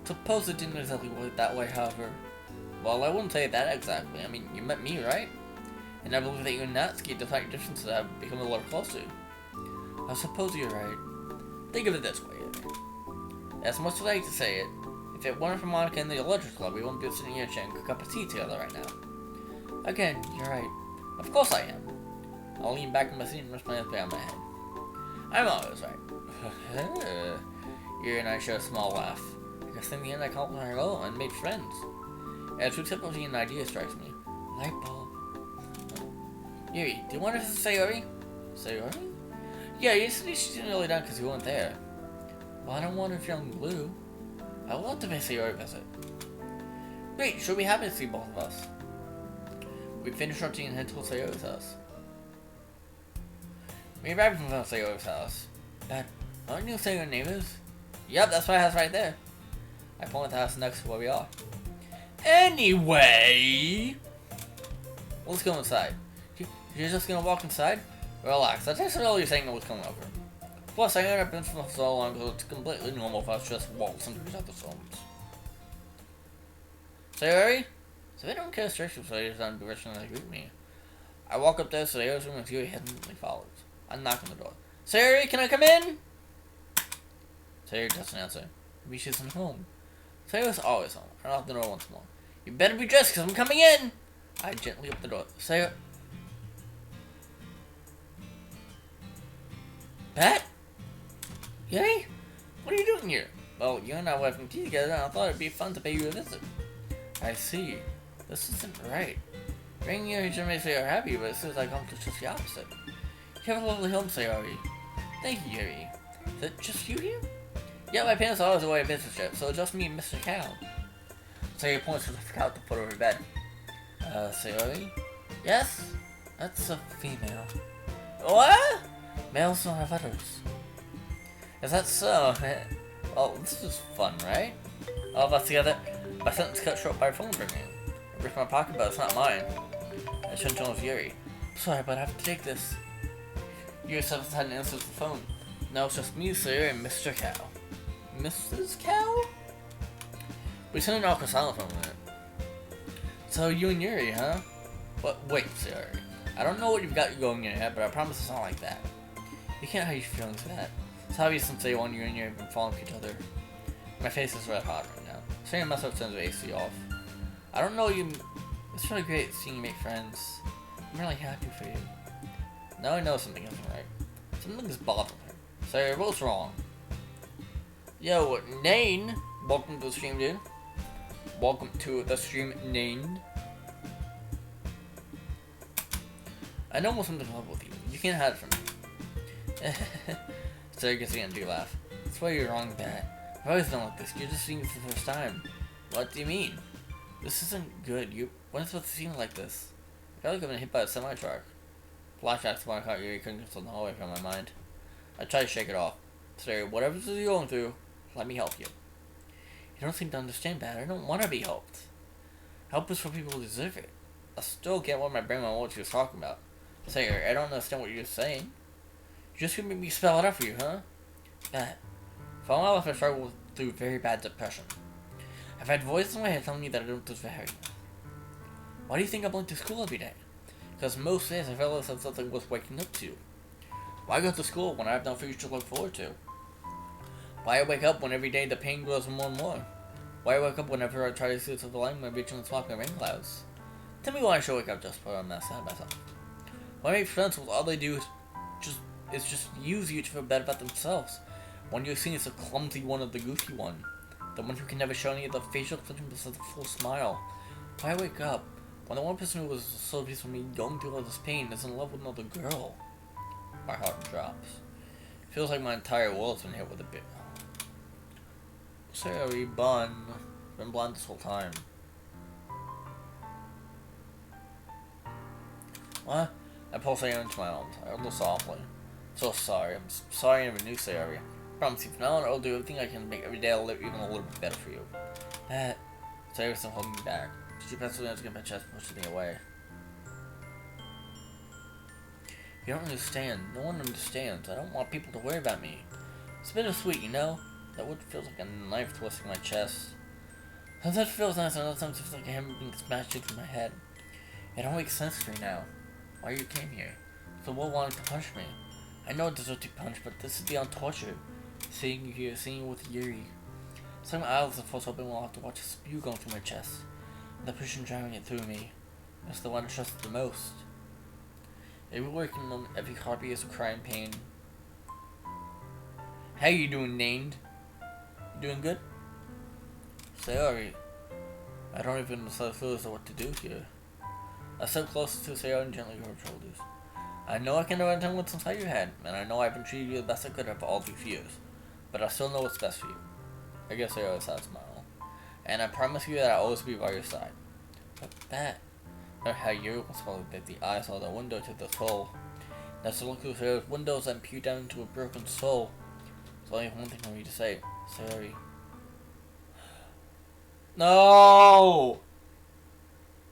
[SPEAKER 1] Suppose it didn't exactly work that way, however. Well, I wouldn't say that exactly. I mean, you met me, right? And I believe that you and Natsuki, despite your differences, have become a little closer. I suppose you're right. Think of it this way. As much as I hate to say it, if it weren't for Monica and the Electric Club, we wouldn't be sitting here sharing a cup of tea together right now. Again, you're right. Of course I am. I'll lean back in my seat and rest my hands behind my head. I'm always right. Yuri and I share a small laugh. I guess in the end I complimented her all and made friends. As we typically an idea strikes me. Light bulb. Yuri, do you want to visit Sayori? Sayori? Yeah, yesterday she didn't really done because you weren't there. Well, I don't want her feeling blue. I would love to pay Sayori a visit. Great, she'll be happy to see both of us. We finish our tea and head towards Sayori's house. We arrive from Sayori's house. Dad, aren't you saying your neighbors? Yep, that's my house right there. I point at the house next to where we are. Anyway, let's go inside. You're just gonna walk inside? Relax, that's just all you're saying I was coming over. Plus, I haven't been for so long, so it's completely normal if I was just waltzing through these other zones. Sayori? So they don't care strictly for Sayori's on direction they greet me. I walk up there, Sayori's room, and Sayori hesitantly follows. I knock on the door. Sayori, can I come in? Sayori doesn't answer. Maybe she's at home. Sayori's always home. I knock the door once more. You better be dressed, because I'm coming in! I gently open the door. Sayori... Pat? Yay? What are you doing here? Well, you and I were having tea together, and I thought it'd be fun to pay you a visit. I see. This isn't right. Bringing you here may say you're happy, but it seems like I'm just the opposite. You have a lovely home, Sayori. Thank you, Yuri. Is it just you here? Yeah, my parents are always away on business trip, so just me and Mr. Cow. Sayori points to the couch to put over bed. Sayori? Yes? That's a female. What? Males don't have udders. Is that so? Well, this is fun, right? All of us together. My sentence cut short by phone ringing. I ripped my pocket, but it's not mine. I shouldn't tell Yuri. Sorry, but I have to take this. Yuri steps ahead and answers the phone. Now it's just me, Sayori, and Mr. Cow. Mrs. Cow? We sent an awkward silence for a minute. So you and Yuri, huh? But wait, Sayori. I don't know what you've got going in your head, but I promise it's not like that. You can't hide your feelings of that. It's obvious since day one you and Yuri have been falling for each other. My face is red hot right now. Sayori must have turned the AC off. I don't know you. It's really great seeing you make friends. I'm really happy for you. Now I know something isn't right. Something is bothering her. Sayori, what's wrong? Yo, Nane! Welcome to the stream, dude. Welcome to the stream, Nane. I know almost something wrong with you. You can't hide it from me. Sayori gets again, do laugh. That's why you're wrong, Pat. I've always done like this. You're just seeing it for the first time. What do you mean? This isn't good. You weren't supposed to see me like this. I felt like I've been hit by a semi-truck. Flashbacks to my car, Yuri couldn't get the hallway from my mind. I tried to shake it off. Sayori, whatever this is you're going through, let me help you. You don't seem to understand that. I don't want to be helped. Help is for people who deserve it. I still can't wrap my brain around what she was talking about. Sayori, I don't understand what you're saying. You're just gonna make me spell it out for you, huh? That. For a while, I struggled through very bad depression. I've had voices in my head telling me that I don't deserve it. Why do you think I'm going to school every day? Because most days I felt like something worth waking up to. Why go to school when I have no future to look forward to? Why I wake up when every day the pain grows more and more? Why I wake up whenever I try to see the silver lining by reaching the smoke and rain clouds? Tell me why I should wake up just for a mess out of myself. Why make friends when all they do is just use you to feel bad about themselves? When you're seen as the clumsy one or the goofy one. The one who can never show any of the facial expressions besides a full smile. Why wake up when the one person who was so peaceful for me going through all this pain is in love with another girl? My heart drops. It feels like my entire world's been hit with a bit. Sorry, Bun. Been blind this whole time. What? I pull Sayori into my arms. I hold softly. So sorry. I'm sorry I never knew Sayori. Promise you from now on I'll do everything I can to make every day even a little bit better for you. Sayori's still holding me back. She passes me against my chest and pushes me away. You don't understand. No one understands. I don't want people to worry about me. It's bittersweet, you know? That wood feels like a knife twisting my chest. Sometimes it feels nice, and other times it feels like a hammer being smashed into my head. It all makes sense to me now. Why you came here. So what wanted to punch me? I know it deserves to punch, but this is beyond torture. Seeing you here, seeing you with Yuri. Some eyelids and force open while I have to watch a spew going through my chest. The pressure driving it through me. That's the one I trust the most. Every working moment, every heartbeat is a cry in pain. How you doing, Named? You doing good? Sayori. I don't even know what to do here. I step closer to Sayori and gently rub her shoulders. I know I can never tell what's inside your head, and I know I've been treating you the best I could have for all these years. But I still know what's best for you. I guess Sayori's sad smile. And I promise you that I'll always be by your side. But that... Or how you was followed that the eyes are the window to the soul. That's the look through Sayori's windows and peer down into a broken soul. There's only one thing for me to say. Sayori. No!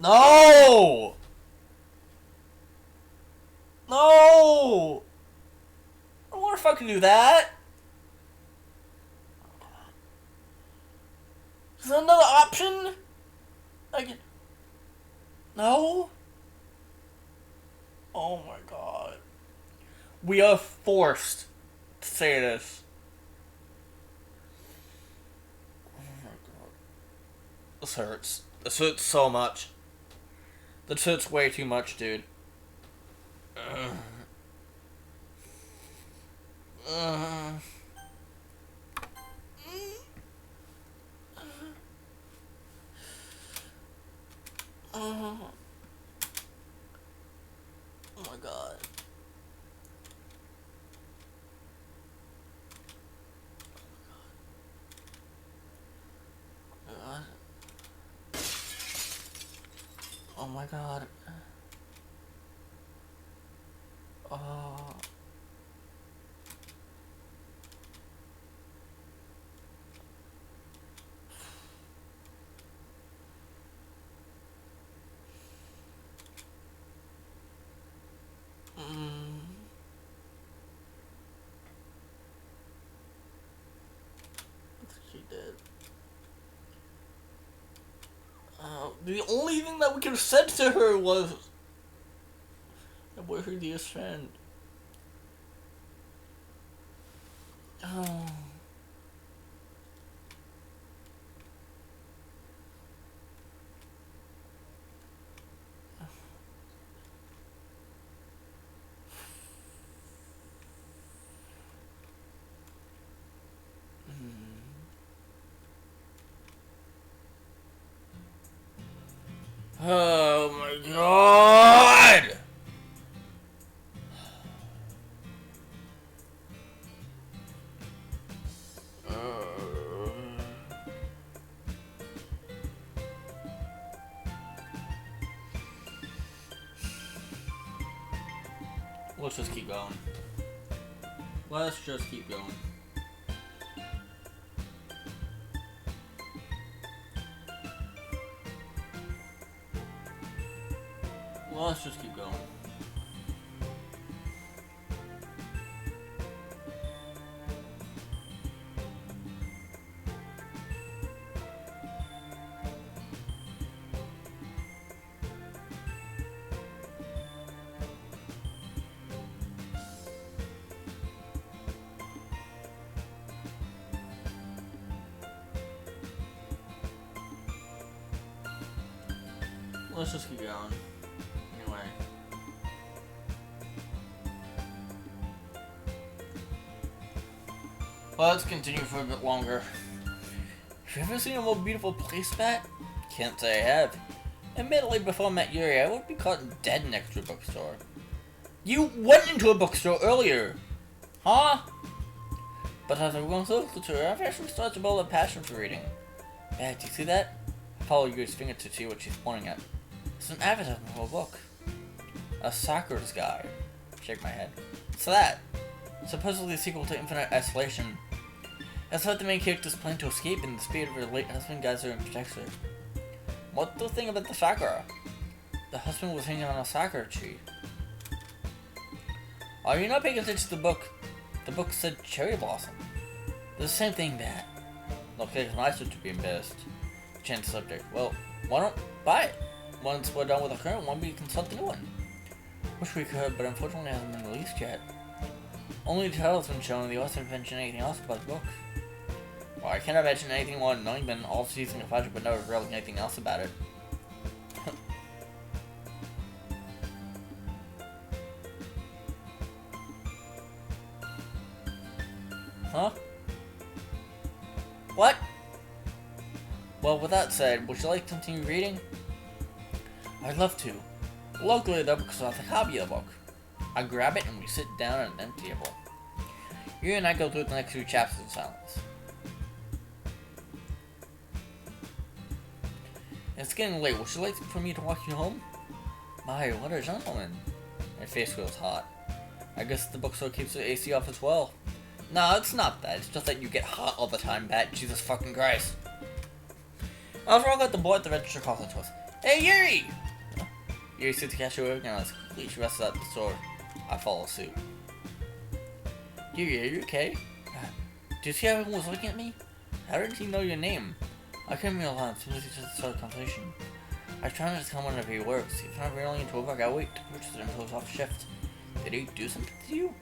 [SPEAKER 1] No! No! I don't want to fucking do that! Is there another option? I can... No? Oh my god. We are forced to say this. This hurts. This hurts so much. This hurts way too much, dude. Ugh. Ugh. Oh my god. Oh my god. Oh. She did. The only thing that we could have said to her was that we're her dearest friend. Oh. Oh my god! Let's just keep going. Let's just keep going. Let's just keep going. Let's just keep going. Anyway. Well, let's continue for a bit longer. Have you ever seen a more beautiful place, Pat? Can't say I have. Admittedly, before I met Yuri, I would be caught dead next to a bookstore. You went into a bookstore earlier! Huh? But as I've gone closer to her, I've actually started to build a passion for reading. Pat, do you see that? I follow Yuri's finger to see what she's pointing at. It's an advertisement for a book. A Sakura's Guide. Shake my head. What's that? Supposedly a sequel to Infinite Isolation. It's what the main character is planning to escape in the spirit of her late husband guides her and protects her. What do you think about the Sakura? The husband was hanging on a Sakura tree. Are you not paying attention to the book? The book said cherry blossom. The same thing, Bat. Looks like it's my turn to be embarrassed. Change the subject. Well, why don't buy it? Once we're done with the current one, we can start the new one. Wish we could, but unfortunately it hasn't been released yet. Only the title's been shown, the author didn't mention anything else about the book. Well, I can't imagine anything more annoying than all season of project but never revealing anything else about it. Huh? What? Well, with that said, would you like to continue reading? I'd love to. Luckily, the book has a copy of the book. I grab it and we sit down at an empty table. You and I go through the next few chapters in silence. It's getting late. Would you like for me to walk you home? My, what a gentleman. My face feels hot. I guess the bookstore keeps the AC off as well. No, it's not that. It's just that you get hot all the time, Pat. Jesus fucking Christ. After all, got the boy at the register calls out to us. Hey, Yuri! Yuri sees the cashier working on us. She rushes out the store. I follow suit. Yuri, are you okay? Do you see how everyone was looking at me? How did he know your name? I couldn't realize as soon as he just started the conversation. I try not to tell him whenever he works. If I'm really into a book, I wait to purchase it until he's off shift. Did he do something to you?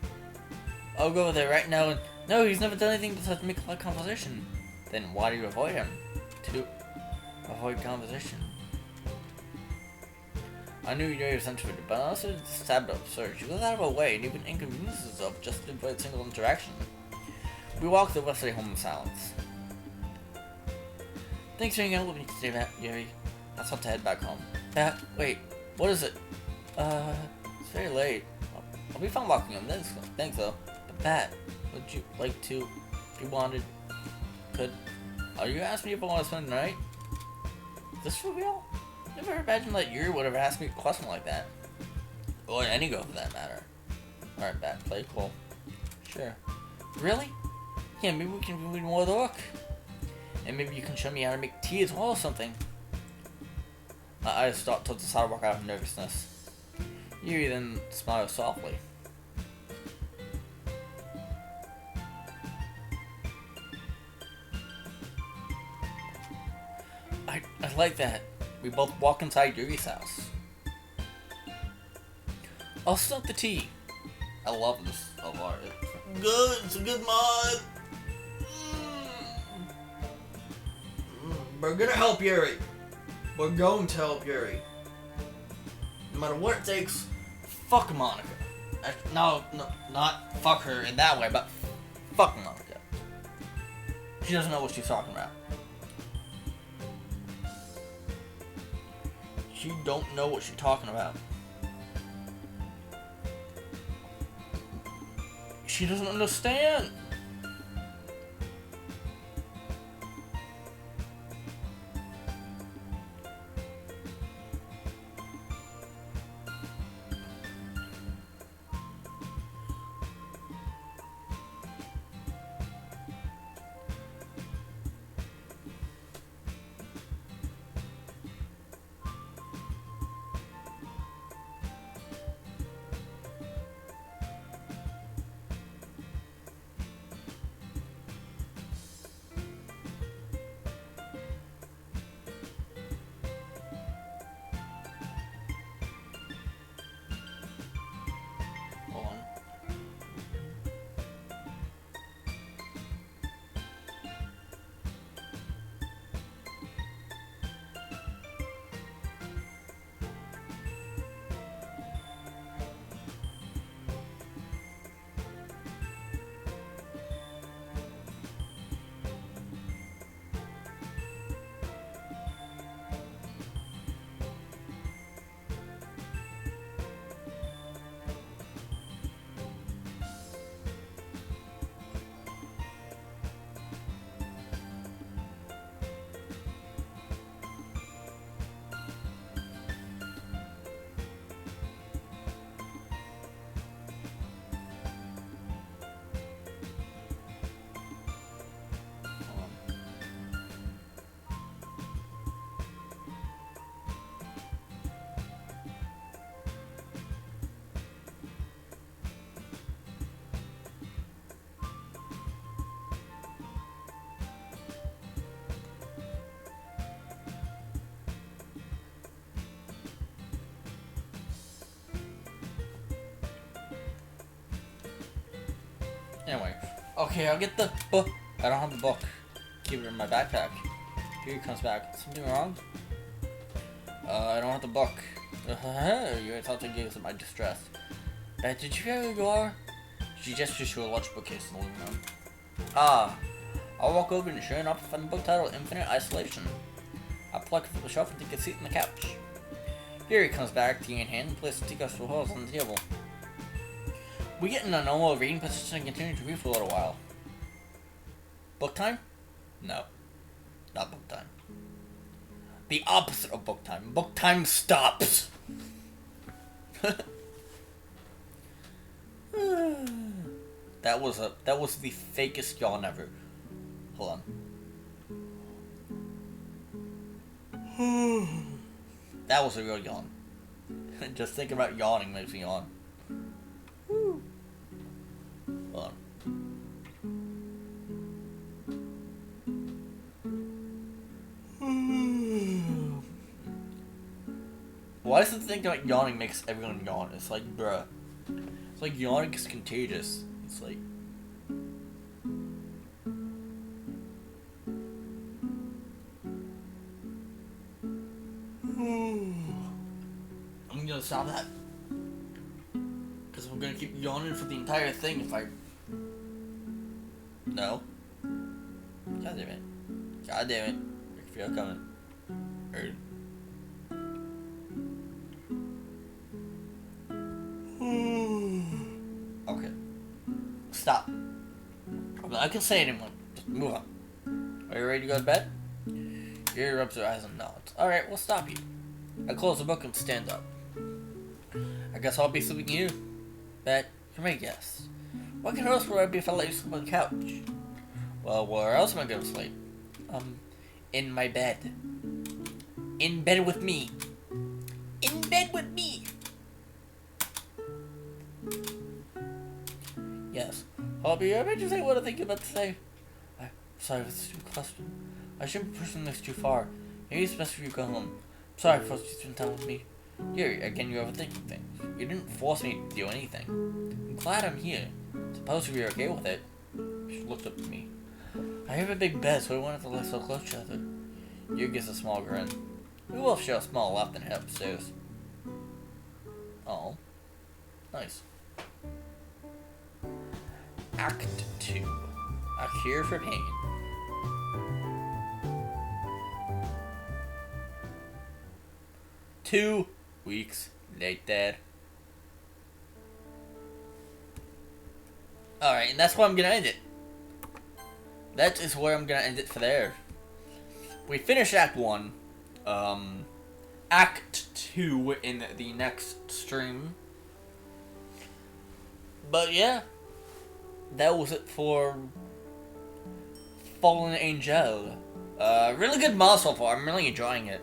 [SPEAKER 1] I'll go there right now and... No, he's never done anything besides make a conversation. Then why do you avoid him? Avoid conversation. I knew you were sensitive, but I also stabbed up search. He goes out of a way and even inconveniences himself just to avoid a single interaction. We walked the rest of the way home in silence. Thanks for hanging out with me today, Yuri. I thought to head back home. Wait, what is it? It's very late. I'll be fine walking home. Thanks though. But Pat, would you like to, if you wanted, could? Are you asking me if I want to spend the night? Is this for real? Never imagined that Yuri would have asked me a question like that. Or any girl for that matter. Alright, Pat, play cool. Sure. Really? Yeah, maybe we can read more of the book. And maybe you can show me how to make tea as well or something. I stopped to the sidewalk out of nervousness. Yuri then smiled softly. I like that. We both walk inside Yuri's house. I'll start the tea. I love this so far. It's good. It's a good mod. We're gonna help Yuri. We're going to help Yuri. No matter what it takes, fuck Monica. No, not fuck her in that way, but fuck Monica. She doesn't know what she's talking about. She don't know what she's talking about. She doesn't understand. Anyway, okay, I'll get the book. I don't have the book. Keep it in my backpack. Here he comes back. Something wrong? I don't have the book. You thought to give us my distress. Did you hear who you are? She gestures to a large bookcase in the living room. Ah, I'll walk over and sure enough find the book titled Infinite Isolation. I pluck it from the shelf and take a seat on the couch. Here he comes back, tea in hand, and places the teacups for holes on the table. We get in a normal reading position and continue to read for a little while. Book time? No. Not book time. The opposite of book time. Book time stops! That was the fakest yawn ever. Hold on. That was a real yawn. Just thinking about yawning makes me yawn. Hold on. Why does it think about yawning makes everyone yawn? It's like, bruh. It's like yawning is contagious. It's like... stop that. Because I'm gonna keep yawning for the entire thing if I... No. God damn it. God damn it. I can feel it coming. Heard. Okay. Stop. I'm not gonna say anymore. Just move on. Are you ready to go to bed? Yuri rubs her eyes and nods. Alright, we'll stop you. I close the book and stand up. I guess I'll be sleeping here. Bet you're my guest. What kind of else would I be if I let you sleep on the couch? Well, where else am I gonna sleep? In my bed. In bed with me. In bed with me! Yes. I'll be able to say what I think you're about to say. I'm sorry if it's a stupid question. I shouldn't be pushing this too far. Maybe it's best for you to go home. I'm sorry for forcing you to spend time with me. Here, again, you're overthinking things. You didn't force me to do anything. I'm glad I'm here. Suppose if you're okay with it. She looked up at me. I have a big bed, so I wanted to lie so close to each other. You gives a small grin. We both share a small laugh and head upstairs. Oh. Nice. Act 2. A Cure for Pain. Two weeks later. Alright, and that's where I'm gonna end it. That is where I'm gonna end it for there. We finished Act 1. Act 2 in the next stream. But yeah. That was it for Fallen Angel. Really good mod so far. I'm really enjoying it.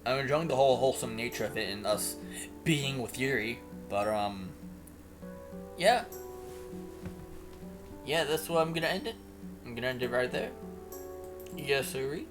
[SPEAKER 1] I'm enjoying the whole wholesome nature of it and us being with Yuri. But, yeah. Yeah, that's where I'm gonna end it. I'm gonna end it right there. Yes, sirree.